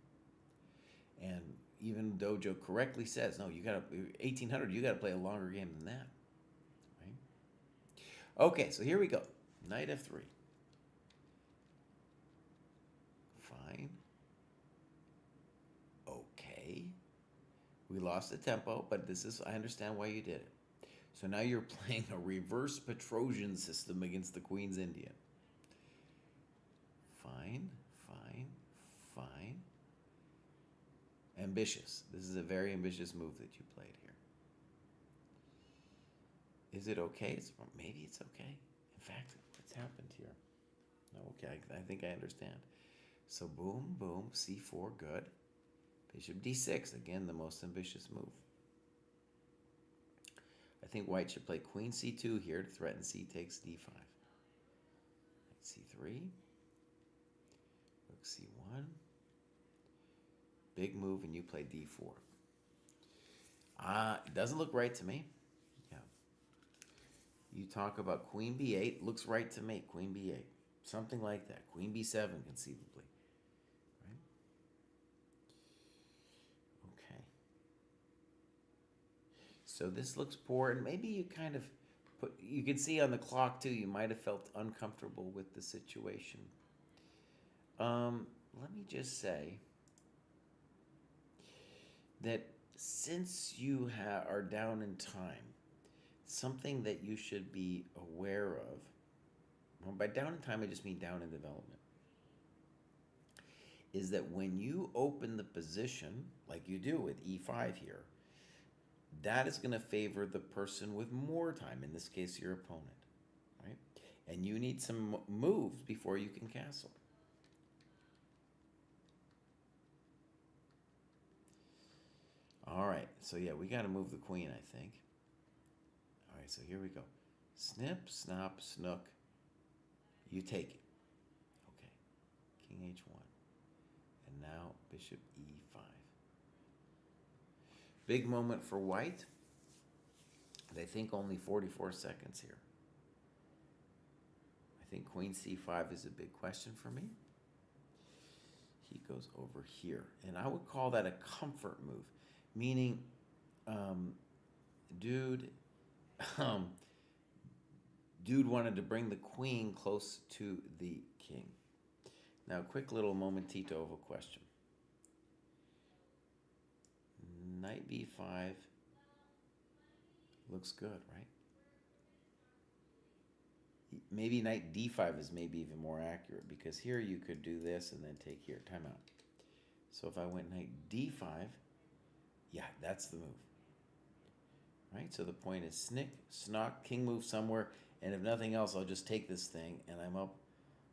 [SPEAKER 3] And even Dojo correctly says, no, you got to 1800. You got to play a longer game than that, right? Okay, so here we go. Knight f3. Fine. Okay. We lost the tempo, but I understand why you did it. So now you're playing a reverse Petrosian system against the Queen's Indian. Fine, fine, fine. Ambitious. This is a very ambitious move that you played here. Is it okay? Maybe it's okay. In fact, what's happened here? Okay, I think I understand. So boom, boom, c4, good. Bishop d6, again, the most ambitious move. I think white should play queen c2 here to threaten c takes d5. c3, rook c1. Big move, and you play d4. It doesn't look right to me. Yeah. You talk about queen b8, looks right to me, queen b8. Something like that. Queen b7, conceivably. Right? Okay. So this looks poor, and maybe you kind of you can see on the clock too, you might have felt uncomfortable with the situation. Let me just say that since you are down in time, something that you should be aware of, well, by down in time I just mean down in development, is that when you open the position, like you do with e5 here, that is going to favor the person with more time, in this case your opponent, right? And you need some moves before you can castle. All right, so yeah, we got to move the queen, I think. All right, so here we go. Snip, snop, snook. You take it. Okay, king h1. And now bishop e5. Big moment for white. They think only 44 seconds here. I think queen c5 is a big question for me. He goes over here. And I would call that a comfort move. Meaning, dude wanted to bring the queen close to the king. Now, quick little momentito of a question. Knight b5 looks good, right? Maybe knight d5 is maybe even more accurate, because here you could do this and then take here. Time out. So if I went knight d5, yeah, that's the move. Right? So the point is snick, snock, king move somewhere, and if nothing else, I'll just take this thing, and I'm up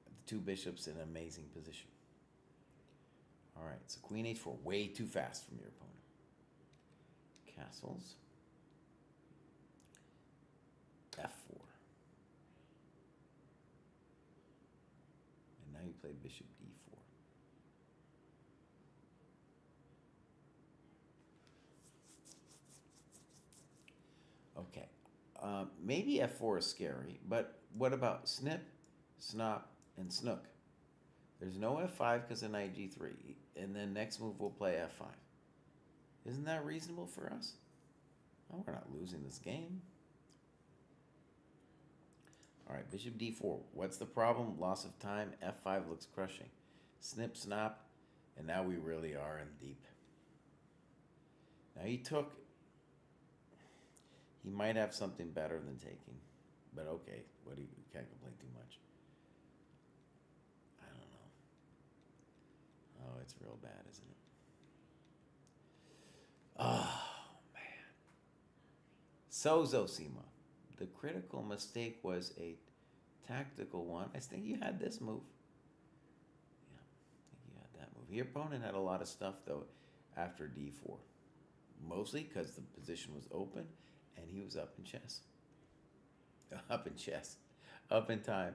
[SPEAKER 3] the two bishops in an amazing position. All right, so queen h4, way too fast from your opponent. Castles. f4. And now you play bishop d4. Okay, maybe f4 is scary, but what about snip, snop, and snook? There's no f5 because of knight g3, and then next move we'll play f5. Isn't that reasonable for us? Well, we're not losing this game. All right, bishop d4. What's the problem? Loss of time. f5 looks crushing. Snip, snop, and now we really are in deep. Now he might have something better than taking, but okay, you can't complain too much. I don't know. Oh, it's real bad, isn't it? Oh, man. So, Zosima, the critical mistake was a tactical one. I think you had this move. Yeah, I think you had that move. Your opponent had a lot of stuff, though, after d4. Mostly because the position was open, and he was up in chess. Up in chess. Up in time.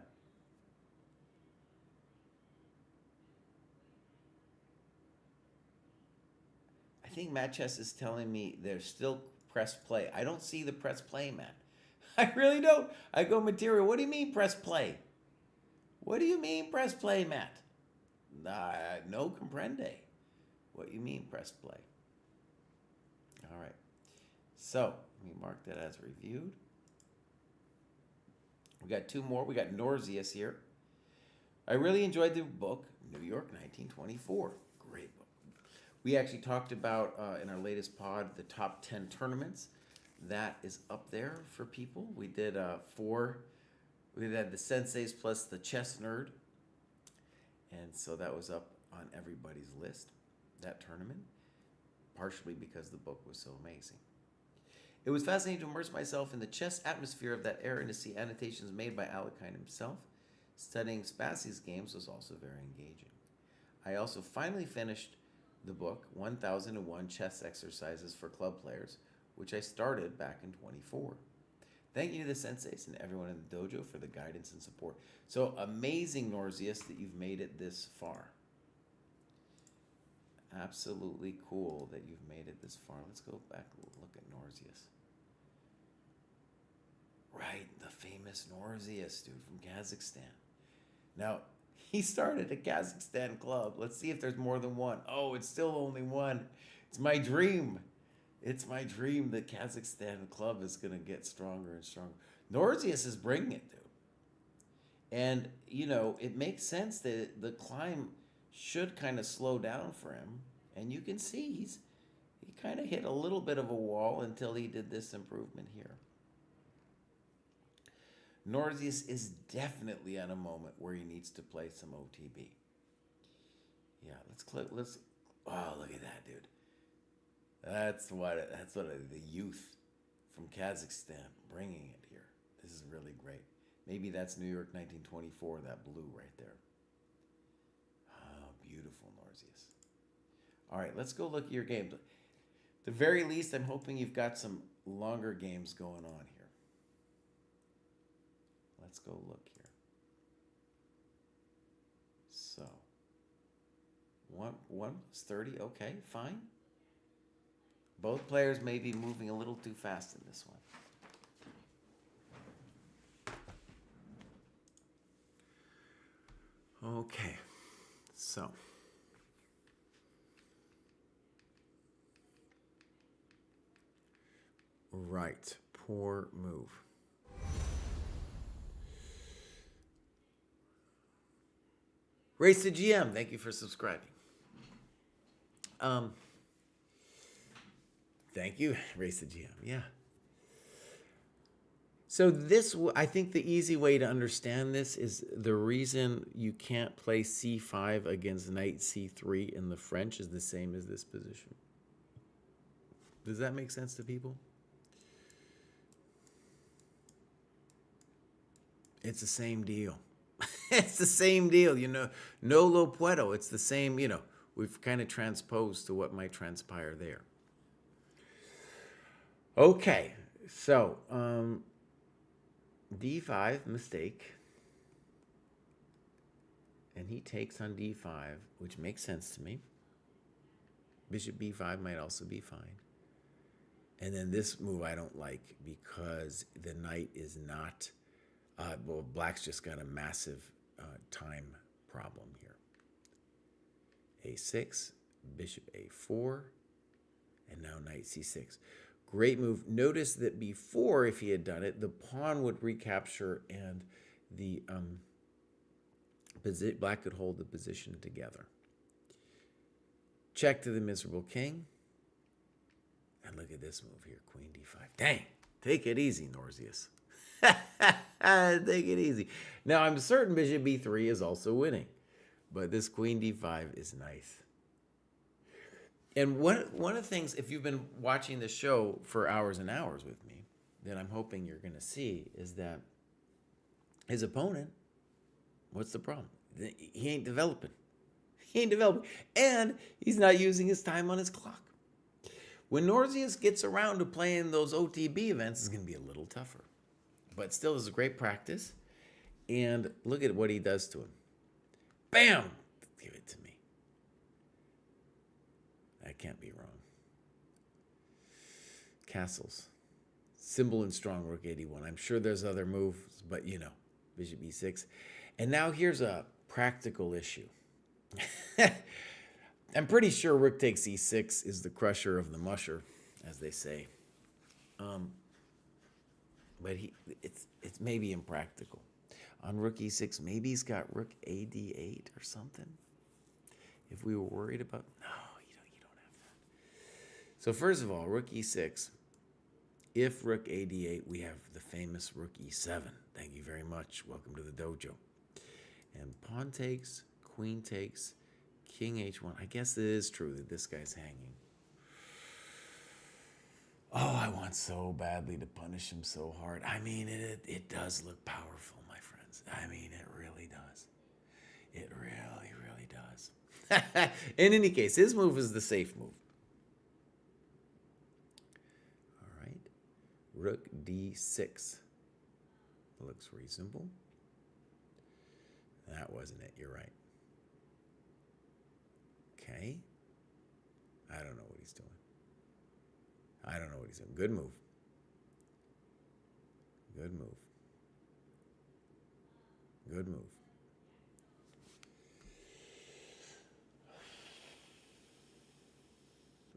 [SPEAKER 3] I think Matt Chess is telling me there's still press play. I don't see the press play, Matt. I really don't. I go material. What do you mean press play? What do you mean press play, Matt? No comprende. What you mean press play? All right. So let me mark that as reviewed. We got two more. We got Norzius here. I really enjoyed the book, New York, 1924. Great book. We actually talked about, in our latest pod, the top 10 tournaments. That is up there for people. We did 4. We had the Senseis plus the Chess Nerd. And so that was up on everybody's list, that tournament, partially because the book was so amazing. It was fascinating to immerse myself in the chess atmosphere of that era and to see annotations made by Alekhine himself. Studying Spassi's games was also very engaging. I also finally finished the book, 1001 Chess Exercises for Club Players, which I started back in 24. Thank you to the senseis and everyone in the dojo for the guidance and support. So amazing, Norzius, that you've made it this far. Absolutely cool that you've made it this far. Let's go back and look at Norzius. Right, the famous Norzius, dude, from Kazakhstan. Now, he started a Kazakhstan club. Let's see if there's more than one. Oh, it's still only one. It's my dream. It's my dream that Kazakhstan club is going to get stronger and stronger. Norzius is bringing it, dude. And, you know, it makes sense that the climb should kind of slow down for him. And you can see he kind of hit a little bit of a wall until he did this improvement here. Norzius is definitely at a moment where he needs to play some OTB. Yeah, oh, look at that, dude. That's what the youth from Kazakhstan bringing it here. This is really great. Maybe that's New York 1924, that blue right there. Oh, beautiful, Norzius. All right, let's go look at your games. At the very least, I'm hoping you've got some longer games going on here. Let's go look here. So, 1 plus 30, okay, fine. Both players may be moving a little too fast in this one. Okay, so. Right, poor move. Race to GM, thank you for subscribing. Thank you, Race to GM, yeah. So this, I think the easy way to understand this is the reason you can't play c5 against knight c3 in the French is the same as this position. Does that make sense to people? It's the same deal. It's the same deal, you know. No lo puedo. It's the same, you know. We've kind of transposed to what might transpire there. Okay, so d5, mistake. And he takes on d5, which makes sense to me. Bishop b5 might also be fine. And then this move I don't like because the knight is not... well, black's just got a massive time problem here. a6, bishop a4, and now knight c6. Great move. Notice that before, if he had done it, the pawn would recapture and the black could hold the position together. Check to the miserable king. And look at this move here, queen d5. Dang, take it easy, Norzius. Take it easy. Now, I'm certain bishop b3 is also winning, but this queen d5 is nice. And one of the things, if you've been watching the show for hours and hours with me, that I'm hoping you're going to see is that his opponent, what's the problem? He ain't developing. He ain't developing. And he's not using his time on his clock. When Norzius gets around to playing those OTB events, it's going to be a little tougher. But still, this is great practice. And look at what he does to him. Bam! Give it to me. That can't be wrong. Castles. Simple and strong, rook 81. I'm sure there's other moves, but you know, bishop e6. And now here's a practical issue. I'm pretty sure rook takes e6 is the crusher of the musher, as they say. But it's maybe impractical. On rook e6, maybe he's got rook ad8 or something. If we were worried about... No, you don't have that. So first of all, rook e6. If rook ad8, we have the famous rook e7. Thank you very much. Welcome to the dojo. And pawn takes, queen takes, king h1. I guess it is true that this guy's hanging. Oh, I want so badly to punish him so hard. I mean, it does look powerful, my friends. I mean, it really does. It really, really does. In any case, his move is the safe move. All right. Rook d6. Looks reasonable. That wasn't it. You're right. Okay. I don't know what he's doing. I don't know what he's doing. Good move. Good move. Good move.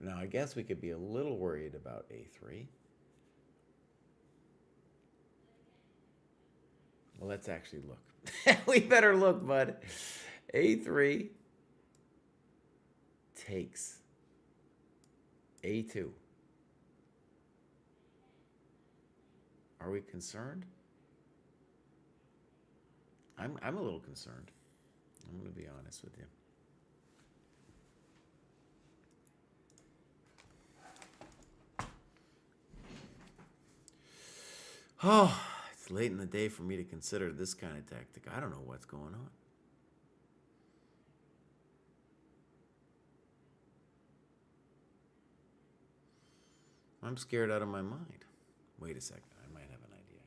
[SPEAKER 3] Now, I guess we could be a little worried about a3. Well, let's actually look. We better look, bud. a3 takes a2. Are we concerned? I'm a little concerned. I'm going to be honest with you. Oh, it's late in the day for me to consider this kind of tactic. I don't know what's going on. I'm scared out of my mind. Wait a second. I might have an idea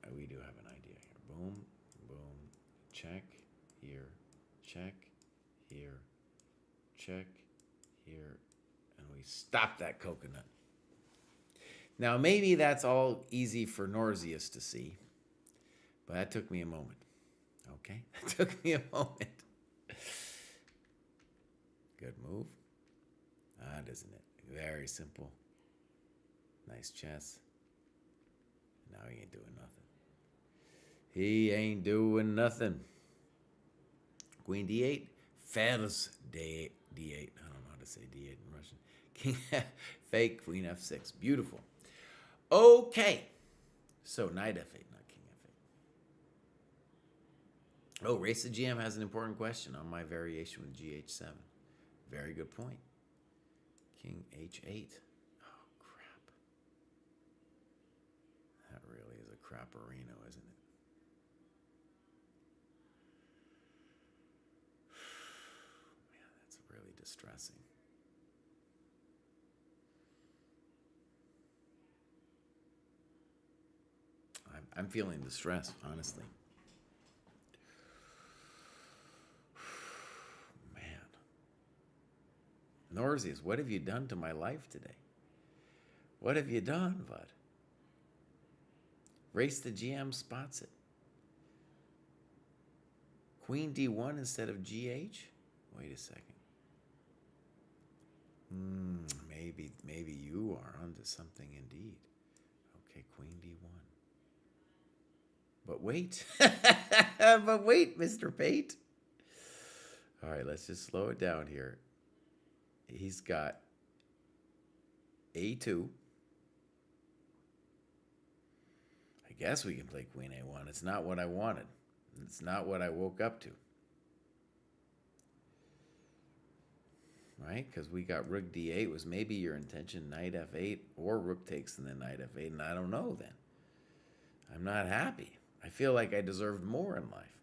[SPEAKER 3] here. We do have an idea here. Boom, boom, check here, check here, check here, and we stop that coconut. Now, maybe that's all easy for Norzius to see, but that took me a moment. Okay? That took me a moment. Good move. That isn't it. Very simple. Nice chess. Now he ain't doing nothing. He ain't doing nothing. Queen d8. Fers d8. I don't know how to say d8 in Russian. King fake queen f6. Beautiful. Okay. So knight f8, not king f8. Oh, Race to GM has an important question on my variation with gh7. Very good point. King h8. Oh, crap. That really is a crap-arino, isn't it? Man, that's really distressing. I'm feeling distressed, honestly. Norzius, what have you done to my life today? What have you done, bud? Race the GM spots it. Queen d1 instead of gh? Wait a second. Maybe you are onto something indeed. Okay, queen d1. But wait. But wait, Mr. Pate. All right, let's just slow it down here. He's got a2. I guess we can play queen a1. It's not what I wanted. It's not what I woke up to. Right? Because we got rook d8 was maybe your intention, knight f8, or rook takes and then knight f8, and I don't know then. I'm not happy. I feel like I deserved more in life.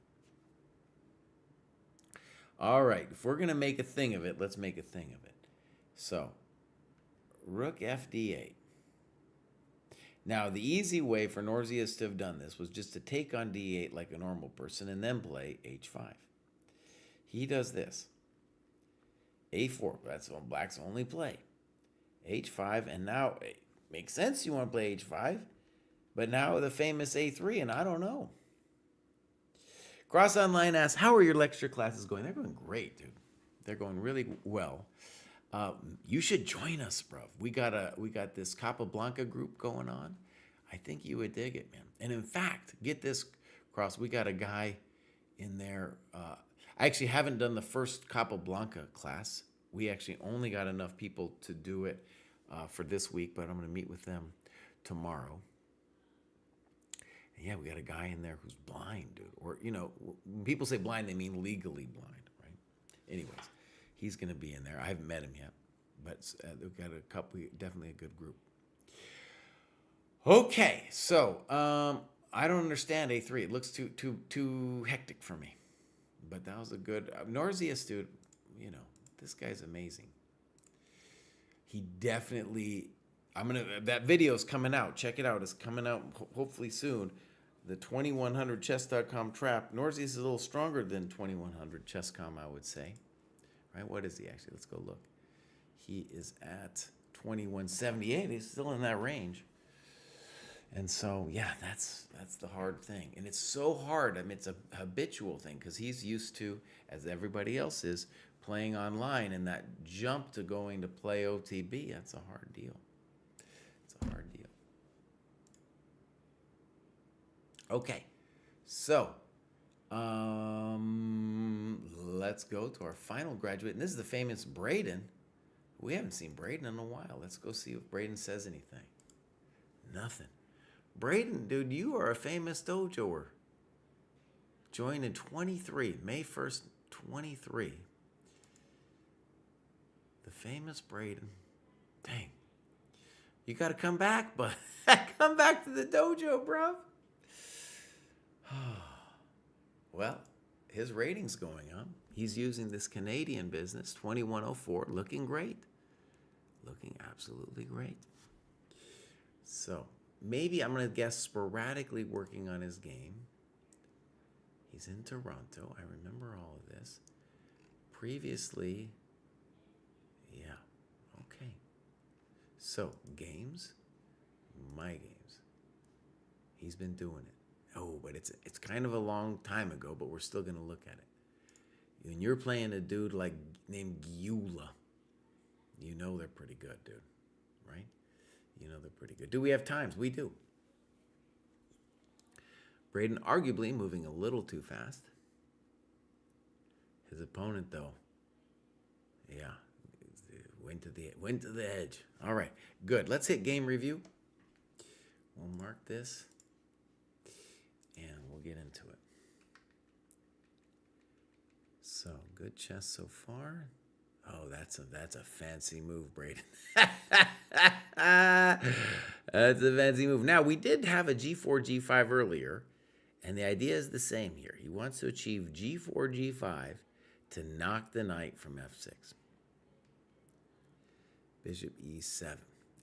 [SPEAKER 3] All right, if we're going to make a thing of it, let's make a thing of it. So, rook fd8. Now, the easy way for Norzius to have done this was just to take on d8 like a normal person and then play h5. He does this. a4, that's Black's only play. h5, and now it makes sense you want to play h5, but now the famous a3, and I don't know. Cross Online asks, how are your lecture classes going? They're going great, dude. They're going really well. You should join us, bro. We got this Capablanca group going on. I think you would dig it, man. And in fact, get this, Cross, we got a guy in there. I actually haven't done the first Capablanca class. We actually only got enough people to do it for this week, but I'm going to meet with them tomorrow. And yeah, we got a guy in there who's blind, dude. Or, when people say blind, they mean legally blind, right? Anyways. He's going to be in there. I haven't met him yet, but we've got a couple, definitely a good group. Okay, so I don't understand A3. It looks too hectic for me. But that was a good Norzius, dude. This guy's amazing. He definitely. That video's coming out. Check it out. It's coming out hopefully soon. The 2100chess.com trap. Norzius is a little stronger than 2100chess.com, I would say. Right? What is he actually? Let's go look. He is at 2178. He's still in that range. And so, yeah, that's the hard thing. And it's so hard. It's a habitual thing because he's used to, as everybody else is, playing online. And that jump to going to play OTB, that's a hard deal. It's a hard deal. Okay. So, let's go to our final graduate. And this is the famous Braden. We haven't seen Braden in a while. Let's go see if Braden says anything. Nothing. Braden, dude, you are a famous dojoer. Joined in 23, May 1st, 23. The famous Braden. Dang. You got to come back, but come back to the dojo, bro. Well, his rating's going up. He's using this Canadian business, 2104, looking great. Looking absolutely great. So, maybe I'm going to guess sporadically working on his game. He's in Toronto. I remember all of this. Previously, yeah, okay. So, games, my games. He's been doing it. Oh, but it's kind of a long time ago, but we're still going to look at it. When you're playing a dude named Gyula, you know they're pretty good, dude, right? You know they're pretty good. Do we have times? We do. Braden arguably moving a little too fast. His opponent, though, yeah, went to the edge. All right, good. Let's hit game review. We'll mark this, and we'll get into it. So, good chess so far. Oh, that's a fancy move, Braden. That's a fancy move. Now, we did have a g4, g5 earlier, and the idea is the same here. He wants to achieve g4, g5 to knock the knight from f6. Bishop e7.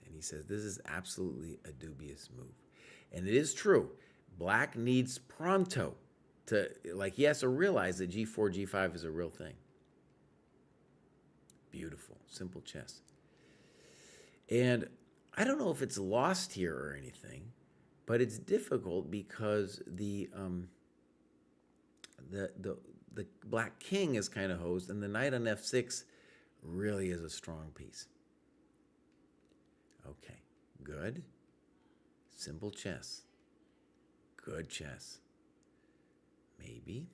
[SPEAKER 3] And he says this is absolutely a dubious move. And it is true. Black needs pronto to, he has to realize that g4, g5 is a real thing. Beautiful, simple chess. And I don't know if it's lost here or anything, but it's difficult because the black king is kind of hosed, and the knight on f6 really is a strong piece. Okay, good. Simple chess. Good chess. Maybe.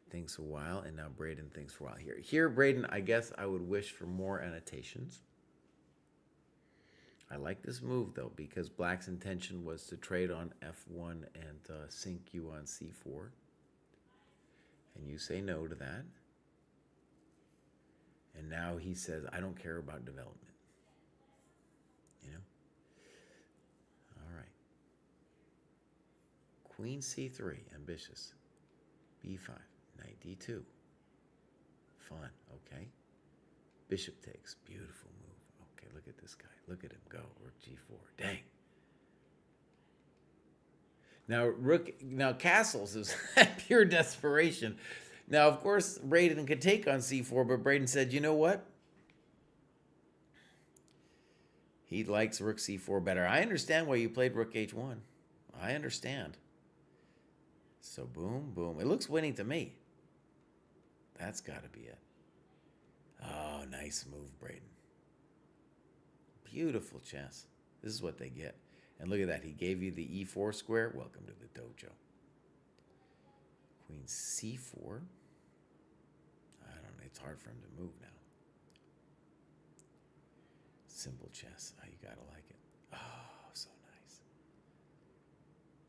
[SPEAKER 3] Thinks a while, and now Braden thinks for a while. Here, Braden, I guess I would wish for more annotations. I like this move, though, because Black's intention was to trade on f1 and sink you on c4. And you say no to that. And now he says, I don't care about development. You know? All right. Queen c3, ambitious. b5. Knight d2. Fun, okay. Bishop takes. Beautiful move. Okay, look at this guy. Look at him go. Rook g4. Dang. Now castles is pure desperation. Now, of course, Braden could take on c4, but Braden said, you know what? He likes rook c4 better. I understand why you played rook h1. I understand. So boom, boom. It looks winning to me. That's got to be it. Oh, nice move, Braden. Beautiful chess. This is what they get. And look at that. He gave you the e4 square. Welcome to the dojo. Queen c4. I don't know. It's hard for him to move now. Simple chess. Oh, you gotta like it. Oh, so nice.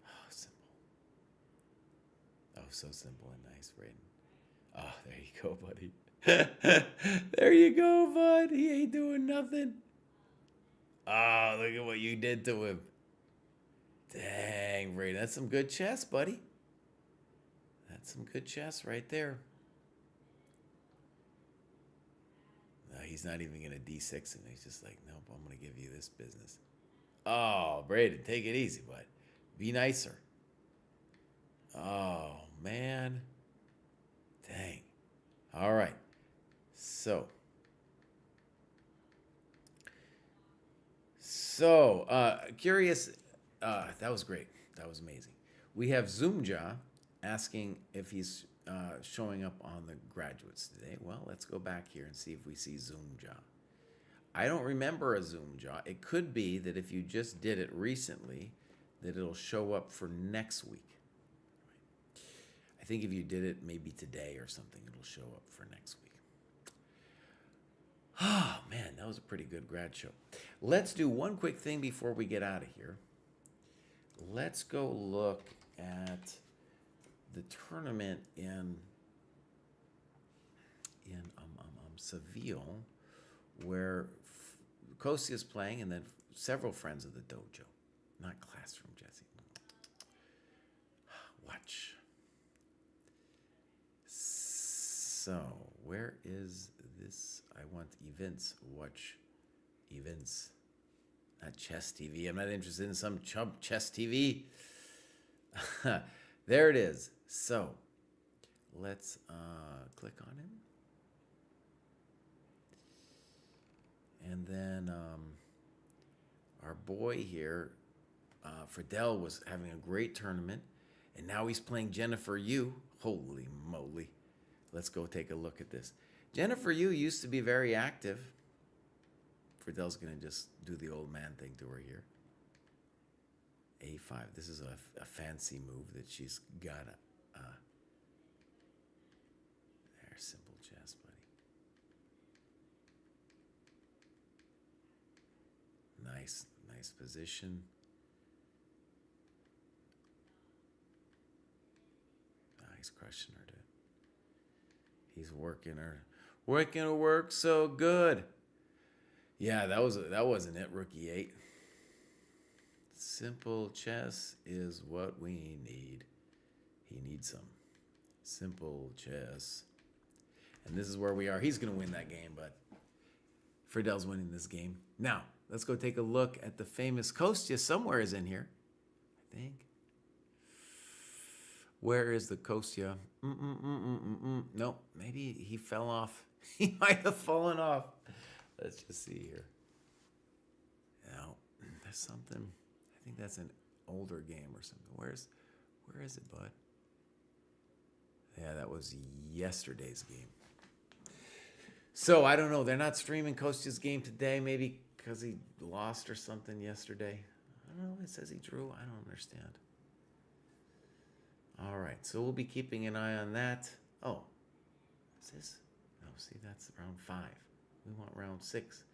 [SPEAKER 3] Oh, simple. Oh, so simple and nice, Braden. Oh, there you go, buddy. There you go, bud. He ain't doing nothing. Oh, look at what you did to him. Dang, Braden. That's some good chess, buddy. That's some good chess right there. No, he's not even going to d6 him. He's just like, nope, I'm going to give you this business. Oh, Braden, take it easy, bud. Be nicer. Oh, man. Dang. All right. So, curious. That was great. That was amazing. We have Zoomja asking if he's showing up on the graduates today. Well, let's go back here and see if we see Zoomja. I don't remember a Zoomja. It could be that if you just did it recently, that it'll show up for next week. I think if you did it maybe today or something, it'll show up for next week. Oh, man, that was a pretty good grad show. Let's do one quick thing before we get out of here. Let's go look at the tournament in Seville, where Kostya is playing, and then several friends of the dojo. Not classroom, Jesse. Watch. So, where is this? I want events. Watch events. Not chess TV. I'm not interested in some chump chess TV. There it is. So, let's click on him. And then our boy here, Friedel, was having a great tournament. And now he's playing Jennifer Yu. Holy moly. Let's go take a look at this. Jennifer Yu used to be very active. Friedel's going to just do the old man thing to her here. A5. This is a fancy move that she's got. There, simple chess, buddy. Nice position. He's crushing her, dude. He's working her work so good. Yeah, that wasn't it. Rook e8. Simple chess is what we need. He needs some simple chess. And this is where we are. He's going to win that game, but Friedel's winning this game. Now, let's go take a look at the famous Kostya. Somewhere is in here, I think. Where is the Kostya? Nope, maybe he fell off. He might have fallen off. Let's just see here. No, there's something. I think that's an older game or something. Where is it, bud? Yeah, that was yesterday's game. So I don't know. They're not streaming Kostya's game today. Maybe because he lost or something yesterday. I don't know. It says he drew. I don't understand. All right. So we'll be keeping an eye on that. Oh, is this? No, see, that's round 5. We want round 6.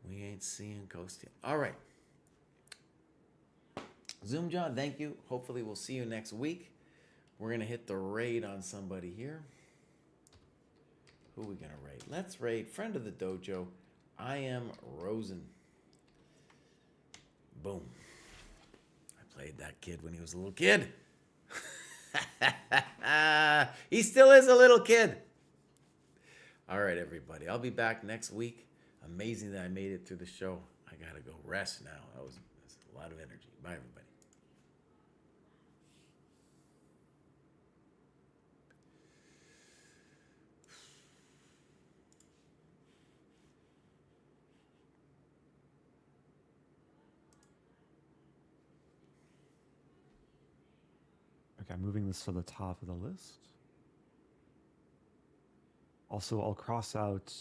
[SPEAKER 3] We ain't seeing Kostya. All right. Zoom John, thank you. Hopefully we'll see you next week. We're going to hit the raid on somebody here. Who are we going to raid? Let's raid friend of the dojo. I am Rosen. Boom. I played that kid when he was a little kid. He still is a little kid. All right, everybody. I'll be back next week. Amazing that I made it through the show. I gotta go rest now. That's a lot of energy. Bye, everybody.
[SPEAKER 4] Okay, I'm moving this to the top of the list. Also, I'll cross out.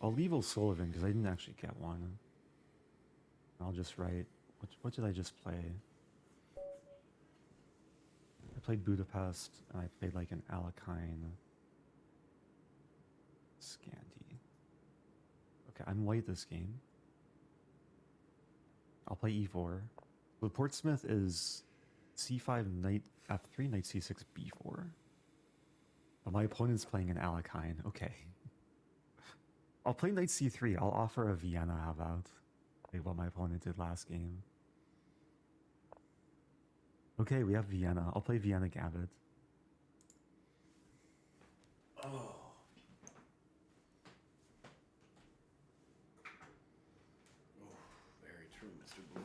[SPEAKER 4] I'll leave O'Sullivan because I didn't actually get one. I'll just write. What did I just play? I played Budapest and I played like an Alekhine Scandi. Okay, I'm white this game. I'll play e4. The Portsmouth is c5, knight f3, knight c6, b4. But my opponent's playing an Alekhine. Okay. I'll play knight c3. I'll offer a Vienna, how about? Like what my opponent did last game. Okay, we have Vienna. I'll play Vienna Gambit.
[SPEAKER 3] Oh. Very true, Mr. Blue.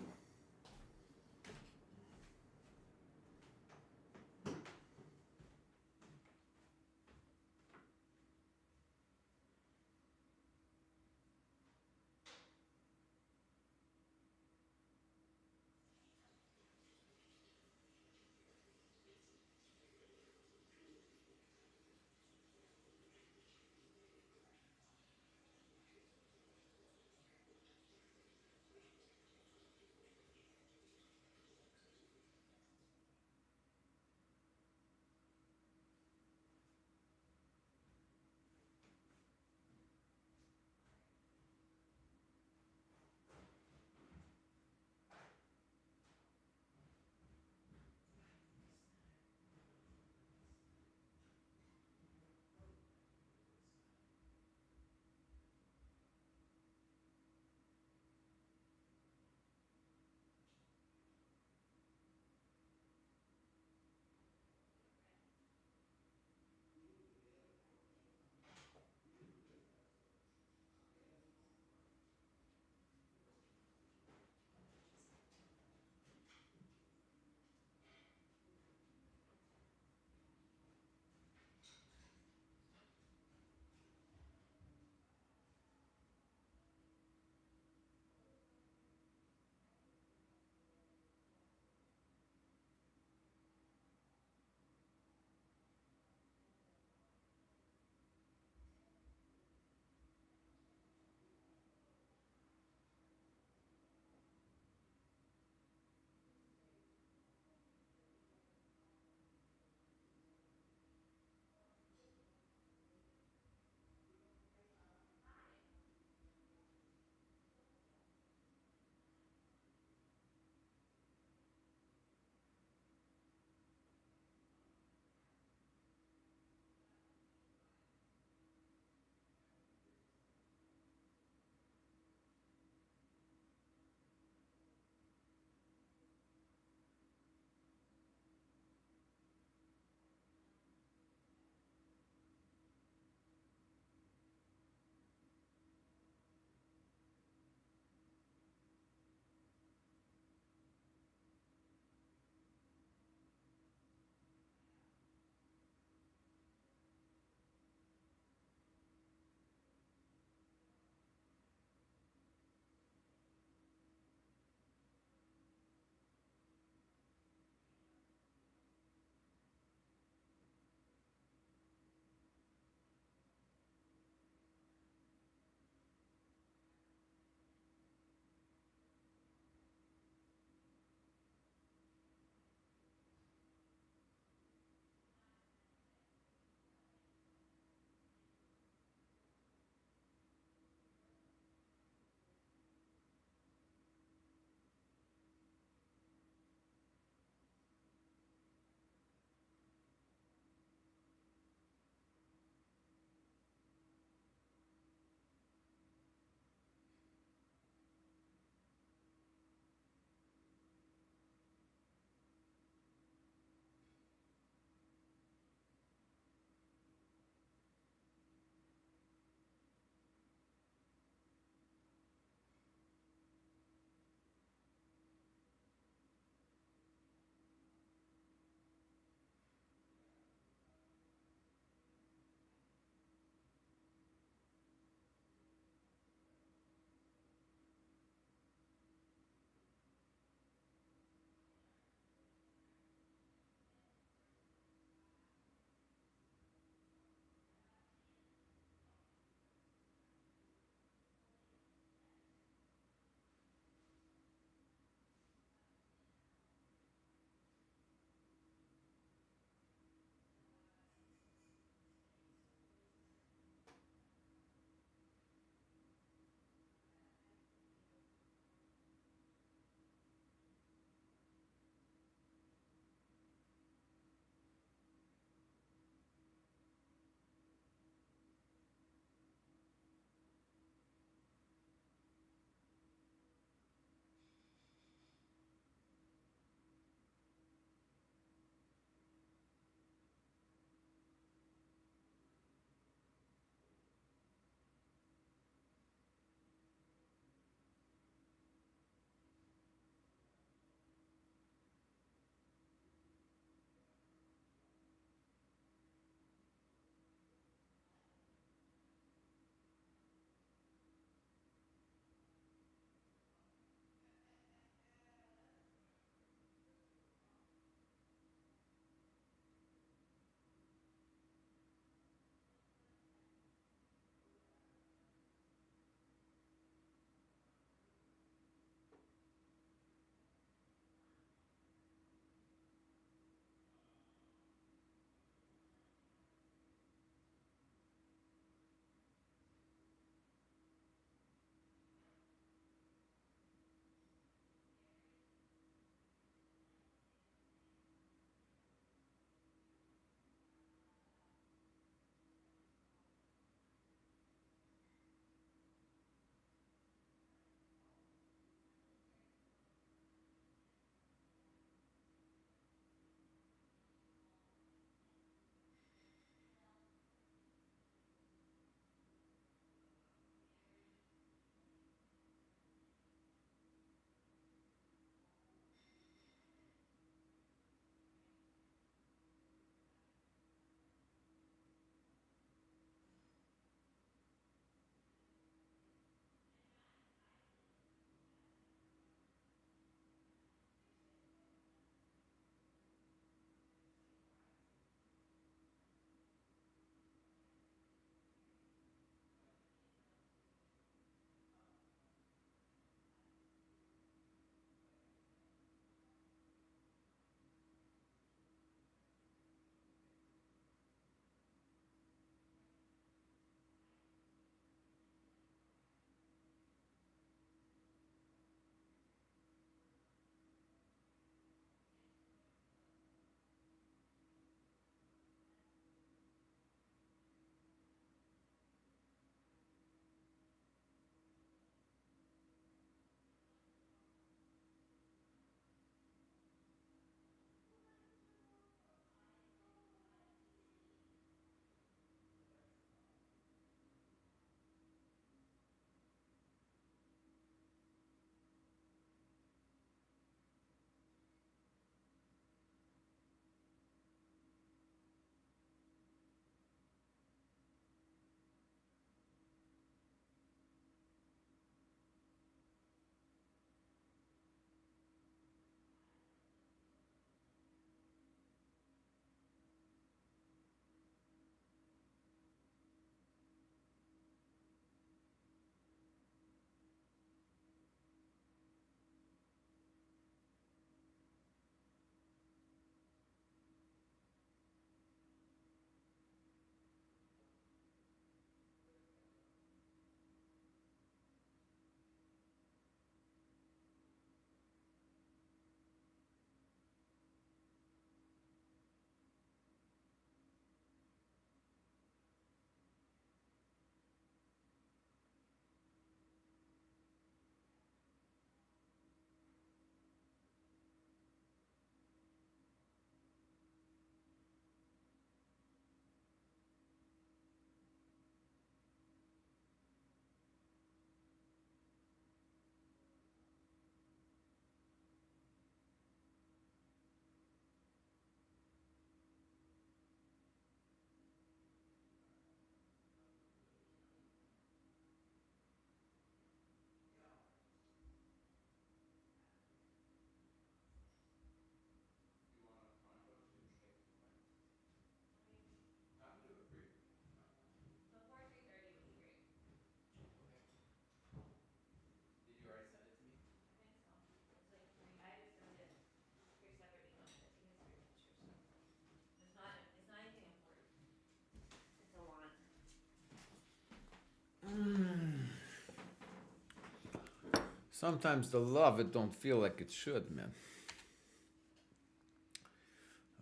[SPEAKER 3] Sometimes the love, it don't feel like it should, man.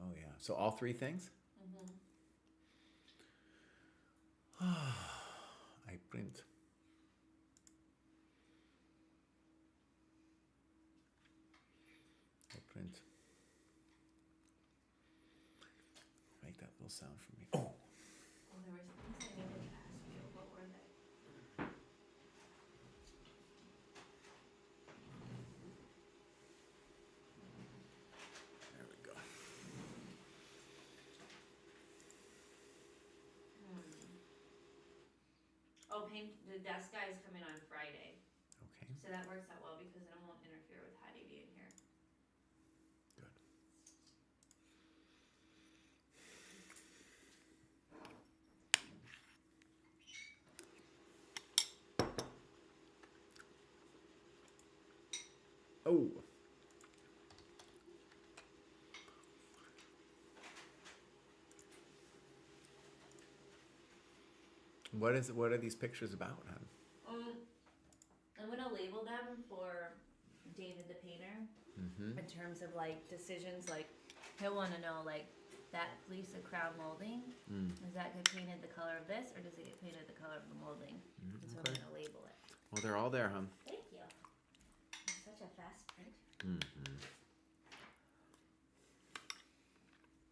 [SPEAKER 3] Oh, yeah. So all three things? I print. I print. Make that little sound for me. Oh!
[SPEAKER 5] Well, there were things I needed to ask you. What were they?
[SPEAKER 3] There we go.
[SPEAKER 5] Oh, paint, the desk guy is coming on Friday.
[SPEAKER 3] Okay,
[SPEAKER 5] So that works out well because then it won't interfere with Hattie being here.
[SPEAKER 3] good. Oh! What are these pictures about, hon?
[SPEAKER 5] I'm gonna label them for David the painter in terms of like decisions. Like he'll want to know like that Lisa crown molding. Does that get painted the color of this, or does it get painted the color of the molding? So I'm gonna label it.
[SPEAKER 3] Well, they're all there, hon.
[SPEAKER 5] Thank you. You're such a fast printer.